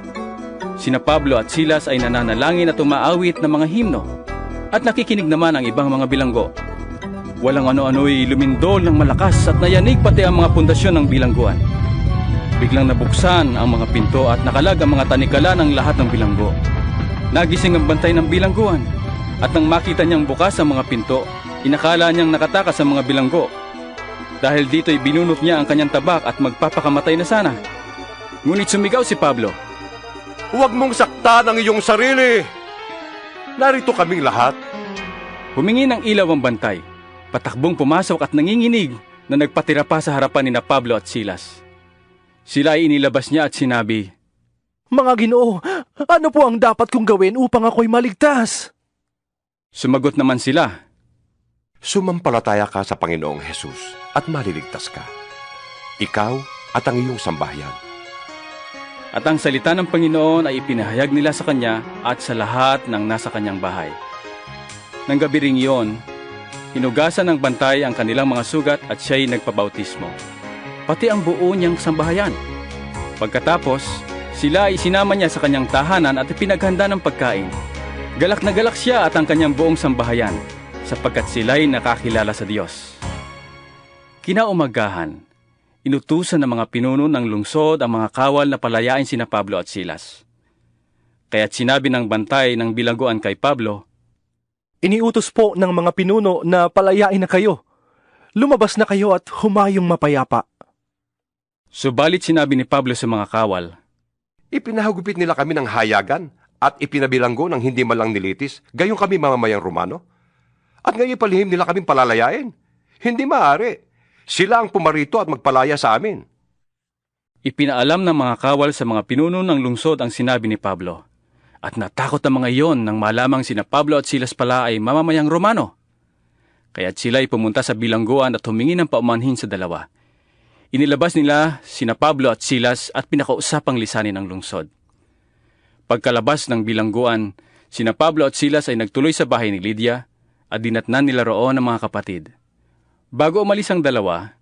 sina Pablo at Silas ay nananalangin at umaawit ng mga himno at nakikinig naman ang ibang mga bilanggo. Walang ano-ano'y lumindol ng malakas at nayanig pati ang mga pundasyon ng bilangguan. Biglang nabuksan ang mga pinto at nakalag ang mga tanikala ng lahat ng bilanggo. Nagising ang bantay ng bilangguan at nang makita niyang bukas ang mga pinto, inakala niyang nakatakas ang mga bilanggo. Dahil dito'y binunot niya ang kanyang tabak at magpapakamatay na sana. Ngunit sumigaw si Pablo, "Huwag mong saktan ang iyong sarili! Narito kaming lahat." Humingi ng ilaw ang bantay. Patakbong pumasok at nanginginig na nagpatira pa sa harapan ni na Pablo at Silas. Sila ay inilabas niya at sinabi, "Mga Ginoo, ano po ang dapat kong gawin upang ako'y maligtas?" Sumagot naman sila, "Sumampalataya ka sa Panginoong Hesus at maliligtas ka, ikaw at ang iyong sambahayan." At ang salita ng Panginoon ay ipinahayag nila sa kanya at sa lahat ng nasa kanyang bahay. Nang gabi ring iyon, hinugasan ng bantay ang kanilang mga sugat at siya'y nagpabautismo, pati ang buo niyang sambahayan. Pagkatapos, sila ay sinama niya sa kanyang tahanan at ipinaghanda ng pagkain. Galak na galak siya at ang kanyang buong sambahayan, sapagkat sila'y nakakilala sa Diyos. Kinaumagahan, inutusan ng mga pinuno ng lungsod ang mga kawal na palayain sina Pablo at Silas. Kaya't sinabi ng bantay ng bilangguan kay Pablo, "Iniutos po ng mga pinuno na palayain na kayo. Lumabas na kayo at humayong mapayapa." Subalit sinabi ni Pablo sa mga kawal, "Ipinahagupit nila kami ng hayagan at ipinabilanggo ng hindi malang nilitis, gayong kami mamamayang Romano. At ngayon palihim nila kaming palalayain. Hindi maaari. Sila ang pumarito at magpalaya sa amin." Ipinaalam ng mga kawal sa mga pinuno ng lungsod ang sinabi ni Pablo. At natakot ang mga iyon nang malamang sina Pablo at Silas pala ay mamamayang Romano. Kaya't sila ay pumunta sa bilangguan at humingi ng paumanhin sa dalawa. Inilabas nila sina Pablo at Silas at pinakausapang lisanin ng lungsod. Pagkalabas ng bilangguan, sina Pablo at Silas ay nagtuloy sa bahay ni Lydia at dinatnan nila roon ang mga kapatid. Bago umalis ang dalawa,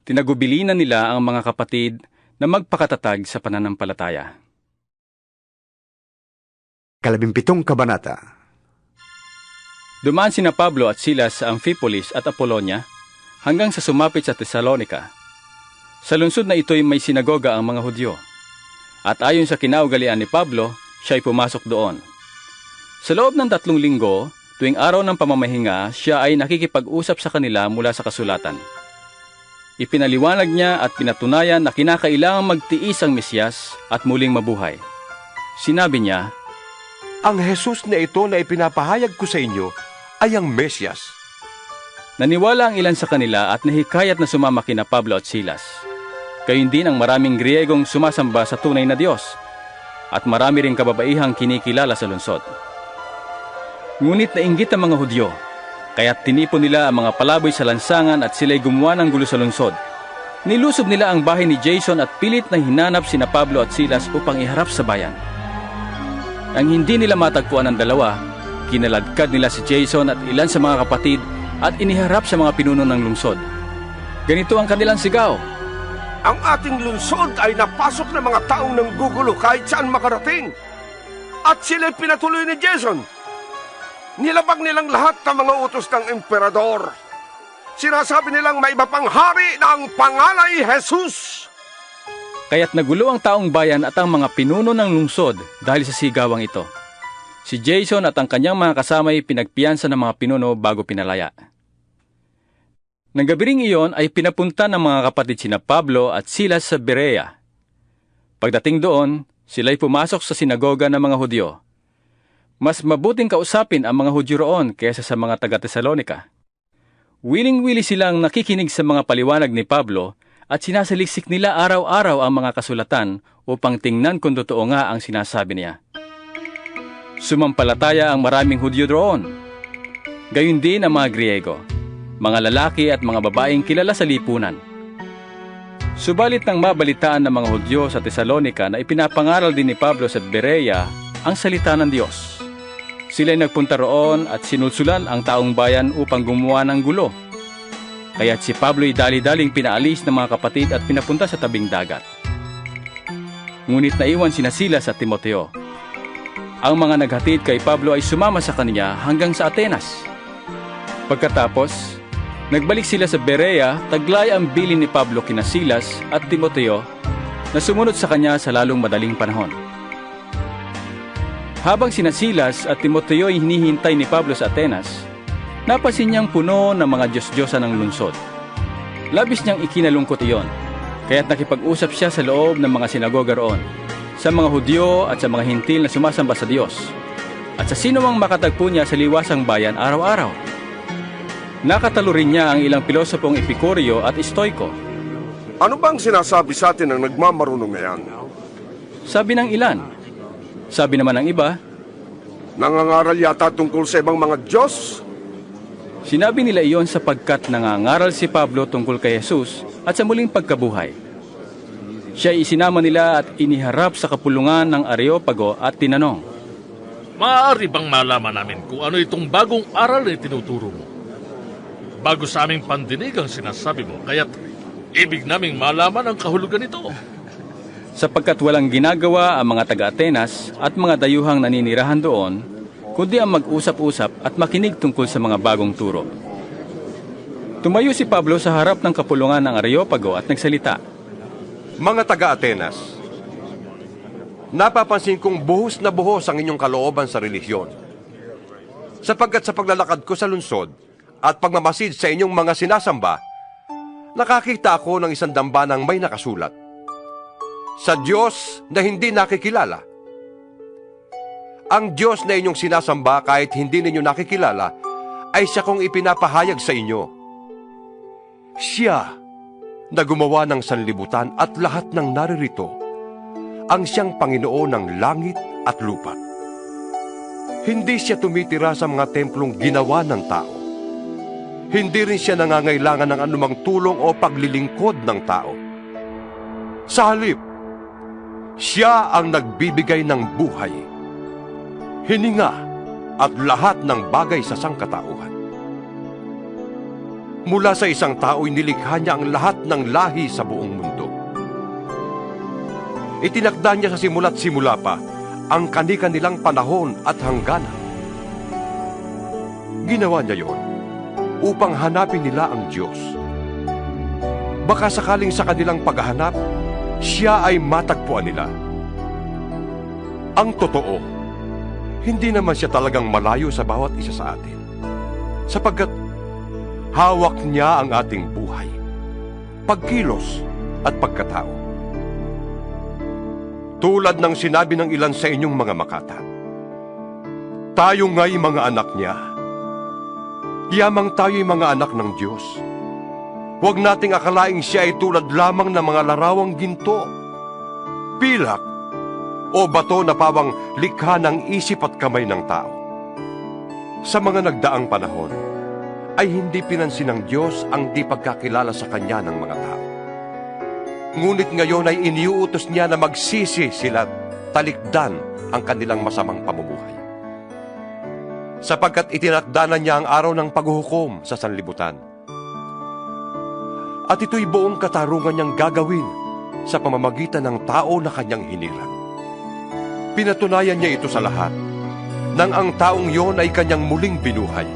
tinagubilinan nila ang mga kapatid na magpakatatag sa pananampalataya. 17 kabanata. Dumaan sina Pablo at Silas sa Amphipolis at Apolonia hanggang sa sumapit sa Tesalonica. Sa lungsod na ito'y may sinagoga ang mga Hudyo. At ayon sa kinaugalian ni Pablo, siya ay pumasok doon. Sa loob ng 3 linggo, tuwing araw ng pamamahinga, siya ay nakikipag-usap sa kanila mula sa kasulatan. Ipinaliwanag niya at pinatunayan na kinakailangang magtiis ang Mesiyas at muling mabuhay. Sinabi niya, "Ang Jesus na ito na ipinapahayag ko sa inyo ay ang Mesiyas." Naniwala ang ilan sa kanila at nahikayat na sumama kina Pablo at Silas. Gayon din ang maraming Griegong sumasamba sa tunay na Diyos at marami ring kababaihang kinikilala sa lungsod. Ngunit nainggit ang mga Hudyo, kaya't tinipon nila ang mga palaboy sa lansangan at sila'y gumawa ng gulo sa lungsod. Nilusob nila ang bahay ni Jason at pilit na hinanap sina Pablo at Silas upang iharap sa bayan. Ang hindi nila matagpuan ang dalawa, kinaladkad nila si Jason at ilan sa mga kapatid at iniharap sa mga pinuno ng lungsod. Ganito ang kanilang sigaw, "Ang ating lungsod ay napasok ng mga taong nanggugulo kahit saan makarating. At sila'y pinatuloy ni Jason. Nilabag nilang lahat ng mga utos ng emperador. Sinasabi nilang may iba pang hari na ang pangalan ay Jesus." Kaya't nagulo ang taong bayan at ang mga pinuno ng lungsod dahil sa sigawang ito. Si Jason at ang kanyang mga kasamay pinagpiyansa ng mga pinuno bago pinalaya. Nang gabi ring iyon ay pinapunta ng mga kapatid sina Pablo at Silas sa Berea. Pagdating doon, sila'y pumasok sa sinagoga ng mga Hudyo. Mas mabuting kausapin ang mga Hudyo roon kaysa sa mga taga-Tesalonika. Wiling-wili silang nakikinig sa mga paliwanag ni Pablo at sinasaliksik nila araw-araw ang mga kasulatan upang tingnan kung totoo nga ang sinasabi niya. Sumampalataya ang maraming Hudyo roon. Gayon din ang mga Griego, mga lalaki at mga babaeng kilala sa lipunan. Subalit nang mabalitaan ng mga Hudyo sa Tesalonica na ipinapangaral din ni Pablo sa Berea ang salita ng Diyos, sila'y nagpunta roon at sinulsulan ang taong bayan upang gumawa ng gulo. Kaya't si Pablo'y dali-daling pinaalis ng mga kapatid at pinapunta sa tabing dagat. Ngunit naiwan sina Silas at Timoteo. Ang mga naghatid kay Pablo ay sumama sa kanya hanggang sa Atenas. Pagkatapos, nagbalik sila sa Berea, taglay ang bilin ni Pablo kina Silas at Timoteo na sumunod sa kanya sa lalong madaling panahon. Habang sina Silas at Timoteo ay hinihintay ni Pablo sa Atenas, napansin niyang puno ng mga Diyos-Diyosan ng lungsod. Labis niyang ikinalungkot iyon, kaya't nakipag-usap siya sa loob ng mga sinagoga roon, sa mga Hudyo at sa mga Hintil na sumasamba sa Diyos, at sa sino mang makatagpo niya sa liwasang bayan araw-araw. Nakatalo rin niya ang ilang pilosopong Epikurio at Stoiko. Ano bang sinasabi sa atin ng nagmamarunong na yan? Sabi ng ilan. Sabi naman ng iba, nangangaral yata tungkol sa ibang mga Diyos. Sinabi nila iyon sapagkat nangangaral si Pablo tungkol kay Jesus at sa muling pagkabuhay. Siya isinama nila at iniharap sa kapulungan ng Areopago at tinanong, maaari bang malaman namin kung ano itong bagong aral na tinuturo mo? Bago sa aming pandinig ang sinasabi mo, kaya't ibig naming malaman ang kahulugan nito. Sapagkat walang ginagawa ang mga taga-Atenas at mga dayuhang naninirahan doon, kundi ang mag-usap-usap at makinig tungkol sa mga bagong turo. Tumayo si Pablo sa harap ng kapulungan ng Areopago at nagsalita, mga taga-Atenas, napapansin kong buhos na buhos ang inyong kalooban sa relihiyon. Sapagkat sa paglalakad ko sa lungsod at pagmamasid sa inyong mga sinasamba, nakakita ako ng isang dambanang may nakasulat, sa Diyos na hindi nakikilala. Ang Diyos na inyong sinasamba kahit hindi ninyo nakikilala ay siya kong ipinapahayag sa inyo. Siya na gumawa ng sanlibutan at lahat ng naririto, ang siyang Panginoon ng langit at lupa. Hindi siya tumitira sa mga templong ginawa ng tao. Hindi rin siya nangangailangan ng anumang tulong o paglilingkod ng tao. Sa halip, siya ang nagbibigay ng buhay, hininga at lahat ng bagay sa sangkatauhan. Mula sa isang tao'y nilikha niya ang lahat ng lahi sa buong mundo. Itinakda niya sa simula't simula pa ang kani-kanilang panahon at hangganan. Ginawa niya yon upang hanapin nila ang Diyos. Baka sakaling sa kanilang paghahanap, siya ay matagpuan nila. Ang totoo, hindi naman siya talagang malayo sa bawat isa sa atin, sapagkat hawak niya ang ating buhay, pagkilos at pagkatao. Tulad ng sinabi ng ilan sa inyong mga makata, tayo nga'y mga anak niya. Yamang tayo'y mga anak ng Diyos. Huwag nating akalaing siya ay tulad lamang ng mga larawang ginto, pilak, o bato na pawang likha ng isip at kamay ng tao. Sa mga nagdaang panahon, ay hindi pinansin ng Diyos ang di pagkakilala sa Kanya ng mga tao. Ngunit ngayon ay iniuutos niya na magsisi sila, talikdan ang kanilang masamang pamumuhay. Sapagkat itinakda niya ang araw ng paghuhukom sa sanlibutan. At ito'y buong katarungan niyang gagawin sa pamamagitan ng tao na kanyang hinirang. Pinatunayan niya ito sa lahat, nang ang taong yon ay kanyang muling binuhay.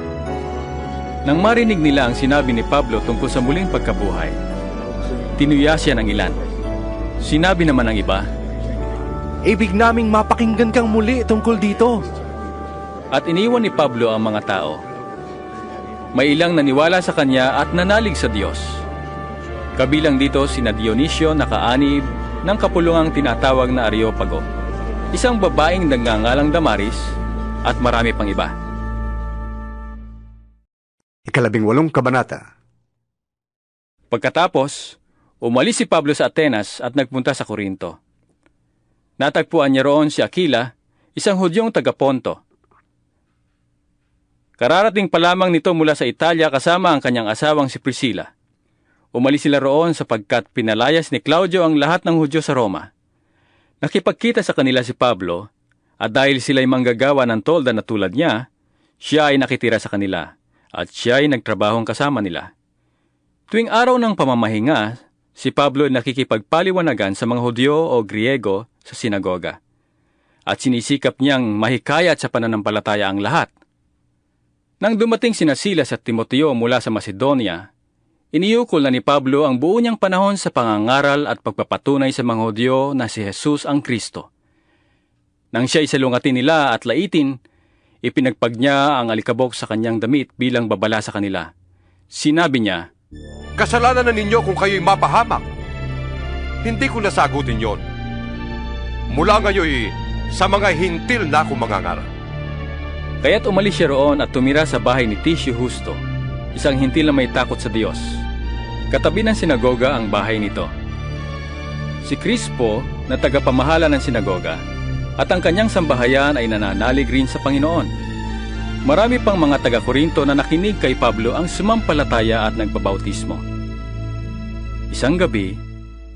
Nang marinig nila ang sinabi ni Pablo tungkol sa muling pagkabuhay, tinuya siya ng ilan. Sinabi naman ng iba, ibig naming mapakinggan kang muli tungkol dito. At iniwan ni Pablo ang mga tao. May ilang naniwala sa kanya at nanalig sa Diyos. Kabilang dito sina Dionisio na kaanib ng kapulungang tinatawag na Areopago, isang babaeng nagngangalang Damaris, at marami pang iba. 18 kabanata. Pagkatapos, Umalis si Pablo sa Atenas at nagpunta sa Corinto. Natagpuan niya roon si Aquila, isang Hudyong taga-Ponto. Kararating pa lamang nito mula sa Italia kasama ang kanyang asawang si Priscilla. Umalis sila roon sapagkat pinalayas ni Claudio ang lahat ng Hudyo sa Roma. Nakipagkita sa kanila si Pablo, at dahil sila'y manggagawa ng tolda na tulad niya, siya ay nakitira sa kanila, at siya ay nagtrabahong kasama nila. Tuwing araw ng pamamahinga, si Pablo ay nakikipagpaliwanagan sa mga Hudyo o Griego sa sinagoga, at sinisikap niyang mahikayat sa pananampalataya ang lahat. Nang dumating sina Silas at Timoteo mula sa Macedonia, iniukol na ni Pablo ang buo niyang panahon sa pangangaral at pagpapatunay sa mga Hudyo na si Jesus ang Kristo. Nang siya isalungatin nila at laitin, ipinagpag niya ang alikabok sa kanyang damit bilang babala sa kanila. Sinabi niya, Kasalanan na ninyo kung kayo'y mapahamak. Hindi ko nasagutin yon. Mula ngayon sa mga hintil na akong mangangaral. Kaya't umalis siya roon at tumira sa bahay ni Ticio Justo, isang hintil na may takot sa Diyos. Katabi ng sinagoga ang bahay nito. Si Crispo na tagapamahala ng sinagoga at ang kanyang sambahayan ay nananalig rin sa Panginoon. Marami pang mga taga-Korinto na nakinig kay Pablo ang sumampalataya at nagbabautismo. Isang gabi,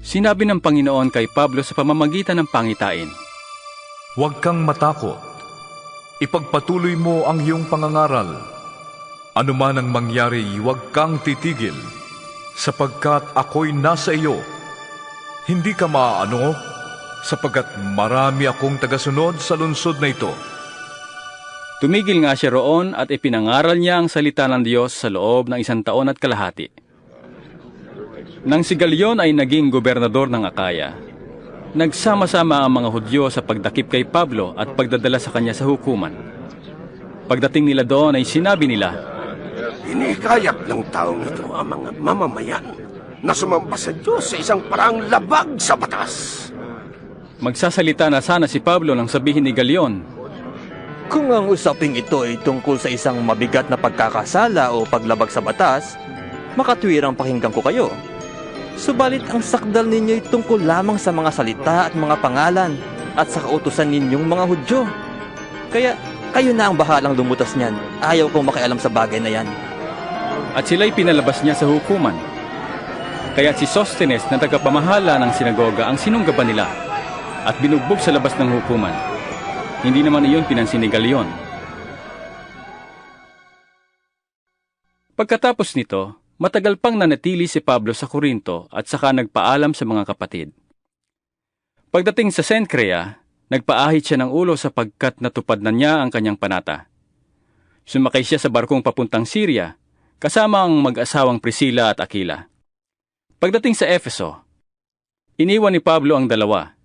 sinabi ng Panginoon kay Pablo sa pamamagitan ng pangitain, Huwag kang matakot. Ipagpatuloy mo ang iyong pangangaral. Ano man ang mangyari, huwag kang titigil, sapagkat ako'y nasa iyo. Hindi ka maaano, sapagkat marami akong tagasunod sa lungsod na ito. Tumigil nga siya roon at ipinangaral niya ang salita ng Diyos sa loob ng 1 taon at kalahati. Nang si Galion ay naging gobernador ng Akaya, nagsama-sama ang mga Hudyo sa pagdakip kay Pablo at pagdadala sa kanya sa hukuman. Pagdating nila doon ay sinabi nila, Hinihikayat ng taong ito ang mga mamamayan na sumamba sa Diyos sa isang parang labag sa batas. Magsasalita na sana si Pablo nang sabihin ni Galion, Kung ang usaping ito ay tungkol sa isang mabigat na pagkakasala o paglabag sa batas, makatwirang pakinggan ko kayo. Subalit ang sakdal ninyo ay tungkol lamang sa mga salita at mga pangalan at sa kautusan ninyong mga Hudyo. Kaya kayo na ang bahalang lumutas niyan. Ayaw kong makialam sa bagay na yan. At sila'y pinalabas niya sa hukuman. Kaya si Sostenes na tagapamahala ng sinagoga ang sinunggaban nila at binugbog sa labas ng hukuman. Hindi naman iyon pinansin ni Galion. Pagkatapos nito, matagal pang nanatili si Pablo sa Corinto at saka nagpaalam sa mga kapatid. Pagdating sa Cencrea, nagpaahit siya ng ulo sapagkat natupad na niya ang kanyang panata. Sumakay siya sa barkong papuntang Syria, kasama ang mag-asawang Priscilla at Aquila. Pagdating sa Efeso, iniwan ni Pablo ang dalawa,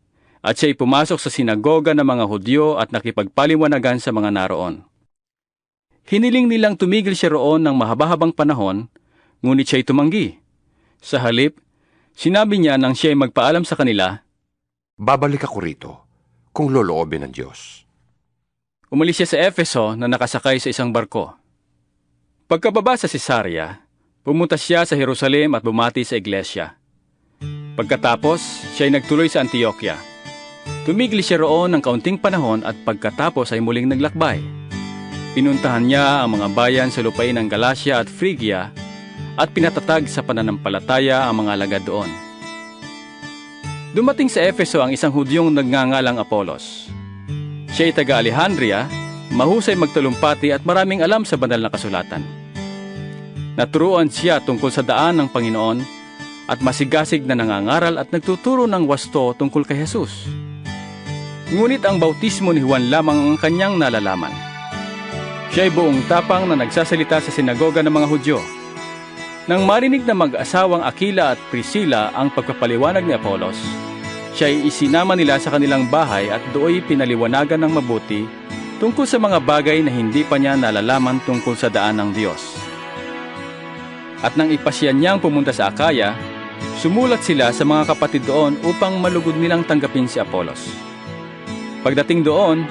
at siya'y pumasok sa sinagoga ng mga Hudyo at nakipagpaliwanagan sa mga naroon. Hiniling nilang tumigil siya roon ng mahaba-habang panahon, ngunit siya'y tumanggi. Sa halip, sinabi niya nang siya'y magpaalam sa kanila, Babalik ako rito, kung loloobin ng Diyos. Umalis siya sa Efeso na nakasakay sa isang barko. Pagkababa sa Cesarea, pumunta siya sa Jerusalem at bumati sa iglesia. Pagkatapos, siya'y nagtuloy sa Antioquia. Tumigil siya roon ng kaunting panahon at pagkatapos ay muling naglakbay. Pinuntahan niya ang mga bayan sa lupain ng Galacia at Phrygia at pinatatag sa pananampalataya ang mga alagad doon. Dumating sa Efeso ang isang Hudyong nagngangalang Apolos. Siya ay taga Alejandria, mahusay magtalumpati at maraming alam sa banal na kasulatan. Naturuan siya tungkol sa daan ng Panginoon at masigasig na nangangaral at nagtuturo ng wasto tungkol kay Jesus. Ngunit ang bautismo ni Juan lamang ang kanyang nalalaman. Siya ay buong tapang na nagsasalita sa sinagoga ng mga Hudyo. Nang marinig na mag-asawang Aquila at Priscilla ang pagpapaliwanag ni Apolos, siya ay isinama nila sa kanilang bahay at dooy pinaliwanagan ng mabuti tungkol sa mga bagay na hindi pa niya nalalaman tungkol sa daan ng Diyos. At nang ipasyan niyang pumunta sa Akaya, sumulat sila sa mga kapatid doon upang malugod nilang tanggapin si Apolos. Pagdating doon,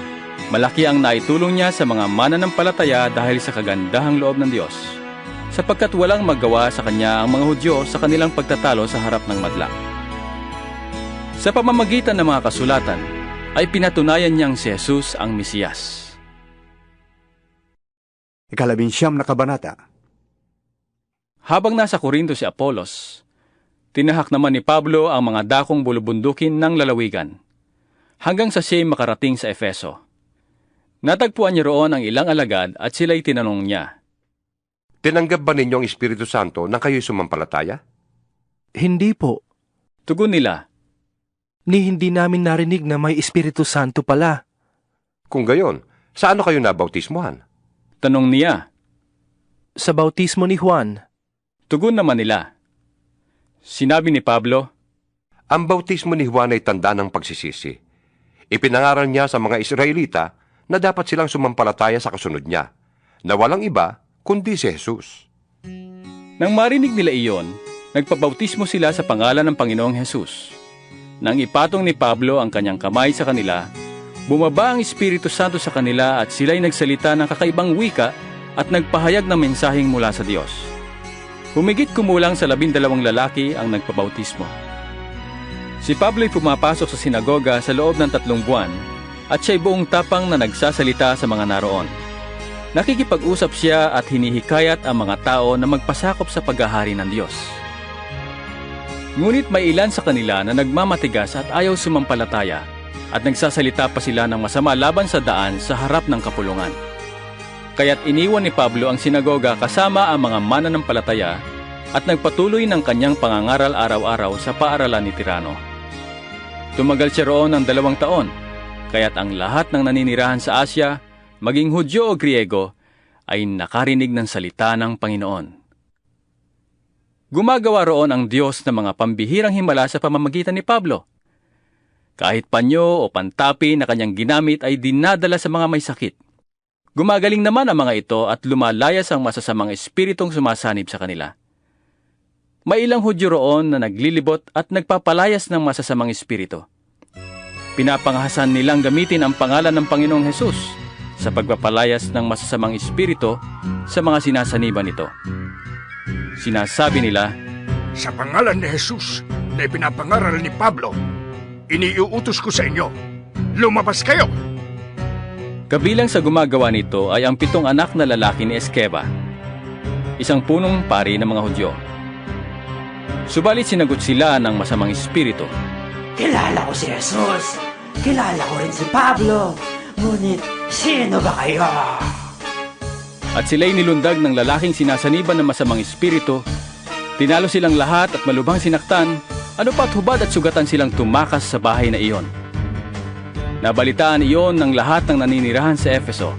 malaki ang naitulong niya sa mga mananampalataya dahil sa kagandahang loob ng Diyos. sapagkat walang magawa sa kanya ang mga Hudyo sa kanilang pagtatalo sa harap ng madla. Sa pamamagitan ng mga kasulatan, ay pinatunayan niyang si Jesus ang Mesiyas. 19 na kabanata. Habang nasa Korinto si Apolos, tinahak naman ni Pablo ang mga dakong bulubundukin ng lalawigan, hanggang sa siya'y makarating sa Efeso. Natagpuan niya roon ang ilang alagad at sila'y tinanong niya, Tinanggap ba ninyo ang Espiritu Santo nang kayo'y sumampalataya? Hindi po. Tugon nila, Ni hindi namin narinig na may Espiritu Santo pala. Kung gayon, saan kayo nabautismuhan? Tanong niya. Sa bautismo ni Juan. Tugon naman nila. Sinabi ni Pablo, Ang bautismo ni Juan ay tanda ng pagsisisi. Ipinangaral niya sa mga Israelita na dapat silang sumampalataya sa kasunod niya, na walang iba kundi si Jesus. Nang marinig nila iyon, nagpabautismo sila sa pangalan ng Panginoong Jesus. Nang ipatong ni Pablo ang kanyang kamay sa kanila, bumaba ang Espiritu Santo sa kanila at sila'y nagsalita ng kakaibang wika at nagpahayag ng mensaheng mula sa Diyos. Humigit kumulang sa 12 lalaki ang nagpabautismo. Si Pablo'y pumapasok sa sinagoga sa loob ng 3 buwan at siya'y buong tapang na nagsasalita sa mga naroon. Nakikipag-usap siya at hinihikayat ang mga tao na magpasakop sa paghahari ng Diyos. Ngunit may ilan sa kanila na nagmamatigas at ayaw sumampalataya at nagsasalita pa sila ng masama laban sa daan sa harap ng kapulungan. Kaya't iniwan ni Pablo ang sinagoga kasama ang mga mananampalataya at nagpatuloy ng kanyang pangangaral araw-araw sa paaralan ni Tirano. Tumagal siya roon ng 2 taon, kaya't ang lahat ng naninirahan sa Asya, maging Hudyo o Griego, ay nakarinig ng salita ng Panginoon. Gumagawa roon ang Diyos ng mga pambihirang himala sa pamamagitan ni Pablo. Kahit panyo o pantapi na kanyang ginamit ay dinadala sa mga may sakit. Gumagaling naman ang mga ito at lumalayas ang masasamang espiritong sumasanib sa kanila. May ilang Hudyo roon na naglilibot at nagpapalayas ng masasamang espiritu. Pinapangahasan nilang gamitin ang pangalan ng Panginoong Hesus sa pagpapalayas ng masasamang espiritu sa mga sinasaniban nito. Sinasabi nila, Sa pangalan ni Jesus na ipinapangaral ni Pablo, iniuutos ko sa inyo, lumabas kayo! Kabilang sa gumagawa nito ay ang 7 anak na lalaki ni Eskeva, isang punong pari ng mga Hudyo. Subalit sinagot sila ng masamang espiritu. Kilala ko si Jesus. Kilala ko rin si Pablo. Ngunit, sino ba kayo? At sila'y nilundag ng lalaking sinasaniban ng masamang espiritu. Tinalo silang lahat at malubhang sinaktan, ano pa't hubad at sugatan silang tumakas sa bahay na iyon. Nabalitaan iyon ng lahat ng naninirahan sa Efeso,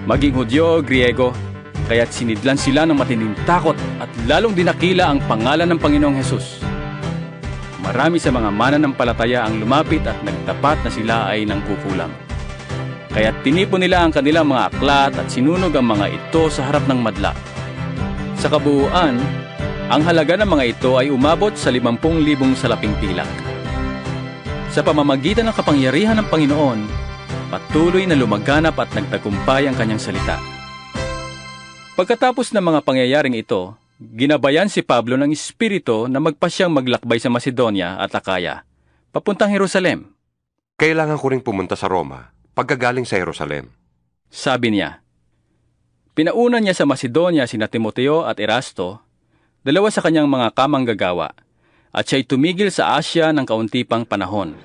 maging Hudyo o Griego, kaya't sinidlan sila ng matinding takot at lalong dinakila ang pangalan ng Panginoong Hesus. Marami sa mga mananampalataya ang lumapit at nagtapat na sila ay nangkukulam. Kaya't tinipon nila ang kanilang mga aklat at sinunog ang mga ito sa harap ng madla. Sa kabuuan, ang halaga ng mga ito ay umabot sa 50,000 salaping pilak. Sa pamamagitan ng kapangyarihan ng Panginoon, patuloy na lumaganap at nagtagumpay ang kanyang salita. Pagkatapos ng mga pangyayaring ito, ginabayan si Pablo ng espiritu na magpasyang maglakbay sa Macedonia at Akaya, papuntang Jerusalem. Kailangan ko ring pumunta sa Roma, pagkagaling sa Jerusalem. Sabi niya. Pinauna niya sa Macedonia sina Timoteo at Erasto, 2 sa kanyang mga kamanggagawa, at siya'y tumigil sa Asya ng kaunti pang panahon.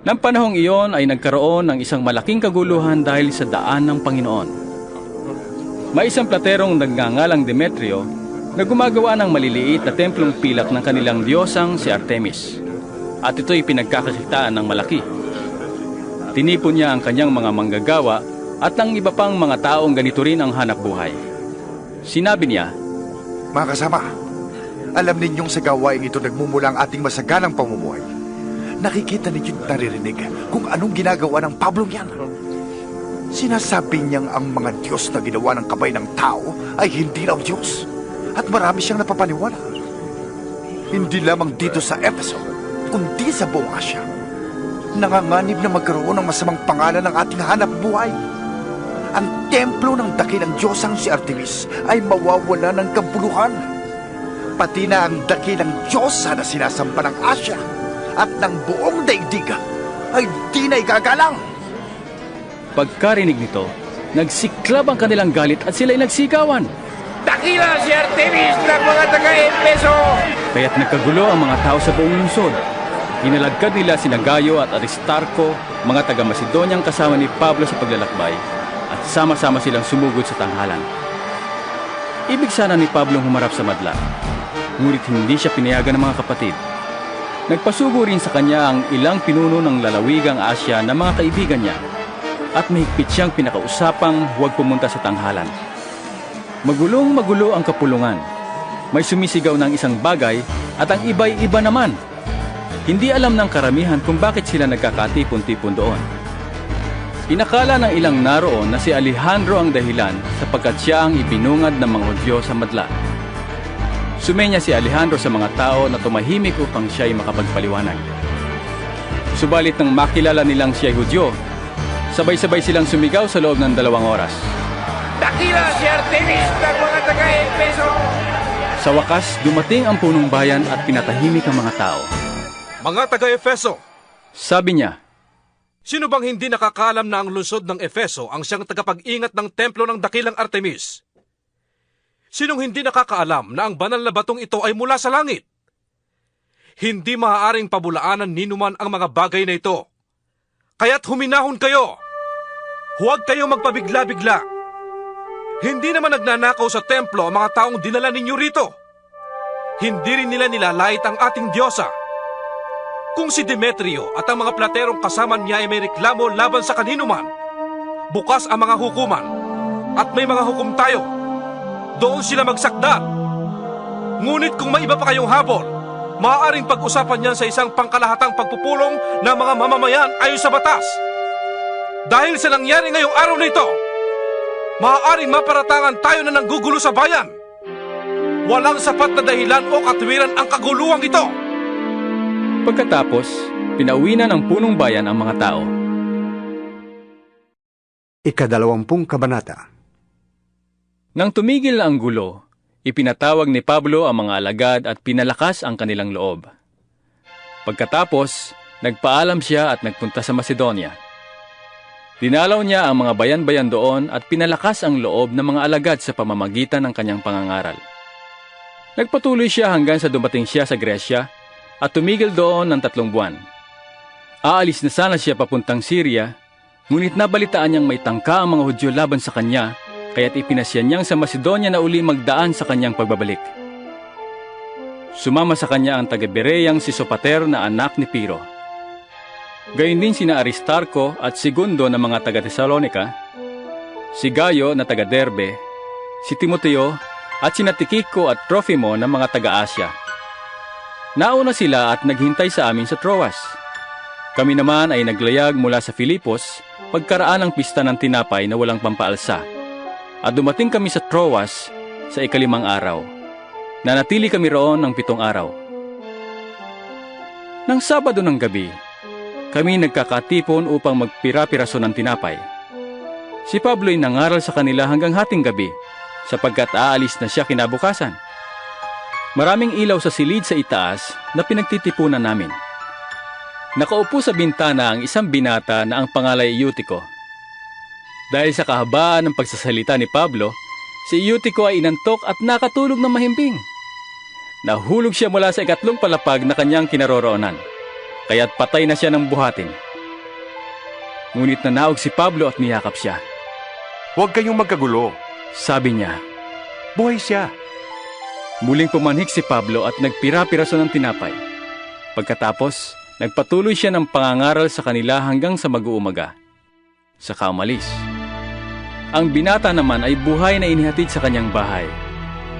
Nang panahong iyon ay nagkaroon ng isang malaking kaguluhan dahil sa daan ng Panginoon. May isang platerong nagngangalang Demetrio na gumagawa ng maliliit na templong pilak ng kanilang diyosang si Artemis, at ito'y pinagkakakitaan ng malaki. Tinipon niya ang kanyang mga manggagawa at ang iba pang mga taong ganito rin ang hanap buhay. Sinabi niya, Mga kasama, alam ninyong sa gawain ito nagmumula ang ating masaganang pamumuhay. Nakikita ninyo't naririnig kung anong ginagawa ng Pablong yan. Sinasabi niyang ang mga Diyos na ginawa ng kamay ng tao ay hindi raw Diyos at marami siyang napapaniwala. Hindi lamang dito sa Efeso, kundi sa buong Asya. Nanganganib na magkaroon ng masamang pangalan ng ating hanap buhay. Ang templo ng dakilang Diyosang si Artemis ay mawawala ng kabuluhan. Pati na ang dakilang Diyosa na sinasamba ng Asya at ng buong daigdigan ay di na igagalang. Pagkarinig nito, nagsiklab ang kanilang galit at sila'y nagsigawan. Dakila si Artemis ng mga taga-Efeso! Kaya't nagkagulo ang mga tao sa buong lungsod. Inalagkad nila sina Gayo at Aristarco, mga taga-Macedonyang kasama ni Pablo sa paglalakbay, at sama-sama silang sumugod sa tanghalan. Ibig sana ni Pablo humarap sa madla, ngunit hindi siya pinayagan ng mga kapatid. Nagpasugo rin sa kanya ang ilang pinuno ng lalawigang Asya na mga kaibigan niya, at mahigpit siyang pinakausapang huwag pumunta sa tanghalan. Magulong-magulo ang kapulungan. May sumisigaw ng isang bagay at ang iba'y iba naman. Hindi alam ng karamihan kung bakit sila nagkakatipon-tipon doon. Inakala ng ilang naroon na si Alejandro ang dahilan sapagkat siya ang ibinungad ng mga Hudyo sa madla. Sumenya si Alejandro sa mga tao na tumahimik upang siya'y makapagpaliwanag. Subalit nang makilala nilang siya'y Hudyo, sabay-sabay silang sumigaw sa loob ng 2 oras. Dakila si Artemis ng mga taga-Efeso! Sa wakas, dumating ang punong bayan at pinatahimik ang mga tao. Mga taga-Efeso, sabi niya, sino bang hindi nakakaalam na ang lungsod ng Efeso ang siyang tagapag-ingat ng templo ng dakilang Artemis? Sinong hindi nakakaalam na ang banal na batong ito ay mula sa langit? Hindi maaaring pabulaanan ninuman ang mga bagay na ito. Kaya't huminahon kayo. Huwag kayong magpabigla-bigla. Hindi naman nagnanakaw sa templo ang mga taong dinala ninyo rito. Hindi rin nila nilalait ang ating Diyosa. Kung si Demetrio at ang mga platerong kasama niya ay may reklamo laban sa kaninuman, bukas ang mga hukuman at may mga hukom tayo. Doon sila magsakdat. Ngunit kung may iba pa kayong habol, maaaring pag-usapan niyan sa isang pangkalahatang pagpupulong ng mga mamamayan ayon sa batas. Dahil sa nangyari ngayong araw na ito, maaaring maparatangan tayo na nanggugulo sa bayan. Walang sapat na dahilan o katwiran ang kaguluhang ito. Pagkatapos, pinauwi na ng punong bayan ang mga tao. 20 kabanata. Nang tumigil na ang gulo, ipinatawag ni Pablo ang mga alagad at pinalakas ang kanilang loob. Pagkatapos, nagpaalam siya at nagpunta sa Macedonia. Dinalaw niya ang mga bayan-bayan doon at pinalakas ang loob ng mga alagad sa pamamagitan ng kanyang pangangaral. Nagpatuloy siya hanggang sa dumating siya sa Gresya at tumigil doon ng 3 buwan. Aalis na sana siya papuntang Syria, ngunit nabalitaan niyang may tangka ang mga Hudyo laban sa kanya, kaya't ipinasya niyang sa Macedonia na uli magdaan sa kanyang pagbabalik. Sumama sa kanya ang taga-Bereyang si Sopater na anak ni Piro. Gayon din sina Aristarco at Segundo na mga taga-Tesalonica, si Gayo na taga-Derbe, si Timoteo at sina Tikiko at Trofimo na mga taga-Asya. Nauna sila at naghintay sa amin sa Troas. Kami naman ay naglayag mula sa Filipos pagkaraan ng pista ng tinapay na walang pampaalsa. At dumating kami sa Troas sa 5 araw. Nanatili kami roon ng 7 araw. Nang Sabado ng gabi, kami nagkakatipon upang magpira-piraso ng tinapay. Si Pablo'y nangaral sa kanila hanggang hating gabi, sapagkat aalis na siya kinabukasan. Maraming ilaw sa silid sa itaas na pinagtitipunan namin. Nakaupo sa bintana ang isang binata na ang pangalay Eutico. Dahil sa kahabaan ng pagsasalita ni Pablo, si Eutico ay inantok at nakatulog ng mahimbing. Nahulog siya mula sa 3 palapag na kanyang kinaroroonan, kaya't patay na siya ng buhatin. Ngunit nanaog si Pablo at niyakap siya. Huwag kayong magkagulo, sabi niya. Buhay siya. Muling pumanhik si Pablo at nagpira-piraso ng tinapay. Pagkatapos, nagpatuloy siya ng pangangaral sa kanila hanggang sa mag-uumaga. Saka umalis. Ang binata naman ay buhay na inihatid sa kanyang bahay,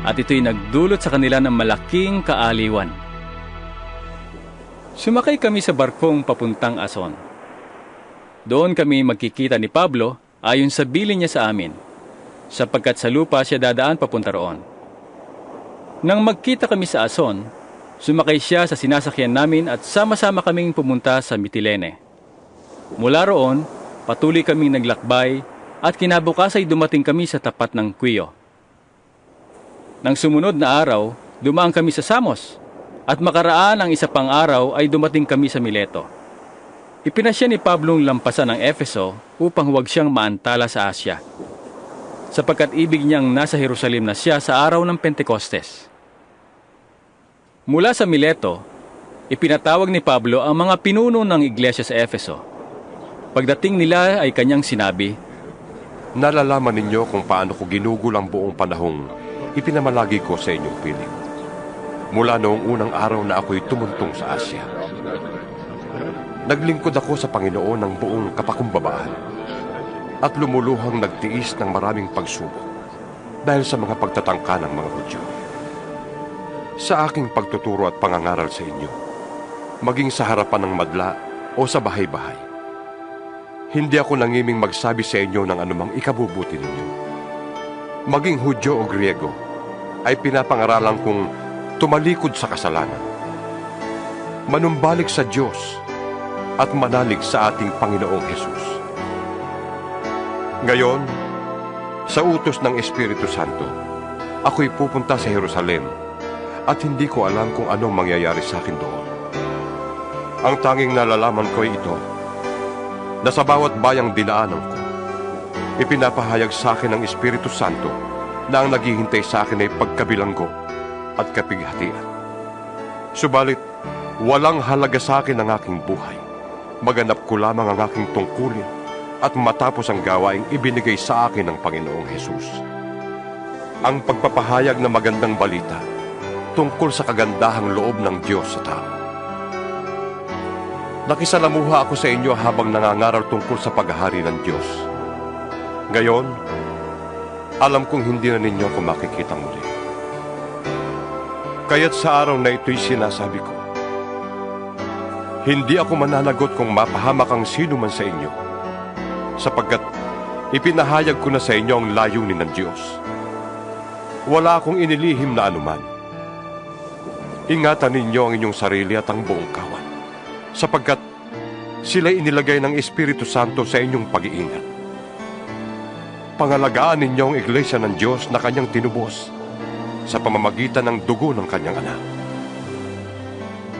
at ito'y nagdulot sa kanila ng malaking kaaliwan. Sumakay kami sa barkong papuntang Ason. Doon kami magkikita ni Pablo ayon sa bilin niya sa amin, sapagkat sa lupa siya dadaan papunta roon. Nang magkita kami sa Ason, sumakay siya sa sinasakyan namin at sama-sama kaming pumunta sa Mitilene. Mula roon, patuloy kaming naglakbay at kinabukas ay dumating kami sa tapat ng Quio. Nang sumunod na araw, dumaan kami sa Samos, at makaraan ang isa pang araw ay dumating kami sa Mileto. Ipinasya ni Pablong lampasan ng Efeso upang huwag siyang maantala sa Asya, sapagkat ibig niyang nasa Jerusalem na siya sa araw ng Pentecostes. Mula sa Mileto, ipinatawag ni Pablo ang mga pinuno ng iglesia sa Efeso. Pagdating nila ay kanyang sinabi, Nalalaman ninyo kung paano ko ginugol ang buong panahong ipinamalagi ko sa inyong piling. Mula noong unang araw na ako'y tumuntong sa Asya. Naglingkod ako sa Panginoon ng buong kapakumbabaan at lumuluhang nagtiis ng maraming pagsubok dahil sa mga pagtatangka ng mga Hudyo. Sa aking pagtuturo at pangangaral sa inyo, maging sa harapan ng madla o sa bahay-bahay, hindi ako nangiming magsabi sa inyo ng anumang ikabubuti ninyo. Maging Hudyo o Griego, ay pinapangaralan kong tumalikod sa kasalanan, manumbalik sa Diyos, at manalig sa ating Panginoong Hesus. Ngayon, sa utos ng Espiritu Santo, ako'y pupunta sa Jerusalem at hindi ko alam kung anong mangyayari sa akin doon. Ang tanging nalalaman ko ay ito, na sa bawat bayang dinaanan ko, ipinapahayag sa akin ng Espiritu Santo na ang naghihintay sa akin ay pagkabilanggo at kapighatian. Subalit, walang halaga sa akin ang aking buhay. Maganap ko lamang ang aking tungkulin at matapos ang gawaing ibinigay sa akin ng Panginoong Hesus. Ang pagpapahayag ng magandang balita tungkol sa kagandahang loob ng Diyos sa tao. Nakisalamuha ako sa inyo habang nangangaral tungkol sa paghahari ng Diyos. Ngayon, alam kong hindi na ninyo ako makikita muli. Kaya't sa araw na ito'y sinasabi ko, hindi ako mananagot kung mapahamak ang sino man sa inyo, sapagkat ipinahayag ko na sa inyo ang layunin ng Diyos. Wala akong inilihim na anuman. Ingatan ninyo ang inyong sarili at ang buong kawan, sapagkat sila'y inilagay ng Espiritu Santo sa inyong pag-iingat. Pangalagaan ninyo ang iglesia ng Diyos na kanyang tinubos sa pamamagitan ng dugo ng kanyang anak.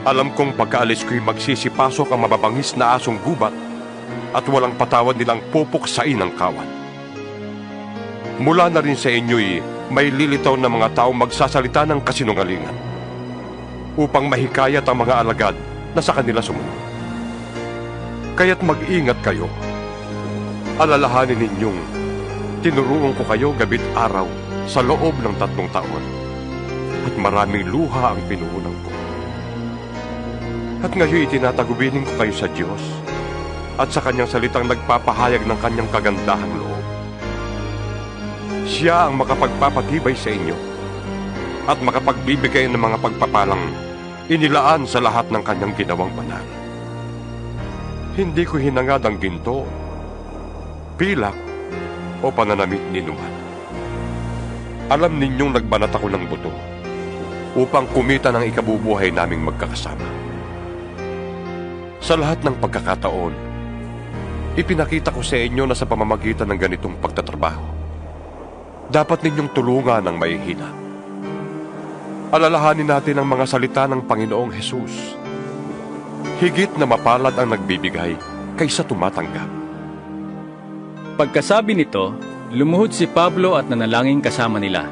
Alam kong pagkaalis ko'y magsisipasok ang mababangis na asong gubat at walang patawad nilang pupuksain ang kawan. Mula na rin sa inyo'y may lilitaw na mga tao magsasalita ng kasinungalingan upang mahikayat ang mga alagad na sa kanila sumunod. Kaya't mag-ingat kayo. Alalahanin ninyong tinuruan ko kayo gabi't araw sa loob ng 3 taon at maraming luha ang pinuhunan ko. At ngayon itinatagubilin ko kayo sa Diyos at sa kanyang salitang nagpapahayag ng kanyang kagandahang loob. Siya ang makapagpapatibay sa inyo at makapagbibigay ng mga pagpapalang inilaan sa lahat ng kanyang ginawang banal. Hindi ko hinangad ang ginto, pilak, o pananamit ni numan. Alam ninyong nagbanat ako ng buto upang kumita ng ikabubuhay naming magkakasama. Sa lahat ng pagkakataon, ipinakita ko sa inyo na sa pamamagitan ng ganitong pagtatrabaho, dapat ninyong tulungan ang mahihina. Alalahanin natin ang mga salita ng Panginoong Hesus. Higit na mapalad ang nagbibigay kaysa tumatanggap. Pagkasabi nito, lumuhod si Pablo at nanalangin kasama nila.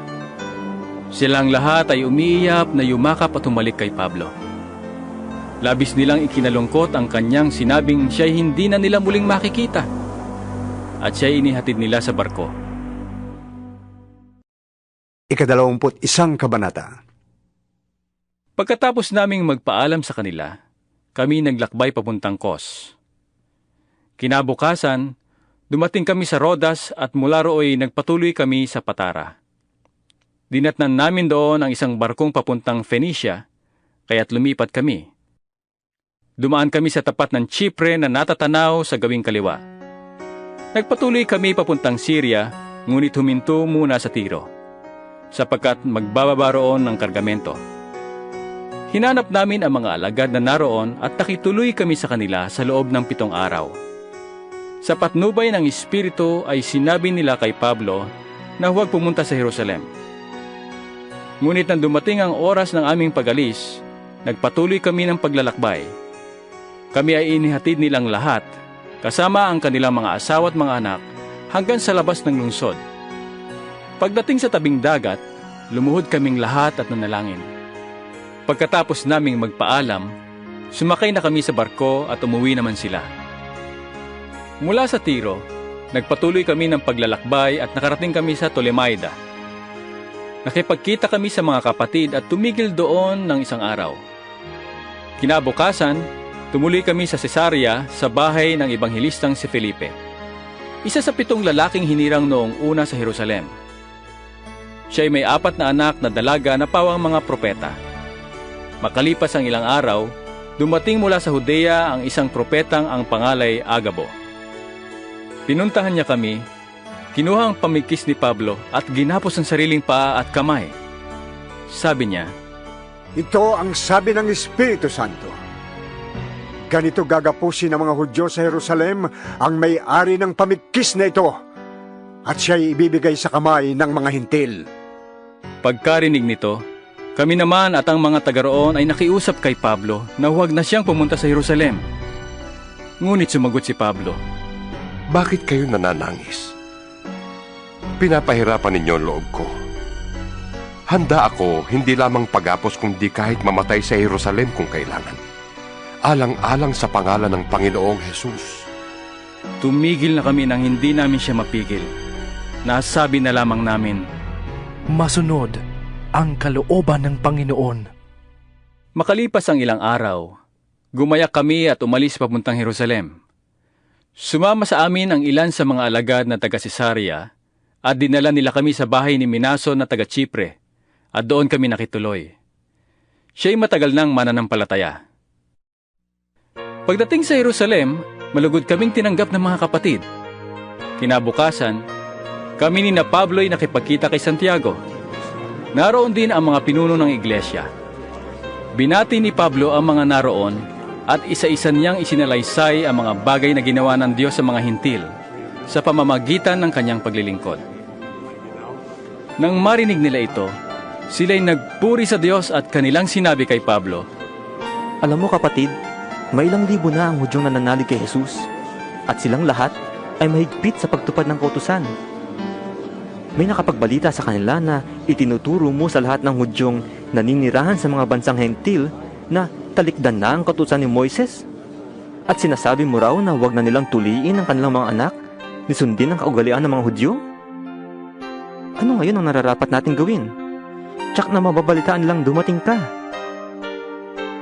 Silang lahat ay umiiyak na yumakap at humalik kay Pablo. Labis nilang ikinalungkot ang kanyang sinabing siya'y hindi na nila muling makikita at siya'y inihatid nila sa barko. 21 kabanata. Pagkatapos naming magpaalam sa kanila, kami naglakbay papuntang Kos. Kinabukasan, dumating kami sa Rodas at mula rooy nagpatuloy kami sa Patara. Dinatnan namin doon ang isang barkong papuntang Phoenicia, kaya't lumipat kami. Dumaan kami sa tapat ng Chipre na natatanaw sa gawing kaliwa. Nagpatuloy kami papuntang Syria, ngunit huminto muna sa Tiro, sapagkat magbababa roon ng kargamento. Hinanap namin ang mga alagad na naroon at nakituloy kami sa kanila sa loob ng 7 araw. Sa patnubay ng Espiritu ay sinabi nila kay Pablo na huwag pumunta sa Jerusalem. Ngunit nang dumating ang oras ng aming pag-alis, nagpatuloy kami ng paglalakbay. Kami ay inihatid nilang lahat, kasama ang kanilang mga asawa at mga anak, hanggang sa labas ng lungsod. Pagdating sa tabing dagat, lumuhod kaming lahat at nanalangin. Pagkatapos naming magpaalam, sumakay na kami sa barko at umuwi naman sila. Mula sa Tiro, nagpatuloy kami ng paglalakbay at nakarating kami sa Tolemaida. Nakipagkita kami sa mga kapatid at tumigil doon ng isang araw. Kinabukasan, tumuloy kami sa Cesarea sa bahay ng Ebanghelistang si Felipe, isa sa 7 lalaking hinirang noong una sa Jerusalem. Siya ay may 4 na anak na dalaga na pawang mga propeta. Makalipas ang ilang araw, dumating mula sa Judea ang isang propetang ang pangalay Agabo. Pinuntahan niya kami, kinuha ang pamigkis ni Pablo at ginapos ang sariling paa at kamay. Sabi niya, "Ito ang sabi ng Espiritu Santo. Ganito gagapusin ng mga Hudyo sa Jerusalem ang may-ari ng pamigkis na ito, at siya'y ibibigay sa kamay ng mga hintil." Pagkarinig nito, kami naman at ang mga taga roon ay nakiusap kay Pablo na huwag na siyang pumunta sa Jerusalem. Ngunit sumagot si Pablo, Bakit kayo nananangis? Pinapahirapan ninyo ang loob ko. Handa ako hindi lamang pagapos kundi kahit mamatay sa Jerusalem kung kailangan. Alang-alang sa pangalan ng Panginoong Jesus. Tumigil na kami nang hindi namin siya mapigil. Nasabi na lamang namin, Masunod ang kalooban ng Panginoon. Makalipas ang ilang araw, gumayak kami at umalis papuntang Jerusalem. Sumama sa amin ang ilan sa mga alagad na taga Cesarea at dinala nila kami sa bahay ni Minason na taga Chipre at doon kami nakituloy. Siya'y matagal nang mananampalataya. Pagdating sa Jerusalem, malugod kaming tinanggap ng mga kapatid. Kinabukasan, kami ni na Pablo'y nakipagkita kay Santiago. Naroon din ang mga pinuno ng iglesia. Binati ni Pablo ang mga naroon at isa-isa niyang isinalaysay ang mga bagay na ginawa ng Diyos sa mga hintil sa pamamagitan ng kanyang paglilingkod. Nang marinig nila ito, sila'y nagpuri sa Diyos at kanilang sinabi kay Pablo, Alam mo kapatid, may ilang libo na ang Hudyong nananalig kay Jesus at silang lahat ay mahigpit sa pagtupad ng kautusan. May nakapagbalita sa kanila na itinuturo mo sa lahat ng Hudyong naninirahan sa mga bansang hentil na talikdan na ang kautusan ni Moises at sinasabi mo raw na huwag na nilang tuliin ang kanilang mga anak ni sundin ang kaugalian ng mga Hudyo? Ano ngayon ang nararapat nating gawin? Tsak na mababalitaan nilang dumating ka.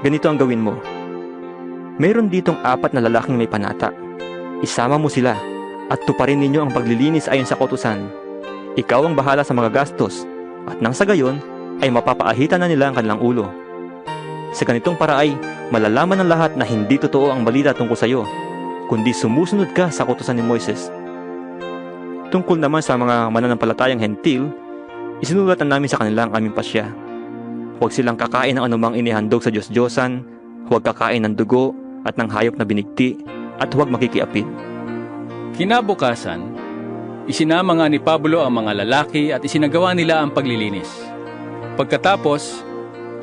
Ganito ang gawin mo. Meron ditong 4 na lalaking may panata. Isama mo sila at tuparin ninyo ang paglilinis ayon sa kautusan. Ikaw ang bahala sa mga gastos at nang sa gayon ay mapapaahitan na nila ang kanilang ulo. Sa ganitong paraay, malalaman ng lahat na hindi totoo ang balita tungkol sa iyo, kundi sumusunod ka sa kautusan ni Moises. Tungkol naman sa mga mananampalatayang hentil, isinulat na namin sa kanila ang aming pasya. Huwag silang kakain ng anumang inihandog sa Diyos-Diyosan, huwag kakain ng dugo at ng hayop na binigti, at huwag makikiapid. Kinabukasan, isinama nga ni Pablo ang mga lalaki at isinagawa nila ang paglilinis. Pagkatapos,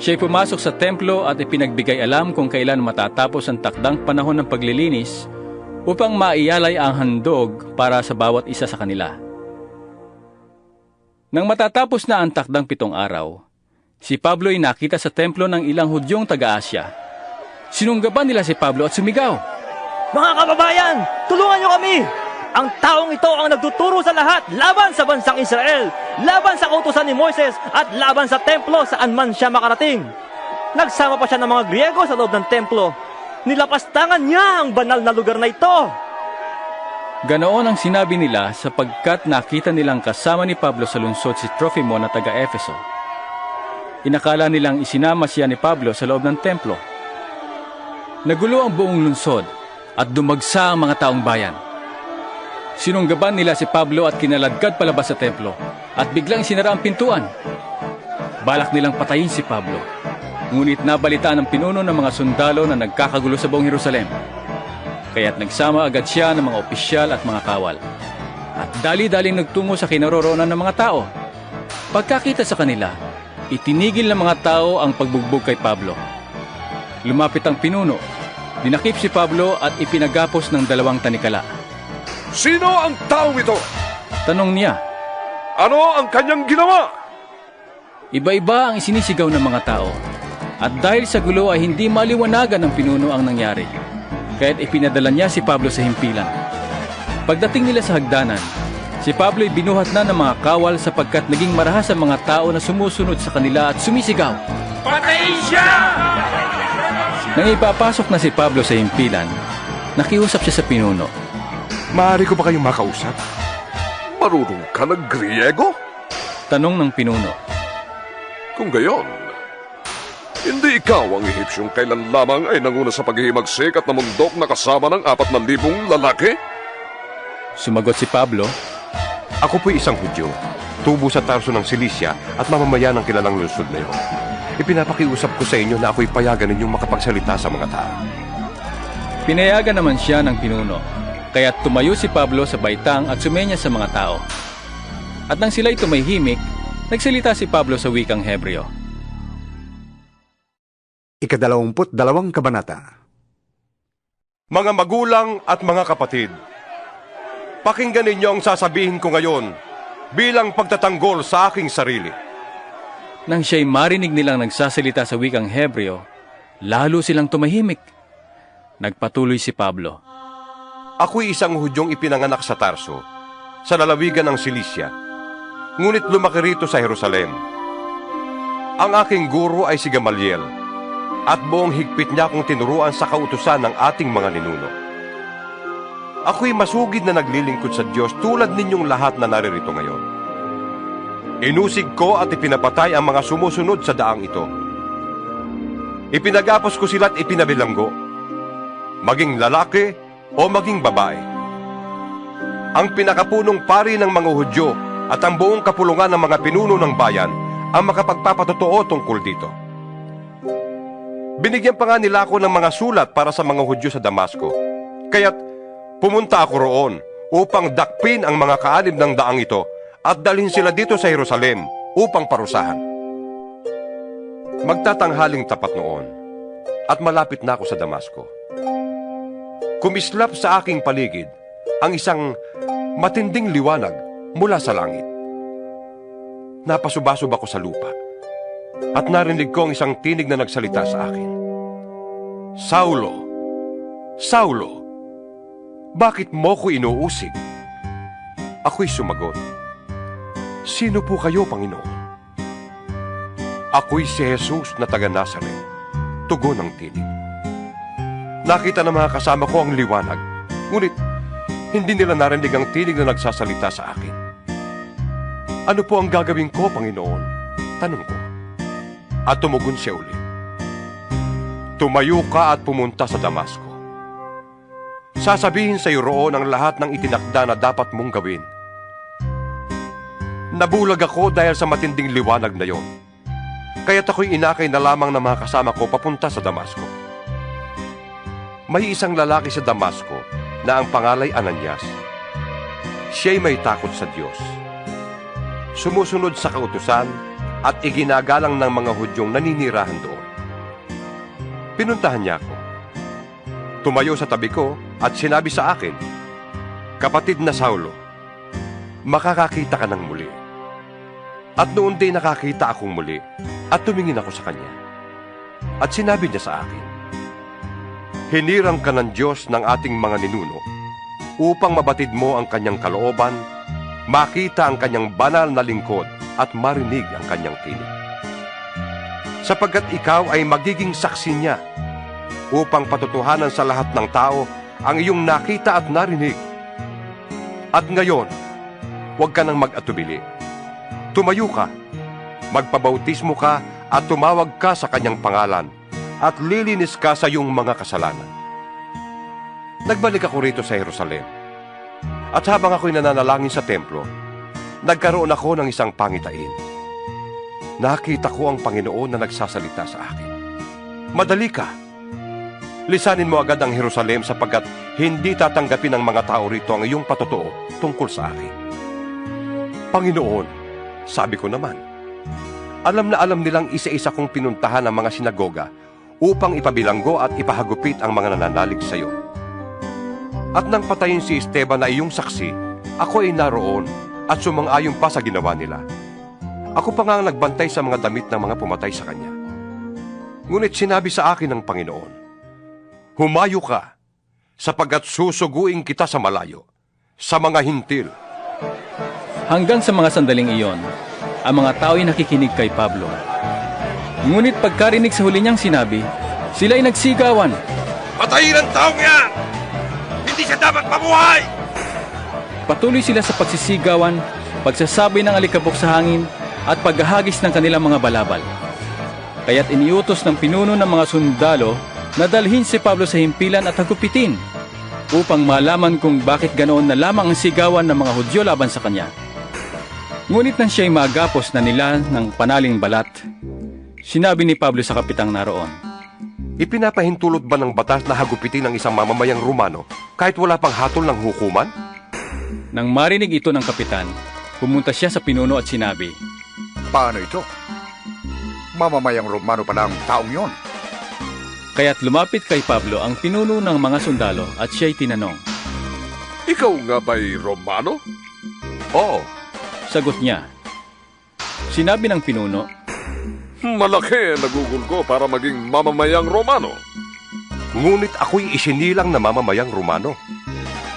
siya'y pumasok sa templo at ipinagbigay alam kung kailan matatapos ang takdang panahon ng paglilinis upang maiyalay ang handog para sa bawat isa sa kanila. Nang matatapos na ang takdang 7 araw, si Pablo ay nakita sa templo ng ilang Hudyong taga-Asya. Sinunggaban nila si Pablo at sumigaw, Mga kababayan, tulungan niyo kami! Ang taong ito ang nagtuturo sa lahat laban sa bansang Israel, laban sa kautusan ni Moises at laban sa templo saan man siya makarating. Nagsama pa siya ng mga Griego sa loob ng templo. Nilapastangan niya ang banal na lugar na ito. Ganoon ang sinabi nila sapagkat nakita nilang kasama ni Pablo sa lungsod si Tropimo na taga-Efeso. Inakala nilang isinama siya ni Pablo sa loob ng templo. Nagulo ang buong lungsod at dumagsa ang mga taong bayan. Sinunggaban nila si Pablo at kinaladkad palabas sa templo at biglang sinara ang pintuan. Balak nilang patayin si Pablo. Ngunit nabalitaan ng pinuno ng mga sundalo na nagkakagulo sa buong Jerusalem. kaya't nagsama agad siya ng mga opisyal at mga kawal. At dali-daling nagtungo sa kinaroroonan ng mga tao. Pagkakita sa kanila, itinigil ng mga tao ang pagbugbog kay Pablo. Lumapit ang pinuno, dinakip si Pablo at ipinagapos ng 2 tanikala. Sino ang taong ito? Tanong niya. Ano ang kanyang ginawa? Iba-iba ang isinisigaw ng mga tao. At dahil sa gulo ay hindi maliwanagan ng pinuno ang nangyari. Kaya't ipinadala niya si Pablo sa himpilan. Pagdating nila sa hagdanan, si Pablo ay binuhat na ng mga kawal sapagkat naging marahas ang mga tao na sumusunod sa kanila at sumisigaw. Patayin siya! Nang ipapasok na si Pablo sa himpilan, nakiusap siya sa pinuno. Maaari ko ba kayong makausap? Marunong ka ng Griego? Tanong ng pinuno. Kung gayon, hindi ikaw ang Ehipsyong kailan lamang ay nanguna sa paghihimagsik at namundok na kasama ng 4,000 lalaki? Sumagot si Pablo. Ako po'y isang Hudyo, tubo sa Tarso ng Cilicia at mamamayan ng kilalang lungsod na iyon. Ipinapakiusap ko sa inyo na ako'y payagan ninyong makapagsalita sa mga tao. Pinayagan naman siya ng pinuno, kaya't tumayo si Pablo sa baitang at sumenya sa mga tao. At nang sila'y tumahimik, nagsalita si Pablo sa wikang Hebreo. 22 kabanata. Mga magulang at mga kapatid, pakinggan ninyo ang sasabihin ko ngayon bilang pagtatanggol sa aking sarili. Nang siya'y marinig nilang nagsasalita sa wikang Hebreo, lalo silang tumahimik. Nagpatuloy si Pablo. Ako'y isang Hudyong ipinanganak sa Tarso, sa lalawigan ng Cilicia, ngunit lumaki rito sa Jerusalem. Ang aking guro ay si Gamaliel, at buong higpit niya akong tinuruan sa kautusan ng ating mga ninuno. Ako'y masugid na naglilingkod sa Diyos tulad ninyong lahat na naririto ngayon. Inusig ko at ipinapatay ang mga sumusunod sa daang ito. Ipinagapos ko sila at ipinabilanggo, maging lalaki o maging babae. Ang pinakapunong pari ng mga Hudyo at ang buong kapulungan ng mga pinuno ng bayan ang makapagpapatotoo tungkol dito. Binigyan pa nga nila ako ng mga sulat para sa mga Hudyo sa Damasco, kaya't pumunta ako roon upang dakpin ang mga kaalib ng daang ito at dalhin sila dito sa Jerusalem upang parusahan. Magtatanghaling tapat noon at malapit na ako sa Damasco. Kumislap sa aking paligid ang isang matinding liwanag mula sa langit. Napasubasub ako sa lupa at narinig ko ang isang tinig na nagsalita sa akin. Saulo, Saulo, bakit mo ko inuusig? Ako'y sumagot, sino po kayo, Panginoon? Ako'y si Jesus na taga Nazaret, tugon ng tinig. Nakita ng mga kasama ko ang liwanag, ngunit hindi nila narinig ang tinig na nagsasalita sa akin. Ano po ang gagawin ko, Panginoon? Tanong ko. At tumugon siya ulit. Tumayo ka at pumunta sa Damasco. Sasabihin sa iyo roon ang lahat ng itinakda na dapat mong gawin. Nabulag ako dahil sa matinding liwanag na yon. Kaya't ako'y inakay na lamang ng mga kasama ko papunta sa Damasco. May isang lalaki sa Damasco na ang pangalay Ananias. Siya'y may takot sa Diyos. Sumusunod sa kautusan at iginagalang ng mga Hudyong naninirahan doon. Pinuntahan niya ako. Tumayo sa tabi ko at sinabi sa akin, Kapatid na Saulo, makakakita ka ng muli. At noon din nakakita akong muli at tumingin ako sa kanya. At sinabi niya sa akin, Hinirang ka ng Diyos ng ating mga ninuno upang mabatid mo ang kanyang kalooban, makita ang kanyang banal na lingkod at marinig ang kanyang tinig. Sapagkat ikaw ay magiging saksi niya upang patutuhanan sa lahat ng tao ang iyong nakita at narinig. At ngayon, huwag ka nang mag-atubili. Tumayo ka, magpabautismo ka at tumawag ka sa kanyang pangalan at lilinis ka sa iyong mga kasalanan. Nagbalik ako rito sa Jerusalem. At habang ako'y nananalangin sa templo, nagkaroon ako ng isang pangitain. Nakita ko ang Panginoon na nagsasalita sa akin. Madali ka. Lisanin mo agad ang Jerusalem sapagkat hindi tatanggapin ng mga tao rito ang iyong patotoo tungkol sa akin. Panginoon, sabi ko naman, alam na alam nilang isa-isa kong pinuntahan ang mga sinagoga upang ipabilanggo at ipahagupit ang mga nananalig sa iyo. At nang patayin si Esteban na iyong saksi, ako ay naroon at sumang-ayon pa sa ginawa nila. Ako pa nga ang nagbantay sa mga damit ng mga pumatay sa kanya. Ngunit sinabi sa akin ng Panginoon, humayo ka, sapagkat susuguin kita sa malayo, sa mga hintil. Hanggang sa mga sandaling iyon, ang mga tao ay nakikinig kay Pablo. Ngunit pagkarinig sa huli niyang sinabi, sila ay nagsigawan. Patayin ang taong yan! Hindi siya dapat mabuhay! Patuloy sila sa pagsisigawan, pagsasabi ng alikabok sa hangin, at paghahagis ng kanilang mga balabal. Kaya't iniutos ng pinuno ng mga sundalo na dalhin si Pablo sa himpilan at hagupitin upang malaman kung bakit ganoon na lamang ang sigawan ng mga Hudyo laban sa kanya. Ngunit nang siya'y magapos na nila ng panaling balat, sinabi ni Pablo sa kapitang naroon, Ipinapahintulot ba ng batas na hagupitin ng isang mamamayang Romano kahit wala pang hatol ng hukuman? Nang marinig ito ng kapitan, pumunta siya sa pinuno at sinabi, Paano ito? Mamamayang Romano pala ang taong yon. Kaya't lumapit kay Pablo ang pinuno ng mga sundalo at siya'y tinanong, Ikaw nga ba'y Romano? Oo, sagot niya. Sinabi ng pinuno, Malaki nagugol ko para maging mamamayang Romano. Ngunit ako'y isinilang na mamamayang Romano.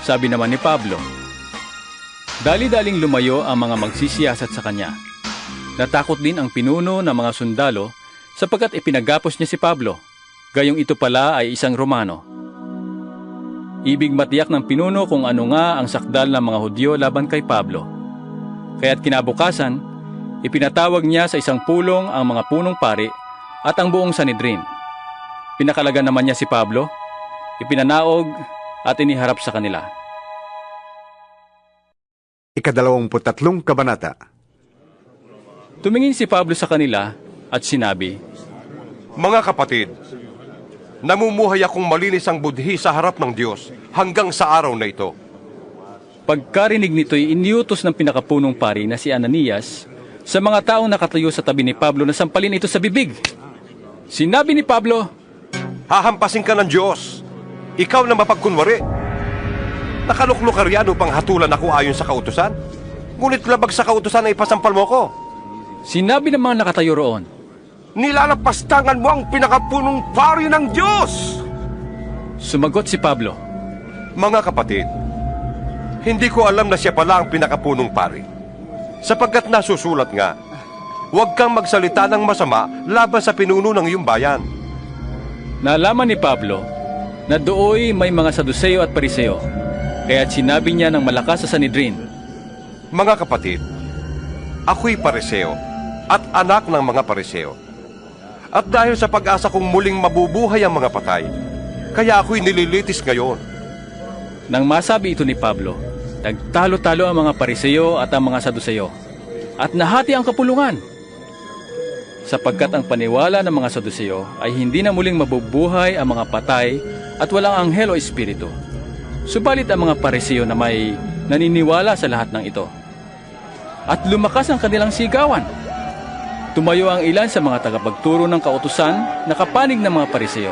Sabi naman ni Pablo. Dali-daling lumayo ang mga magsisiyasat sa kanya. Natakot din ang pinuno ng mga sundalo sapagkat ipinagapos niya si Pablo, gayong ito pala ay isang Romano. Ibig matiyak ng pinuno kung ano nga ang sakdal ng mga Hudyo laban kay Pablo. Kaya't kinabukasan, ipinatawag niya sa isang pulong ang mga punong pari at ang buong Sanhedrin. Pinakalagan naman niya si Pablo, ipinanaog at iniharap sa kanila. 23 kabanata. Tumingin si Pablo sa kanila at sinabi, Mga kapatid, namumuhay akong malinis ang budhi sa harap ng Diyos hanggang sa araw na ito. Pagkarinig nito'y iniutos ng pinakapunong pari na si Ananias sa mga taong nakatayo sa tabi ni Pablo na sampalin ito sa bibig. Sinabi ni Pablo, Hahampasin ka ng Diyos. Ikaw na mapagkunwari. Nakaluklukarian upang hatulan ako ayon sa kautusan. Ngunit labag sa kautusan na ipasampal mo ko. Sinabi ng mga nakatayo roon, Nilalapastangan mo ang pinakapunong pari ng Diyos! Sumagot si Pablo, Mga kapatid, hindi ko alam na siya pala ang pinakapunong pari. Sapagkat nasusulat nga, huwag kang magsalita ng masama laban sa pinuno ng iyong bayan. Nalaman ni Pablo na dooy may mga Saduceo at Pariseo, kaya't sinabi niya ng malakas sa Sanhedrin, Mga kapatid, ako'y Pariseo at anak ng mga Pariseo. At dahil sa pag-asa kong muling mabubuhay ang mga patay, kaya ako'y nililitis ngayon. Nang masabi ito ni Pablo, nagtalo-talo ang mga Pariseo at ang mga Saduceo, at nahati ang kapulungan. Sapagkat ang paniwala ng mga Saduceo ay hindi na muling mabubuhay ang mga patay at walang anghel o espiritu. Subalit ang mga Pariseo na may naniniwala sa lahat ng ito. At lumakas ang kanilang sigawan. Tumayo ang ilan sa mga tagapagturo ng kautusan na kapanig ng mga Pariseo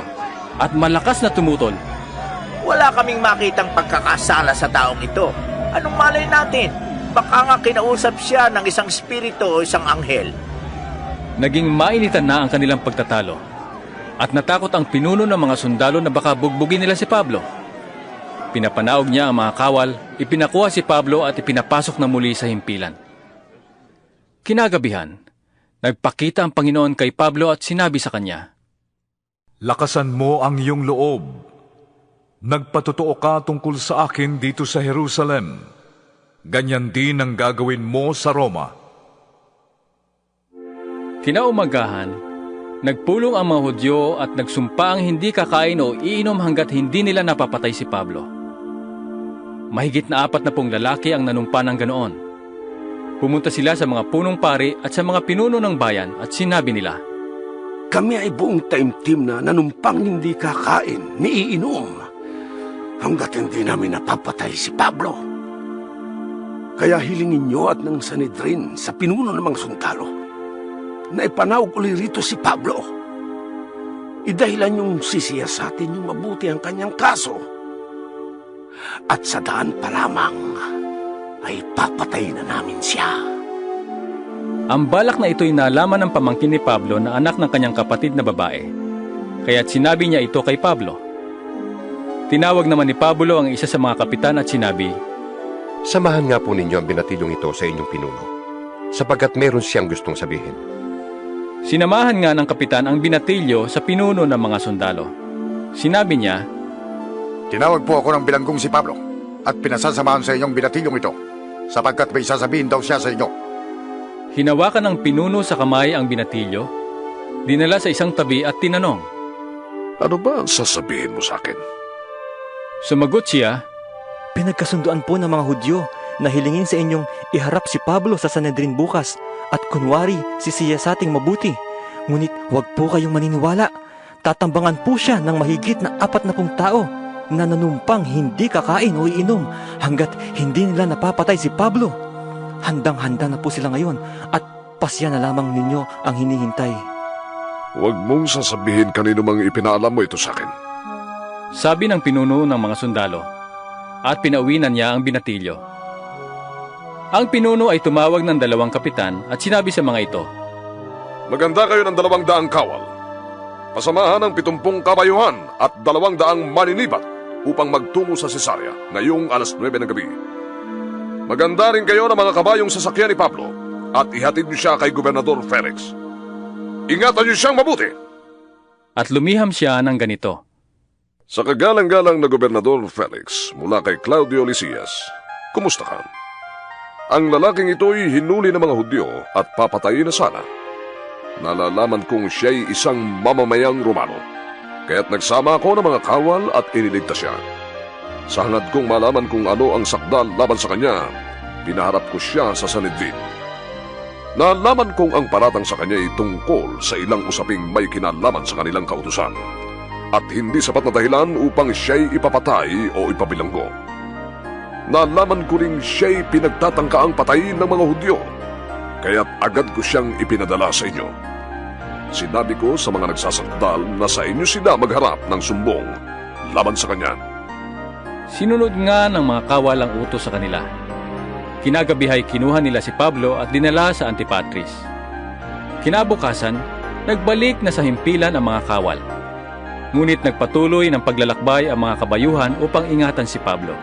at malakas na tumutol. Wala kaming makitang pagkakasala sa taong ito. Anong malay natin? Baka nga kinausap siya ng isang espiritu o isang anghel. Naging mainitan na ang kanilang pagtatalo at natakot ang pinuno ng mga sundalo na baka bugbugin nila si Pablo. Pinapanaog niya ang mga kawal, ipinakuha si Pablo at ipinapasok na muli sa himpilan. Kinagabihan, nagpakita ang Panginoon kay Pablo at sinabi sa kanya, Lakasan mo ang iyong loob. Nagpatotoo ka tungkol sa akin dito sa Jerusalem. Ganyan din ang gagawin mo sa Roma. Kinaumagahan, nagpulong ang mga Hudyo at nagsumpa ang hindi kakain o iinom hanggat hindi nila napapatay si Pablo. Mahigit na 40 lalaki ang nanumpa ng ganoon. Pumunta sila sa mga punong pari at sa mga pinuno ng bayan at sinabi nila, Kami ay buong taimtim na nanumpang hindi kakain, ni iinom, hanggat hindi namin napapatay si Pablo. Kaya hilingin niyo at ng Sanhedrin sa pinuno ng mga sundalo na ipanawag uli rito si Pablo. Idahilan yung sisiyasatin yung mabuti ang kanyang kaso. At sa daan pa lamang ay papatay na namin siya. Ang balak na ito'y nalaman ng pamangkin ni Pablo na anak ng kanyang kapatid na babae. Kaya't sinabi niya ito kay Pablo. Tinawag naman ni Pablo ang isa sa mga kapitan at sinabi, "Samahan nga po ninyo ang binatilyong ito sa inyong pinuno, sapagkat meron siyang gustong sabihin." Sinamahan nga ng kapitan ang binatilyo sa pinuno ng mga sundalo. Sinabi niya, "Tinawag po ako ng bilanggong si Pablo at pinasasamahan sa inyong binatilyong ito, sapagkat may sasabihin daw siya sa inyo." Hinawakan ng pinuno sa kamay ang binatilyo, dinala sa isang tabi at tinanong, "Ano ba ang sasabihin mo sa akin?" Sumagot siya, "Pinagkasunduan po ng mga Hudyo na hilingin sa inyong iharap si Pablo sa Sanhedrin bukas at kunwari sisiyasating mabuti. Ngunit huwag po kayong maniniwala. Tatambangan po siya ng mahigit na 40 tao na nanumpang hindi kakain o iinom hanggat hindi nila napapatay si Pablo. Handang-handa na po sila ngayon at pasya na lamang ninyo ang hinihintay." "Huwag mong sasabihin kanino mang ipinaalam mo ito sa akin," sabi ng pinuno ng mga sundalo, at pinauwinan niya ang binatilyo. Ang pinuno ay tumawag ng 2 kapitan at sinabi sa mga ito, "Maganda kayo ng 200 kawal. Pasamahan ng 70 kabayuhan at 200 maninibat upang magtungo sa Cesarea ngayong alas 9 ng gabi. Maganda rin kayo ng mga kabayong sasakyan ni Pablo at ihatid niyo siya kay Gobernador Felix. Ingatan niyo siyang mabuti." At lumiham siya ng ganito, "Sa kagalang-galang na Gobernador Felix mula kay Claudio Lysias, kumusta ka? Ang lalaking ito'y hinuli ng mga Hudyo at papatayin na sana. Nalalaman kong siya'y isang mamamayang Romano, kaya't nagsama ako ng mga kawal at iniligtas siya. Sa hangad kong malaman kung ano ang sakdal laban sa kanya, pinaharap ko siya sa Sanhedrin. Nalaman kong ang paratang sa kanya ay tungkol sa ilang usaping may kinalaman sa kanilang kautusan at hindi sapat na dahilan upang siya'y ipapatay o ipabilanggo. Nalaman ko ring siya'y pinagtatangkaang patayin ng mga Hudyo, kaya't agad ko siyang ipinadala sa inyo. Sinabi ko sa mga nagsasakdal na sa inyo sila magharap ng sumbong laban sa kanya." Sinunod nga ng mga kawal ang utos sa kanila. Kinagabihay kinuha nila si Pablo at dinala sa Antipatris. Kinabukasan, nagbalik na sa himpilan ang mga kawal. Ngunit nagpatuloy ng paglalakbay ang mga kabayuhan upang ingatan si Pablo.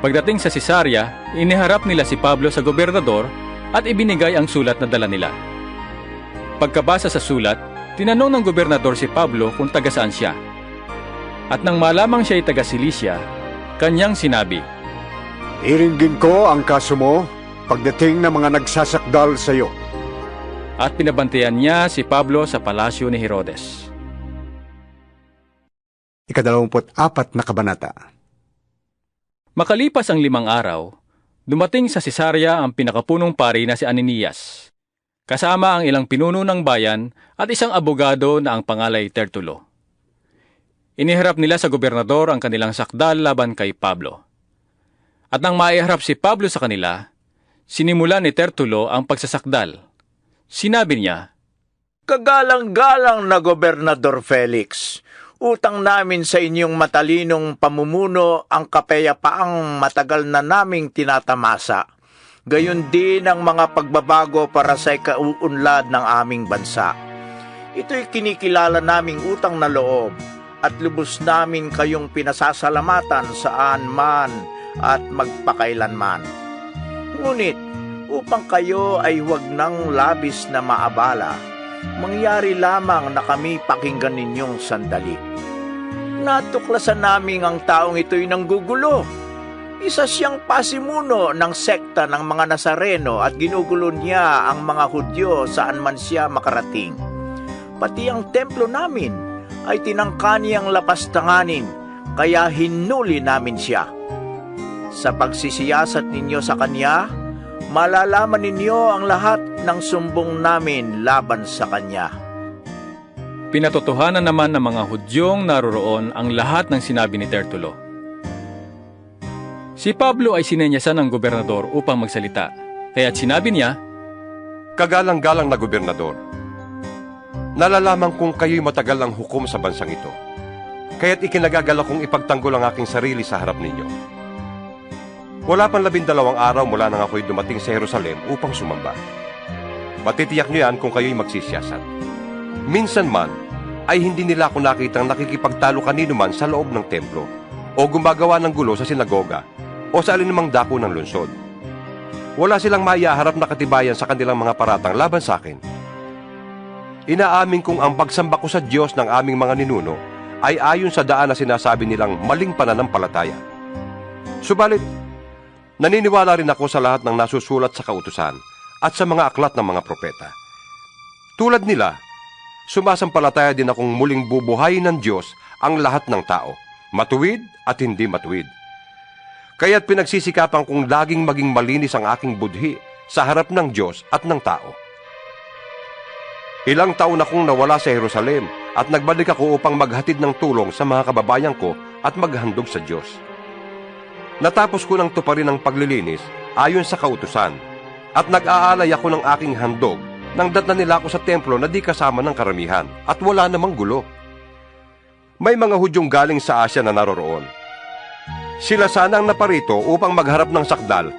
Pagdating sa Cesarea, iniharap nila si Pablo sa gobernador at ibinigay ang sulat na dala nila. Pagkabasa sa sulat, tinanong ng gobernador si Pablo kung taga saan siya. At nang malamang siya ay taga Cilicia, kanyang sinabi, "Iringgin ko ang kaso mo pagdating ng mga nagsasakdal sa iyo." At pinabantayan niya si Pablo sa palasyo ni Herodes. 24 na kabanata. Makalipas ang 5 araw, dumating sa Cesarea ang pinakapunong pari na si Ananias, kasama ang ilang pinuno ng bayan at isang abogado na ang pangalay Tertulo. Iniharap nila sa gobernador ang kanilang sakdal laban kay Pablo. At nang maiharap si Pablo sa kanila, sinimulan ni Tertulo ang pagsasakdal. Sinabi niya, "Kagalang-galang na Gobernador Felix, utang namin sa inyong matalinong pamumuno ang kapayapaang matagal na naming tinatamasa. Gayon din ang mga pagbabago para sa ikauunlad ng aming bansa. Ito'y kinikilala naming utang na loob at lubos namin kayong pinasasalamatan saan man at magpakailanman. Ngunit upang kayo ay huwag nang labis na maabala, mangyari lamang na kami pakinggan ninyong sandali. Natuklasan namin ang taong ito'y nanggugulo. Isa siyang pasimuno ng sekta ng mga Nazareno at ginugulo niya ang mga Hudyo saan man siya makarating. Pati ang templo namin ay tinangka niyang lapastanganin, kaya hinuli namin siya. Sa pagsisiyasat ninyo sa kanya, malalaman ninyo ang lahat ng sumbong namin laban sa kanya." Pinatotohanan naman ng mga Hudyong naroroon ang lahat ng sinabi ni Tertulo. Si Pablo ay sinenyasan ng gobernador upang magsalita, kaya't sinabi niya, Kagalang-galang na gobernador, nalalaman kong kayo'y matagal ng hukom sa bansang ito, kaya't ikinagagala kong ipagtanggol ang aking sarili sa harap ninyo. Wala pang 12 araw mula nang ako'y dumating sa Jerusalem upang sumamba. Matitiyak niyo yan kung kayo'y magsisiyasat. Minsan man, ay hindi nila ako nakitang nakikipagtalo kanino man sa loob ng templo, o gumagawa ng gulo sa sinagoga, o sa alinmang dako ng lungsod. Wala silang maiaharap na katibayan sa kanilang mga paratang laban sa akin. Inaamin kong ang pagsamba ko sa Diyos ng aming mga ninuno ay ayon sa daan na sinasabi nilang maling pananampalataya. Subalit, naniniwala rin ako sa lahat ng nasusulat sa kautusan at sa mga aklat ng mga propeta. Tulad nila, sumasampalataya din akong muling bubuhayin ng Diyos ang lahat ng tao, matuwid at hindi matuwid. Kaya't pinagsisikapan kong laging maging malinis ang aking budhi sa harap ng Diyos at ng tao. Ilang taon akong nawala sa Jerusalem at nagbalik ako upang maghatid ng tulong sa mga kababayan ko at maghandog sa Diyos. Natapos ko ng tuparin ang paglilinis ayon sa kautusan at nag-aalay ako ng aking handog nang datnan nila ako sa templo na di kasama ng karamihan at wala namang gulo. May mga Hudyong galing sa Asya na naroroon. Sila sanang naparito upang magharap ng sakdal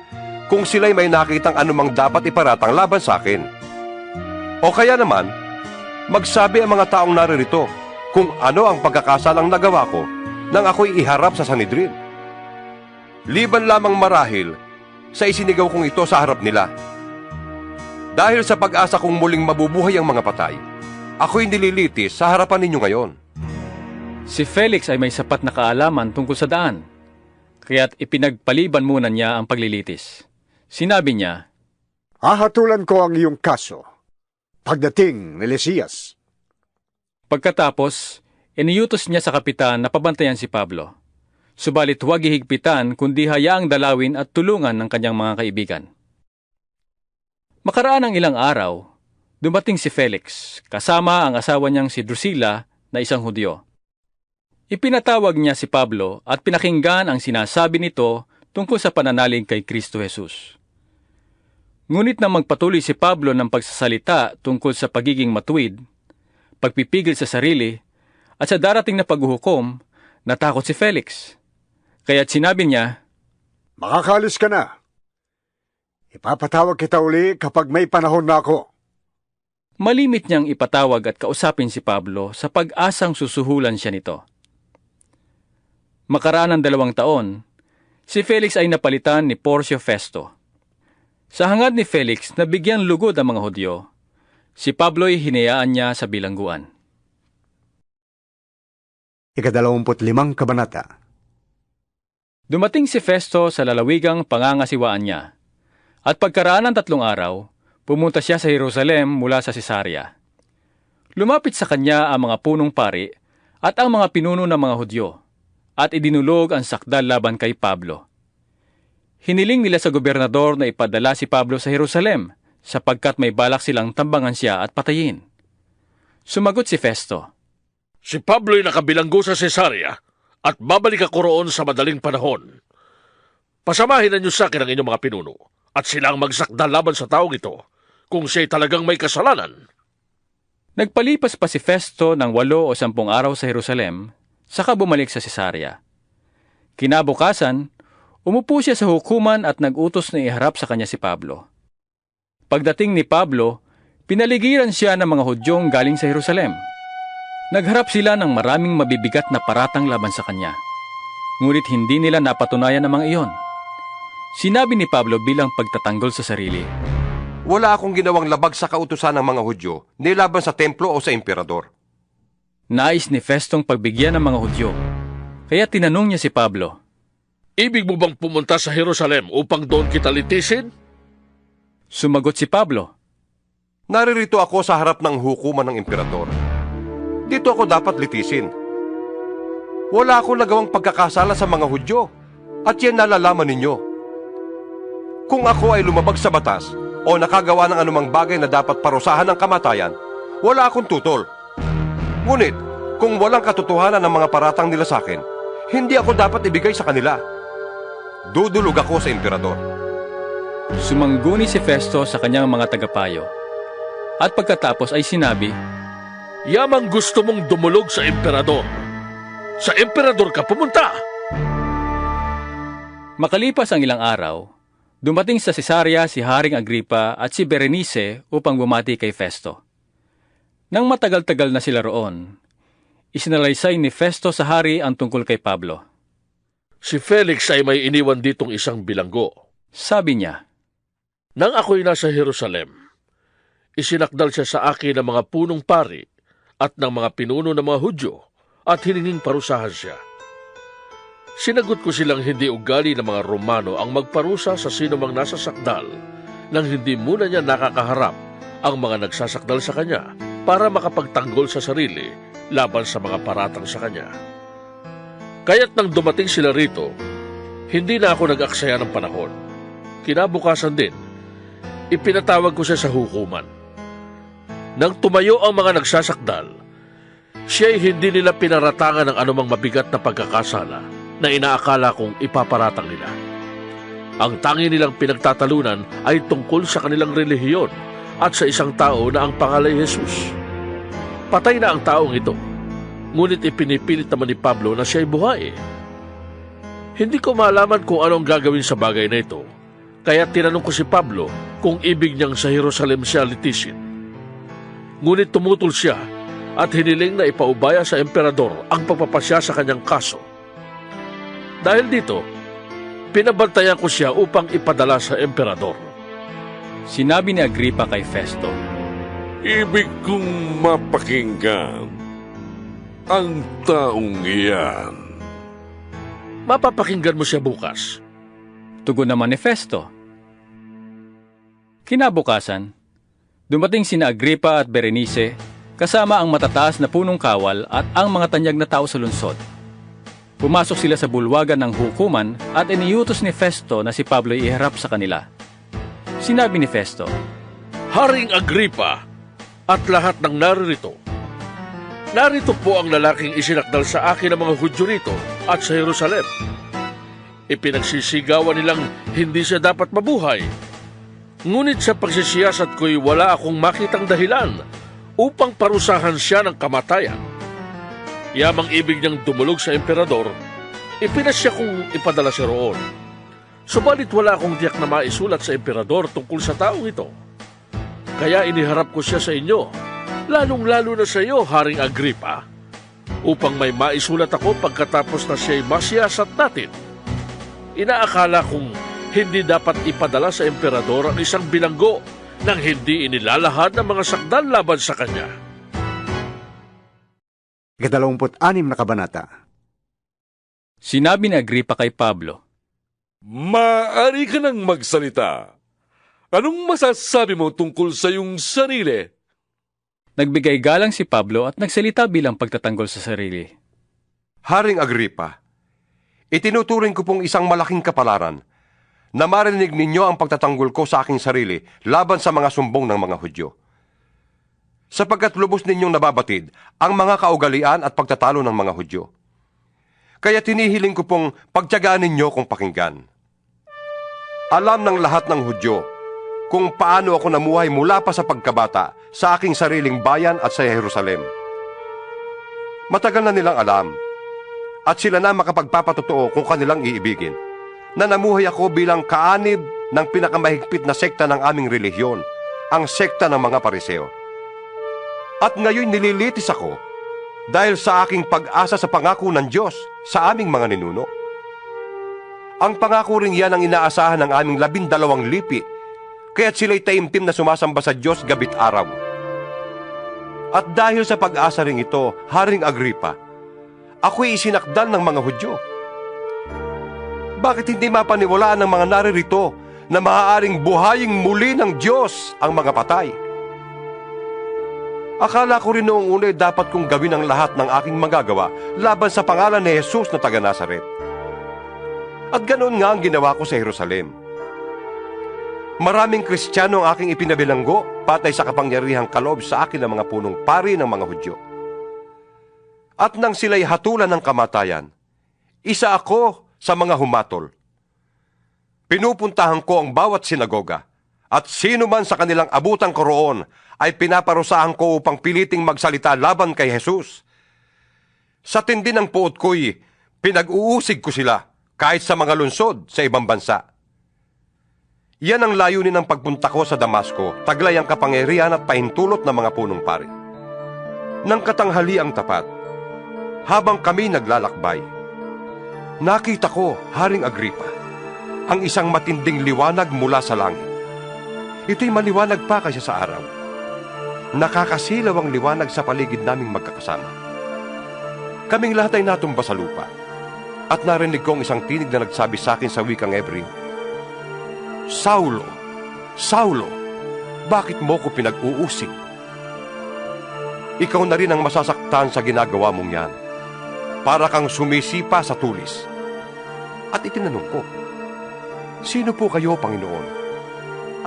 kung sila'y may nakitang anumang dapat iparatang laban sa akin. O kaya naman, magsabi ang mga taong naririto kung ano ang pagkakasalang nagawa ko nang ako'y iharap sa Sanhedrin. Liban lamang marahil sa isinigaw kong ito sa harap nila. Dahil sa pag-asa kong muling mabubuhay ang mga patay, ako'y nililitis sa harapan ninyo ngayon. Si Felix ay may sapat na kaalaman tungkol sa daan, kaya't ipinagpaliban muna niya ang paglilitis. Sinabi niya, Hahatulan ko ang iyong kaso pagdating ni Lisias. Pagkatapos, iniutos niya sa kapitan na pabantayan si Pablo. Subalit huwag ihigpitan kundi hayaang dalawin at tulungan ng kanyang mga kaibigan. Makaraan ng ilang araw, dumating si Felix kasama ang asawa niyang si Drusilla na isang Hudyo. Ipinatawag niya si Pablo at pinakinggan ang sinasabi nito tungkol sa pananalig kay Kristo Jesus. Ngunit nang magpatuloy si Pablo ng pagsasalita tungkol sa pagiging matuwid, pagpipigil sa sarili, at sa darating na paghuhukom, natakot si Felix. Kaya't sinabi niya, Makakalis ka na. Ipapatawag kita uli kapag may panahon na ako. Malimit niyang ipatawag at kausapin si Pablo sa pag-asang susuhulan siya nito. Makaraan ng 2 taon, si Felix ay napalitan ni Porcio Festo. Sa hangad ni Felix na bigyan lugod ang mga Hudyo, si Pablo ay hinayaan niya sa bilangguan. 25 kabanata. Dumating si Festo sa lalawigang pangangasiwaan niya, at pagkaraan ng 3 araw, pumunta siya sa Jerusalem mula sa Cesarea. Lumapit sa kanya ang mga punong pari at ang mga pinuno ng mga Hudyo, at idinulog ang sakdal laban kay Pablo. Hiniling nila sa gobernador na ipadala si Pablo sa Jerusalem, sapagkat may balak silang tambangan siya at patayin. Sumagot si Festo, Si Pablo'y nakabilanggo sa Cesarea at babalik ako roon sa madaling panahon. Pasamahin na niyo sa akin ang inyong mga pinuno at silang magsakdal laban sa taong ito kung siya'y talagang may kasalanan. Nagpalipas pa si Festo ng 8 o 10 araw sa Jerusalem, saka bumalik sa Cesarea. Kinabukasan, umupo siya sa hukuman at nag-utos na iharap sa kanya si Pablo. Pagdating ni Pablo, pinaligiran siya ng mga Hudyong galing sa Jerusalem. Nagharap sila ng maraming mabibigat na paratang laban sa kanya. Ngunit hindi nila napatunayan ang mga iyon. Sinabi ni Pablo bilang pagtatanggol sa sarili, Wala akong ginawang labag sa kautusan ng mga Hudyo, nilaban sa templo o sa emperador. Nais ni Festong pagbigyan ng mga Hudyo, kaya tinanong niya si Pablo, Ibig mo bang pumunta sa Jerusalem upang doon kita litisin? Sumagot si Pablo, Naririto ako sa harap ng hukuman ng emperador. Dito ako dapat litisin. Wala akong nagawang pagkakasala sa mga Hudyo, at yan nalalaman ninyo. Kung ako ay lumabag sa batas o nakagawa ng anumang bagay na dapat parusahan ng kamatayan, wala akong tutol. Ngunit, kung walang katotohanan ng mga paratang nila sa akin, hindi ako dapat ibigay sa kanila. Dudulog ako sa emperador. Sumangguni si Festo sa kanyang mga tagapayo. At pagkatapos ay sinabi, Yamang gusto mong dumulog sa emperador. Sa emperador ka pumunta! Makalipas ang ilang araw, dumating sa Cesarea si Haring Agripa at si Berenice upang bumati kay Festo. Nang matagal-tagal na sila roon, isinalaysay ni Festo sa hari ang tungkol kay Pablo. Si Felix ay may iniwan ditong isang bilanggo. Sabi niya, Nang ako'y nasa Jerusalem, isinakdal siya sa akin ng mga punong pari at ng mga pinuno ng mga Hudyo at hininging parusahan siya. Sinagot ko silang hindi ugali ng mga Romano ang magparusa sa sino mang nasa sakdal nang hindi muna niya nakakaharap ang mga nagsasakdal sa kanya para makapagtanggol sa sarili laban sa mga paratang sa kanya. Kaya't nang dumating sila rito, hindi na ako nag-aksaya ng panahon. Kinabukasan din, ipinatawag ko siya sa hukuman. Nang tumayo ang mga nagsasakdal, siya'y hindi nila pinaratangan ng anumang mabigat na pagkakasala na inaakala kong ipaparatang nila. Ang tangi nilang pinagtatalunan ay tungkol sa kanilang relihiyon at sa isang tao na ang pangalan ay Jesus. Patay na ang taong ito, ngunit ipinipilit naman ni Pablo na siya'y buhay. Hindi ko malaman kung anong gagawin sa bagay na ito, kaya tinanong ko si Pablo kung ibig niyang sa Jerusalem siya litisin. Ngunit tumutol siya at hiniling na ipaubaya sa emperador ang pagpapasya sa kanyang kaso. Dahil dito, pinabantayan ko siya upang ipadala sa emperador. Sinabi ni Agripa kay Festo, Ibig kong mapakinggan ang taong iyan. Mapapakinggan mo siya bukas. Tugon naman ni Festo. Kinabukasan, dumating sina Agripa at Berenice kasama ang matataas na punong kawal at ang mga tanyag na tao sa lungsod. Pumasok sila sa bulwagan ng hukuman at iniutos ni Festo na si Pablo iharap sa kanila. Sinabi ni Festo, Haring Agripa at lahat ng naririto, narito po ang lalaking isinakdal sa akin ng mga Hudyo rito at sa Jerusalem. Ipinagsisigawan nilang hindi siya dapat mabuhay. Ngunit sa pagsisiyasat ko'y wala akong makitang dahilan upang parusahan siya ng kamatayan. Yamang ibig niyang dumulog sa emperador, ipinasya kong ipadala siya roon. Subalit wala akong tiyak na maisulat sa emperador tungkol sa taong ito. Kaya iniharap ko siya sa inyo, lalong-lalo na sa iyo, Haring Agripa, upang may maisulat ako pagkatapos na siya'y masiyasat natin. Inaakala kong hindi dapat ipadala sa emperador ang isang bilanggo nang hindi inilalahad ng mga sakdal laban sa kanya. 26 na kabanata. Sinabi ni Agripa kay Pablo, Maaari ka nang magsalita. Anong masasabi mo tungkol sa iyong sarili? Nagbigay galang si Pablo at nagsalita bilang pagtatanggol sa sarili. Haring Agripa, itinuturing ko pong isang malaking kapalaran na marinig ninyo ang pagtatanggol ko sa aking sarili laban sa mga sumbong ng mga Hudyo. Sapagkat lubos ninyong nababatid ang mga kaugalian at pagtatalo ng mga Hudyo. Kaya tinihiling ko pong pagtiyagaan ninyo kung pakinggan. Alam ng lahat ng Hudyo kung paano ako namuhay mula pa sa pagkabata sa aking sariling bayan at sa Jerusalem. Matagal na nilang alam at sila na makapagpapatotoo kung kanilang iibigin na namuhay ako bilang kaanib ng pinakamahigpit na sekta ng aming relihiyon, ang sekta ng mga Pariseo. At ngayon nililitis ako dahil sa aking pag-asa sa pangako ng Diyos sa aming mga ninuno. Ang pangako rin yan ang inaasahan ng aming 12 lipi, kaya't sila'y taimtim na sumasamba sa Diyos gabit araw. At dahil sa pag-asa rin ito, Haring Agripa, ako'y isinakdal ng mga Hudyo. Bakit hindi mapaniwalaan ng mga naririto na maaaring buhaying muli ng Diyos ang mga patay? Akala ko rin noong una dapat kong gawin ang lahat ng aking magagawa laban sa pangalan ni Jesus na taga Nazaret. At ganoon nga ang ginawa ko sa Jerusalem. Maraming Kristiyano ang aking ipinabilanggo patay sa kapangyarihang kaloob sa akin ng mga punong pari ng mga Hudyo. At nang sila'y hatulan ng kamatayan, isa ako sa mga humatol. Pinupuntahan ko ang bawat sinagoga, at sino man sa kanilang abutan ko roon ay pinaparusahan ko upang piliting magsalita laban kay Jesus. Sa tindi ng puot ko'y pinag-uusig ko sila kahit sa mga lunsod sa ibang bansa. Yan ang layunin ng pagpunta ko sa Damasco, taglay ang kapangyarihan at pahintulot ng mga punong pari. Nang katanghali ang tapat, habang kami naglalakbay, nakita ko, Haring Agripa, ang isang matinding liwanag mula sa langit. Ito'y maliwanag pa kaysa sa araw. Nakakasilaw ang liwanag sa paligid naming magkakasama. Kaming lahat ay natumba sa lupa, at narinig ko ang isang tinig na nagsabi sa akin sa wikang Hebreo, Saulo, Saulo, bakit mo ko pinag-uusig? Ikaw na rin ang masasaktan sa ginagawa mong yan. Para kang sumisipa sa tulis. At itinanong ko, sino po kayo, Panginoon?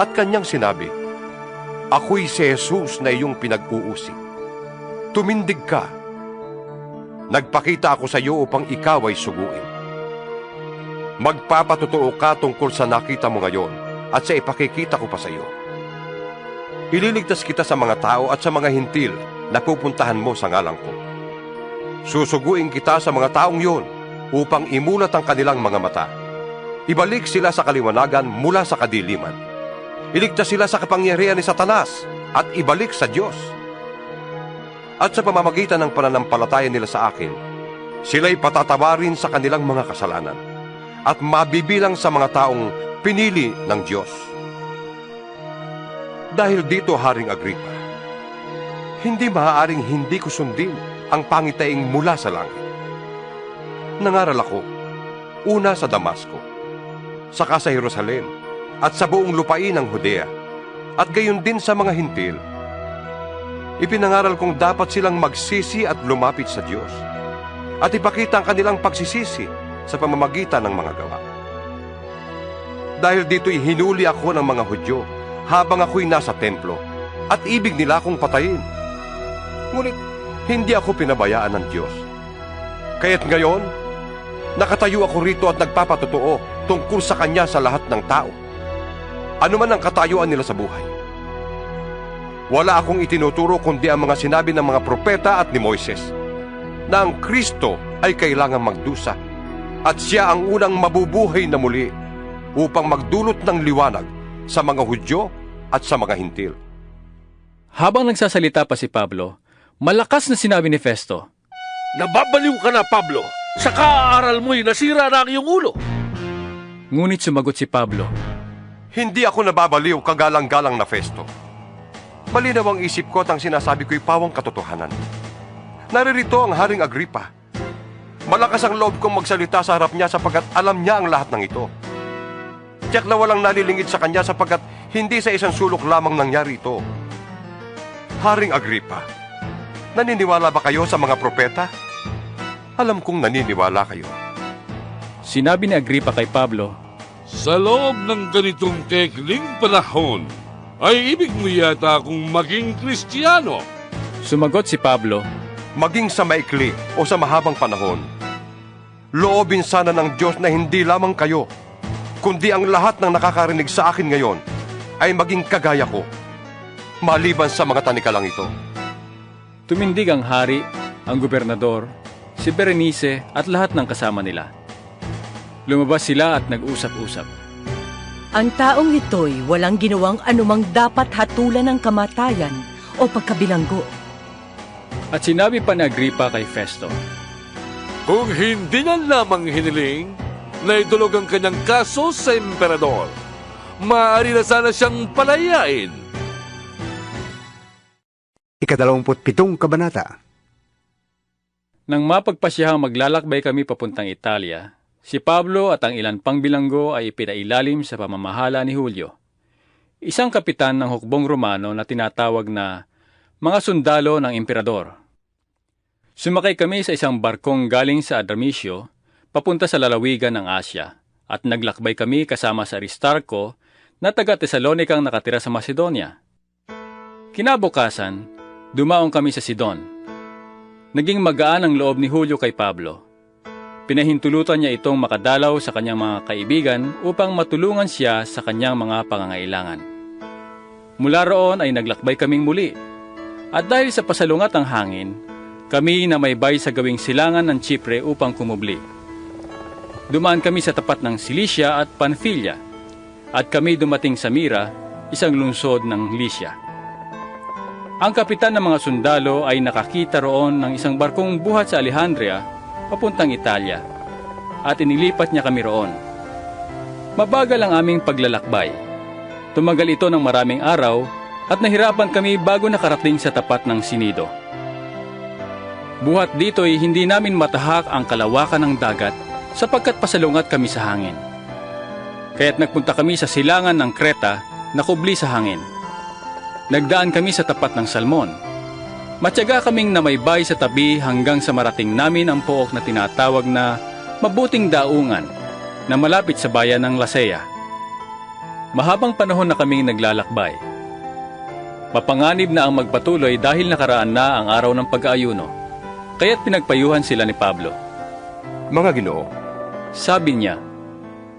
At kanyang sinabi, ako'y si Jesus na iyong pinag-uusig. Tumindig ka. Nagpakita ako sa iyo upang ikaw ay suguin. Magpapatotoo ka tungkol sa nakita mo ngayon at sa ipakikita ko pa sa iyo. Ililigtas kita sa mga tao at sa mga hintil na pupuntahan mo sa ngalan ko. Susuguin kita sa mga taong yon upang imulat ang kanilang mga mata. Ibalik sila sa kaliwanagan mula sa kadiliman. Iligtas sila sa kapangyarihan ni Satanas at ibalik sa Diyos. At sa pamamagitan ng pananampalataya nila sa akin, sila'y patatawarin sa kanilang mga kasalanan at mabibilang sa mga taong pinili ng Diyos. Dahil dito, Haring Agripa, hindi maaaring hindi ko sundin ang pangitaing mula sa langit. Nangaral ako, una sa Damasco, saka sa Jerusalem, at sa buong lupain ng Judea, at gayon din sa mga hintil. Ipinangaral kong dapat silang magsisi at lumapit sa Diyos, at ipakita ang kanilang pagsisisi sa pamamagitan ng mga gawa. Dahil dito'y hinuli ako ng mga Hudyo habang ako'y nasa templo, at ibig nila akong patayin. Ngunit hindi ako pinabayaan ng Diyos. Kaya't ngayon, nakatayo ako rito at nagpapatotoo tungkol sa Kanya sa lahat ng tao. Ano man ang katayuan nila sa buhay. Wala akong itinuturo kundi ang mga sinabi ng mga propeta at ni Moises, na ang Kristo ay kailangang magdusa, at siya ang unang mabubuhay na muli upang magdulot ng liwanag sa mga Hudyo at sa mga hintil. Habang nagsasalita pa si Pablo, malakas na sinabi ni Festo, Nababaliw ka na, Pablo! Sa kaaaral mo'y nasira na ang iyong ulo! Ngunit sumagot si Pablo, Hindi ako nababaliw, kagalang-galang na Festo. Malinaw ang isip ko at ang sinasabi ko'y pawang katotohanan. Naririto ang Haring Agripa. Malakas ang loob kong magsalita sa harap niya sapagkat alam niya ang lahat ng ito. Tiyak na walang nalilingid sa kanya sapagkat hindi sa isang sulok lamang nangyari ito. Haring Agripa, naniniwala ba kayo sa mga propeta? Alam kong naniniwala kayo. Sinabi ni Agripa kay Pablo, Sa loob ng ganitong kekling panahon, ay ibig mo yata akong maging Kristiyano. Sumagot si Pablo, Maging sa maikli o sa mahabang panahon, loobin sana ng Diyos na hindi lamang kayo, kundi ang lahat ng nakakarinig sa akin ngayon ay maging kagaya ko, maliban sa mga tanikalang ito. Tumindig ang hari, ang gobernador, si Berenice at lahat ng kasama nila. Lumabas sila at nag-usap-usap. Ang taong ito'y walang ginawang anumang dapat hatulan ng kamatayan o pagkabilanggo. At sinabi pa ni Agripa kay Festo, Kung hindi niya lamang hiniling na idulog ang kanyang kaso sa emperador, maaari na sana siyang palayain. 27 kabanata. Nang mapagpasyahang maglalakbay kami papuntang Italia, si Pablo at ang ilan pang bilanggo ay ipinailalim sa pamamahala ni Julio, isang kapitan ng hukbong Romano na tinatawag na mga sundalo ng emperador. Sumakay kami sa isang barkong galing sa Adramitio, papunta sa lalawigan ng Asya, at naglakbay kami kasama sa Aristarco na taga-Tesalonikang nakatira sa Macedonia. Kinabukasan, dumaong kami sa Sidon. Naging magaan ang loob ni Julio kay Pablo. Pinahintulutan niya itong makadalaw sa kanyang mga kaibigan upang matulungan siya sa kanyang mga pangangailangan. Mula roon ay naglakbay kaming muli. At dahil sa pasalungat ng hangin, kami na may bay sa gawing silangan ng Chipre upang kumubli. Dumaan kami sa tapat ng Cilicia at Pamphylia, at kami dumating sa Mira, isang lungsod ng Lycia. Ang kapitan ng mga sundalo ay nakakita roon ng isang barkong buhat sa Alejandria, papuntang Italia, at inilipat niya kami roon. Mabagal ang aming paglalakbay. Tumagal ito ng maraming araw, at nahirapan kami bago nakarating sa tapat ng Sinido. Buhat dito'y hindi namin matahak ang kalawakan ng dagat sapagkat pasalungat kami sa hangin. Kaya't nagpunta kami sa silangan ng Kreta na kubli sa hangin. Nagdaan kami sa tapat ng Salmon. Matyaga kaming namaybay sa tabi hanggang sa marating namin ang pook na tinatawag na Mabuting Daungan na malapit sa bayan ng Lasea. Mahabang panahon na kaming naglalakbay. Mapanganib na ang magpatuloy dahil nakaraan na ang araw ng pag-aayuno, kaya't pinagpayuhan sila ni Pablo. Mga Ginoo, sabi niya,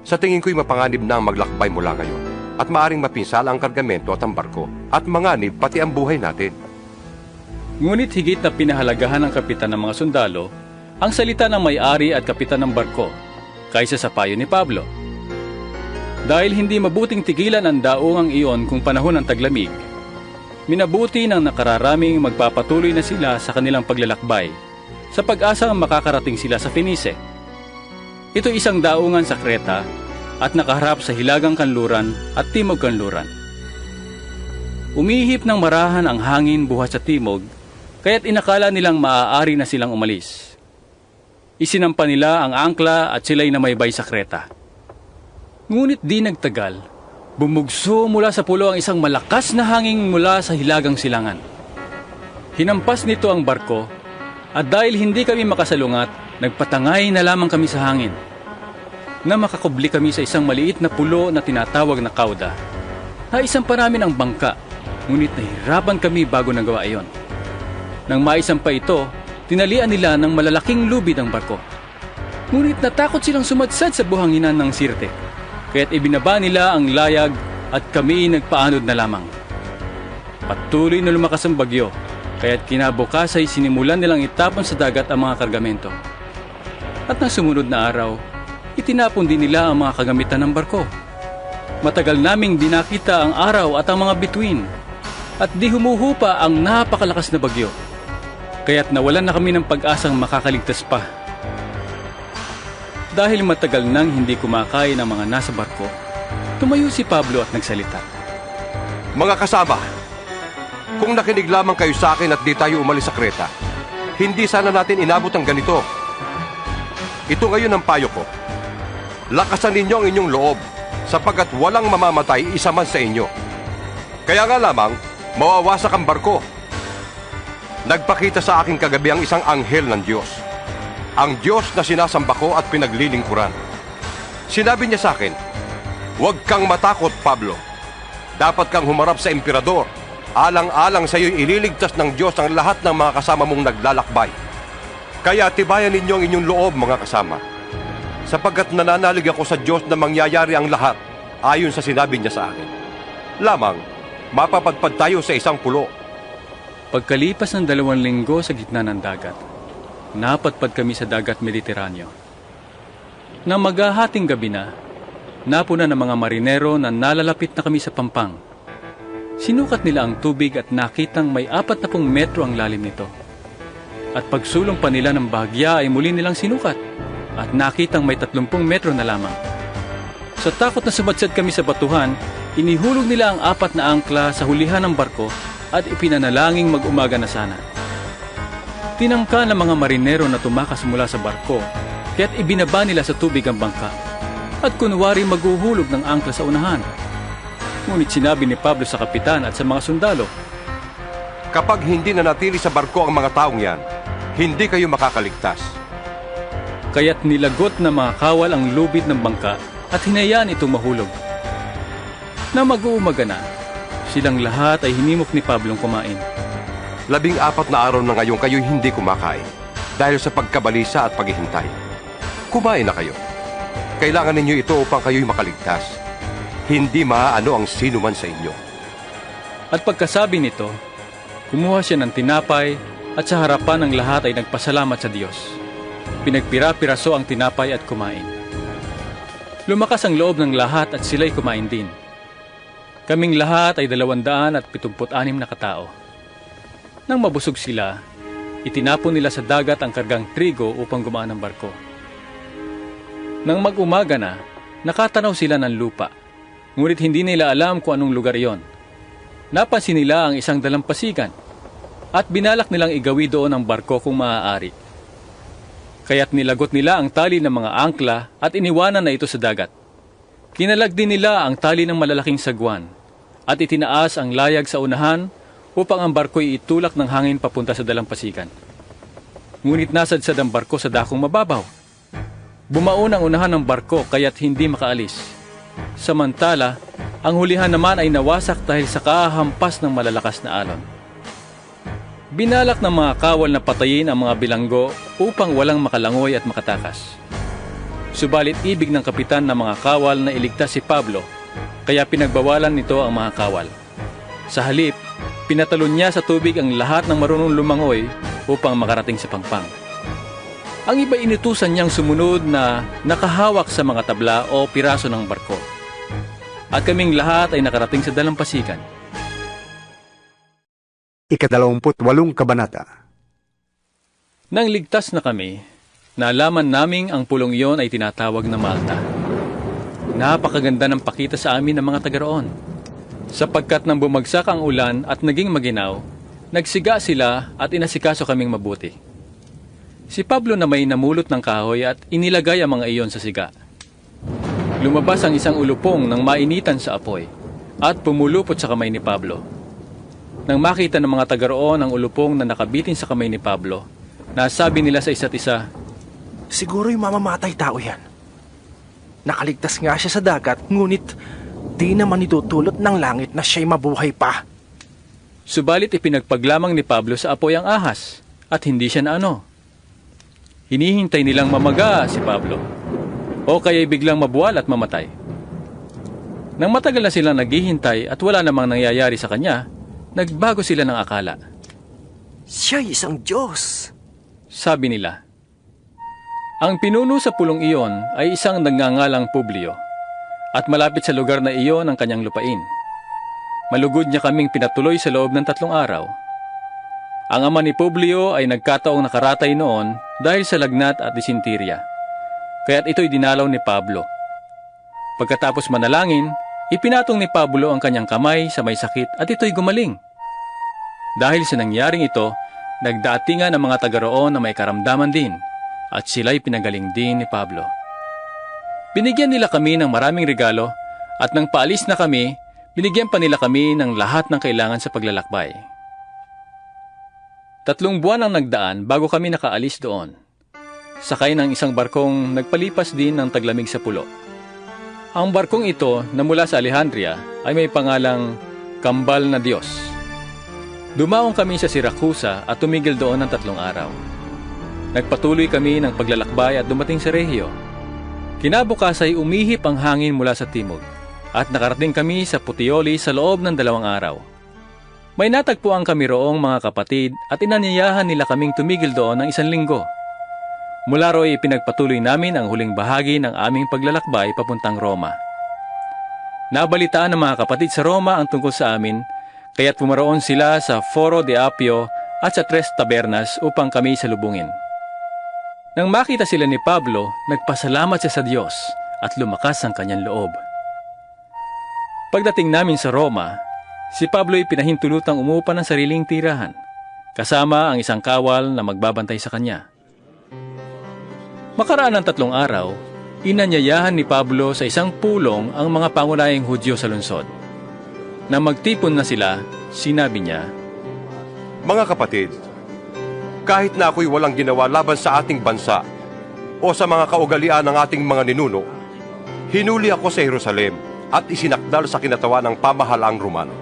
sa tingin ko'y mapanganib na ang maglakbay mula ngayon at maaring mapinsala ang kargamento at ang barko at manganib pati ang buhay natin. Ngunit higit na pinahalagahan ng kapitan ng mga sundalo ang salita ng may-ari at kapitan ng barko kaysa sa payo ni Pablo. Dahil hindi mabuting tigilan ang daungang iyon kung panahon ng taglamig, minabuti ng nakararaming magpapatuloy na sila sa kanilang paglalakbay sa pag-asang makakarating sila sa Fenice. Ito isang daungan sa Kreta at nakaharap sa hilagang kanluran at timog kanluran. Umihip ng marahan ang hangin buhat sa timog, kaya't inakala nilang maaari na silang umalis. Isinampa nila ang angkla at sila'y namaybay sa Kreta. Ngunit di nagtagal, bumugso mula sa pulo ang isang malakas na hangin mula sa hilagang silangan. Hinampas nito ang barko, at dahil hindi kami makasalungat, nagpatangay na lamang kami sa hangin. Na makakubli kami sa isang maliit na pulo na tinatawag na Cauda. Naisampa namin ang bangka, ngunit nahirapan kami bago nagawa iyon. Nang maisampa ito, tinalian nila ng malalaking lubid ang barko. Ngunit natakot silang sumadsad sa buhanginan ng Sirte. Kaya't ibinaba nila ang layag at kami nagpaanod na lamang. Patuloy na lumakas ang bagyo, kaya't kinabukas ay sinimulan nilang itapon sa dagat ang mga kargamento. At nang sumunod na araw, itinapon din nila ang mga kagamitan ng barko. Matagal naming dinakita ang araw at ang mga bituin, at di humuhupa ang napakalakas na bagyo. Kaya't nawalan na kami ng pag-asang makakaligtas pa. Dahil matagal nang hindi kumakain ang mga nasa barko, tumayo si Pablo at nagsalita. Mga kasama, kung nakinig lamang kayo sa akin at di tayo umalis sa Kreta, hindi sana natin inabot ang ganito. Ito ngayon ang payo ko. Lakasan ninyo ang inyong loob, sapagkat walang mamamatay isa man sa inyo. Kaya nga lamang, mawawasak ang barko. Nagpakita sa akin kagabi ang isang anghel ng Diyos. Ang Diyos na sinasamba ko at pinaglilingkuran. Sinabi niya sa akin, huwag kang matakot, Pablo. Dapat kang humarap sa emperador. Alang-alang sa iyo'y ililigtas ng Diyos ang lahat ng mga kasama mong naglalakbay. Kaya tibayan ninyo ang inyong loob, mga kasama. Sapagkat nananalig ako sa Diyos na mangyayari ang lahat ayon sa sinabi niya sa akin. Lamang, mapapadpad tayo sa isang pulo. Pagkalipas ng 2 linggo sa gitna ng dagat, napadpad kami sa dagat Mediteraneo. Nang maghahating gabi na, napuna ng mga marinero na nalalapit na kami sa pampang. Sinukat nila ang tubig at nakitang may 40 metro ang lalim nito. At pagsulong pa nila ng bahagya ay muli nilang sinukat at nakitang may 30 metro na lamang. Sa takot na sumadsad kami sa batuhan, inihulog nila ang 4 na angkla sa hulihan ng barko at ipinanalangin mag-umaga na sana. Tinangka ng mga marinero na tumakas mula sa barko, kaya't ibinaba nila sa tubig ang bangka at kunwari maghuhulog ng angkla sa unahan. Ngunit sinabi ni Pablo sa kapitan at sa mga sundalo, kapag hindi nanatili sa barko ang mga taong yan, hindi kayo makakaligtas. Kaya't nilagot na mga kawal ang lubid ng bangka at hinayaan itong mahulog. Na mag-uumaga na, silang lahat ay hinimok ni Pablong kumain. 14 na araw na ngayon kayo'y hindi kumakain dahil sa pagkabalisa at paghihintay. Kumain na kayo. Kailangan ninyo ito upang kayo'y makaligtas. Hindi maaano ang sino man sa inyo. At pagkasabi nito, kumuha siya ng tinapay at sa harapan ng lahat ay nagpasalamat sa Diyos. Pinagpira-piraso ang tinapay at kumain. Lumakas ang loob ng lahat at sila'y kumain din. Kaming lahat ay 276 na katao. Nang mabusog sila, itinapon nila sa dagat ang kargang trigo upang gumaan ang barko. Nang mag-umaga na, nakatanaw sila ng lupa, ngunit hindi nila alam kung anong lugar iyon. Napansin nila ang isang dalampasigan at binalak nilang igawi doon ang barko kung maaari. Kaya't nilagot nila ang tali ng mga angkla at iniwanan na ito sa dagat. Kinalag din nila ang tali ng malalaking sagwan at itinaas ang layag sa unahan upang ang barko'y itulak ng hangin papunta sa dalampasigan. Ngunit nasadsad ang barko sa dakong mababaw. Bumaon ang unahan ng barko kaya't hindi makaalis. Samantala, ang hulihan naman ay nawasak dahil sa kahampas ng malalakas na alon. Binalak ng mga kawal na patayin ang mga bilanggo upang walang makalangoy at makatakas. Subalit ibig ng kapitan ng mga kawal na iligtas si Pablo, kaya pinagbawalan nito ang mga kawal. Sa halip, pinatalon niya sa tubig ang lahat ng marunong lumangoy upang makarating sa pangpang. Ang iba inutusan niyang sumunod na nakahawak sa mga tabla o piraso ng barko. At kaming lahat ay nakarating sa dalampasigan. 28 kabanata. Nang ligtas na kami, nalaman naming ang pulong iyon ay tinatawag na Malta. Napakaganda ng pakita sa amin ng mga taga roon. Sapagkat nang bumagsak ang ulan at naging maginaw, nagsiga sila at inasikaso kaming mabuti. Si Pablo na may namulot ng kahoy at inilagay ang mga iyon sa siga. Lumabas ang isang ulupong nang mainitan sa apoy at pumulupot sa kamay ni Pablo. Nang makita ng mga taga roon ang ulupong na nakabitin sa kamay ni Pablo, nasabi nila sa isa't isa, Siguro'y mamamatay tao yan. Nakaligtas nga siya sa dagat, ngunit di naman itutulot ng langit na siya'y mabuhay pa. Subalit ipinagpaglamang ni Pablo sa apoy ang ahas at hindi siya naano. Hinihintay nilang mamaga si Pablo o kaya'y biglang mabuwal at mamatay. Nang matagal na silang naghihintay at wala namang nangyayari sa kanya, nagbago sila ng akala. Siya'y isang Diyos, sabi nila. Ang pinuno sa pulong iyon ay isang nagngangalang Publio at malapit sa lugar na iyon ang kanyang lupain. Malugod niya kaming pinatuloy sa loob ng 3 araw. Ang ama ni Publio ay nagkataong nakaratay noon dahil sa lagnat at disenterya, kaya't ito'y dinalaw ni Pablo. Pagkatapos manalangin, ipinatong ni Pablo ang kanyang kamay sa may sakit at ito'y gumaling. Dahil sa nangyaring ito, nagdatingan ang mga taga roon na may karamdaman din at sila'y pinagaling din ni Pablo. Binigyan nila kami ng maraming regalo at nang paalis na kami, binigyan pa nila kami ng lahat ng kailangan sa paglalakbay. 3 buwan ang nagdaan bago kami nakaalis doon. Sakay ng isang barkong nagpalipas din ng taglamig sa pulo. Ang barkong ito na mula sa Alejandria ay may pangalang Kambal na Diyos. Dumaong kami sa Siracusa at tumigil doon ng 3 araw. Nagpatuloy kami ng paglalakbay at dumating sa Regio. Kinabukas ay umihip ang hangin mula sa timog at nakarating kami sa Puteoli sa loob ng 2 araw. May natagpuan kami roong mga kapatid at inanyayahan nila kaming tumigil doon ng 1 linggo. Mula ro'y pinagpatuloy namin ang huling bahagi ng aming paglalakbay papuntang Roma. Nabalitaan ng mga kapatid sa Roma ang tungkol sa amin, kaya't pumaroon sila sa Foro de Apio at sa 3 tabernas upang kami salubungin. Nang makita sila ni Pablo, nagpasalamat siya sa Diyos at lumakas ang kanyang loob. Pagdating namin sa Roma, si Pablo'y pinahintulutang umupa ng sariling tirahan, kasama ang isang kawal na magbabantay sa kanya. Makaraan ng 3 araw, inanyayahan ni Pablo sa isang pulong ang mga pangunahing Hudyo sa lungsod. Nang magtipon na sila, sinabi niya, Mga kapatid, kahit na ako'y walang ginawa laban sa ating bansa o sa mga kaugalian ng ating mga ninuno, hinuli ako sa Jerusalem at isinakdal sa kinatawan ng pamahalaang Romano.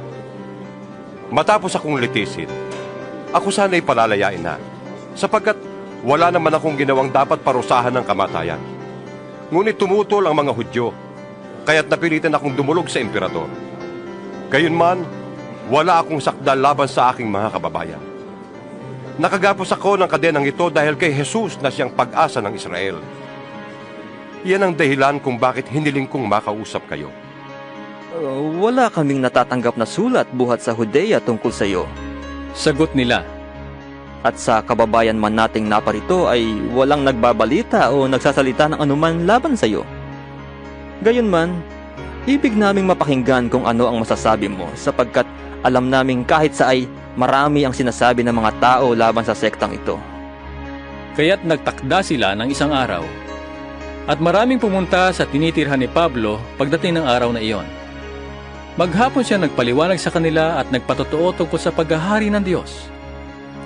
Matapos akong litisin, ako sana'y palalayain na, sapagkat wala naman akong ginawang dapat parusahan ng kamatayan. Ngunit tumutol ang mga Hudyo, kaya't napilitan akong dumulog sa emperador. Gayunman, wala akong sakdal laban sa aking mga kababayan. Nakagapos ako ng kadenang ito dahil kay Jesus na siyang pag-asa ng Israel. Yan ang dahilan kung bakit hiniling kong makausap kayo. Wala kaming natatanggap na sulat buhat sa Judea tungkol sa iyo. Sagot nila. At sa kababayan man nating naparito ay walang nagbabalita o nagsasalita ng anuman laban sa iyo. Gayunman, ibig naming mapakinggan kung ano ang masasabi mo sapagkat alam naming kahit sa ay marami ang sinasabi ng mga tao laban sa sektang ito. Kaya't nagtakda sila ng isang araw. At maraming pumunta sa tinitirhan ni Pablo pagdating ng araw na iyon. Maghapon siya nagpaliwanag sa kanila at nagpatotoo tungkol sa paghahari ng Diyos.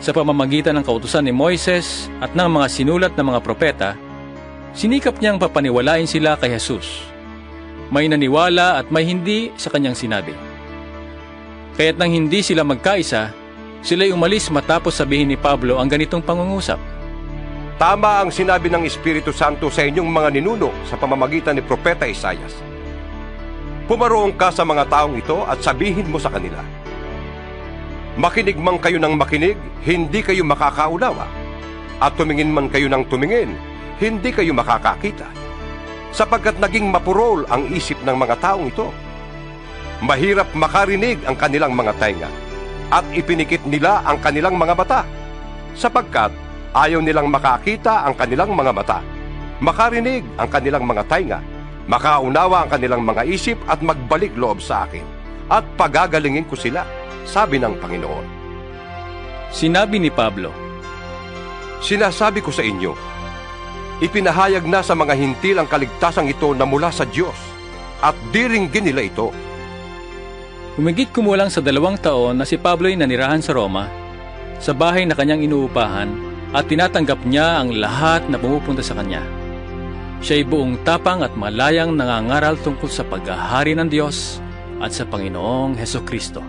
Sa pamamagitan ng kautusan ni Moises at ng mga sinulat ng mga propeta, sinikap niyang papaniwalain sila kay Jesus. May naniwala at may hindi sa kanyang sinabi. Kaya't nang hindi sila magkaisa, sila'y umalis matapos sabihin ni Pablo ang ganitong pangungusap. Tama ang sinabi ng Espiritu Santo sa inyong mga ninuno sa pamamagitan ni Propeta Isaias. Pumaroon ka sa mga taong ito at sabihin mo sa kanila, makinig man kayo ng makinig, hindi kayo makakaunawa. At tumingin man kayo ng tumingin, hindi kayo makakakita. Sapagkat naging mapurol ang isip ng mga taong ito. Mahirap makarinig ang kanilang mga tainga, at ipinikit nila ang kanilang mga mata. Sapagkat ayaw nilang makakita ang kanilang mga mata, makarinig ang kanilang mga tainga, makaunawa ang kanilang mga isip at magbalik loob sa akin, at pagagalingin ko sila, sabi ng Panginoon. Sinabi ni Pablo, sinasabi ko sa inyo, ipinahayag na sa mga hintil ang kaligtasang ito na mula sa Diyos, at diringgin nila ito. Humigit kumulang sa 2 taon na si Pablo'y nanirahan sa Roma, sa bahay na kanyang inuupahan, at tinatanggap niya ang lahat na pumupunta sa kanya. Siya'y buong tapang at malayang nangangaral tungkol sa paghahari ng Diyos at sa Panginoong Hesukristo.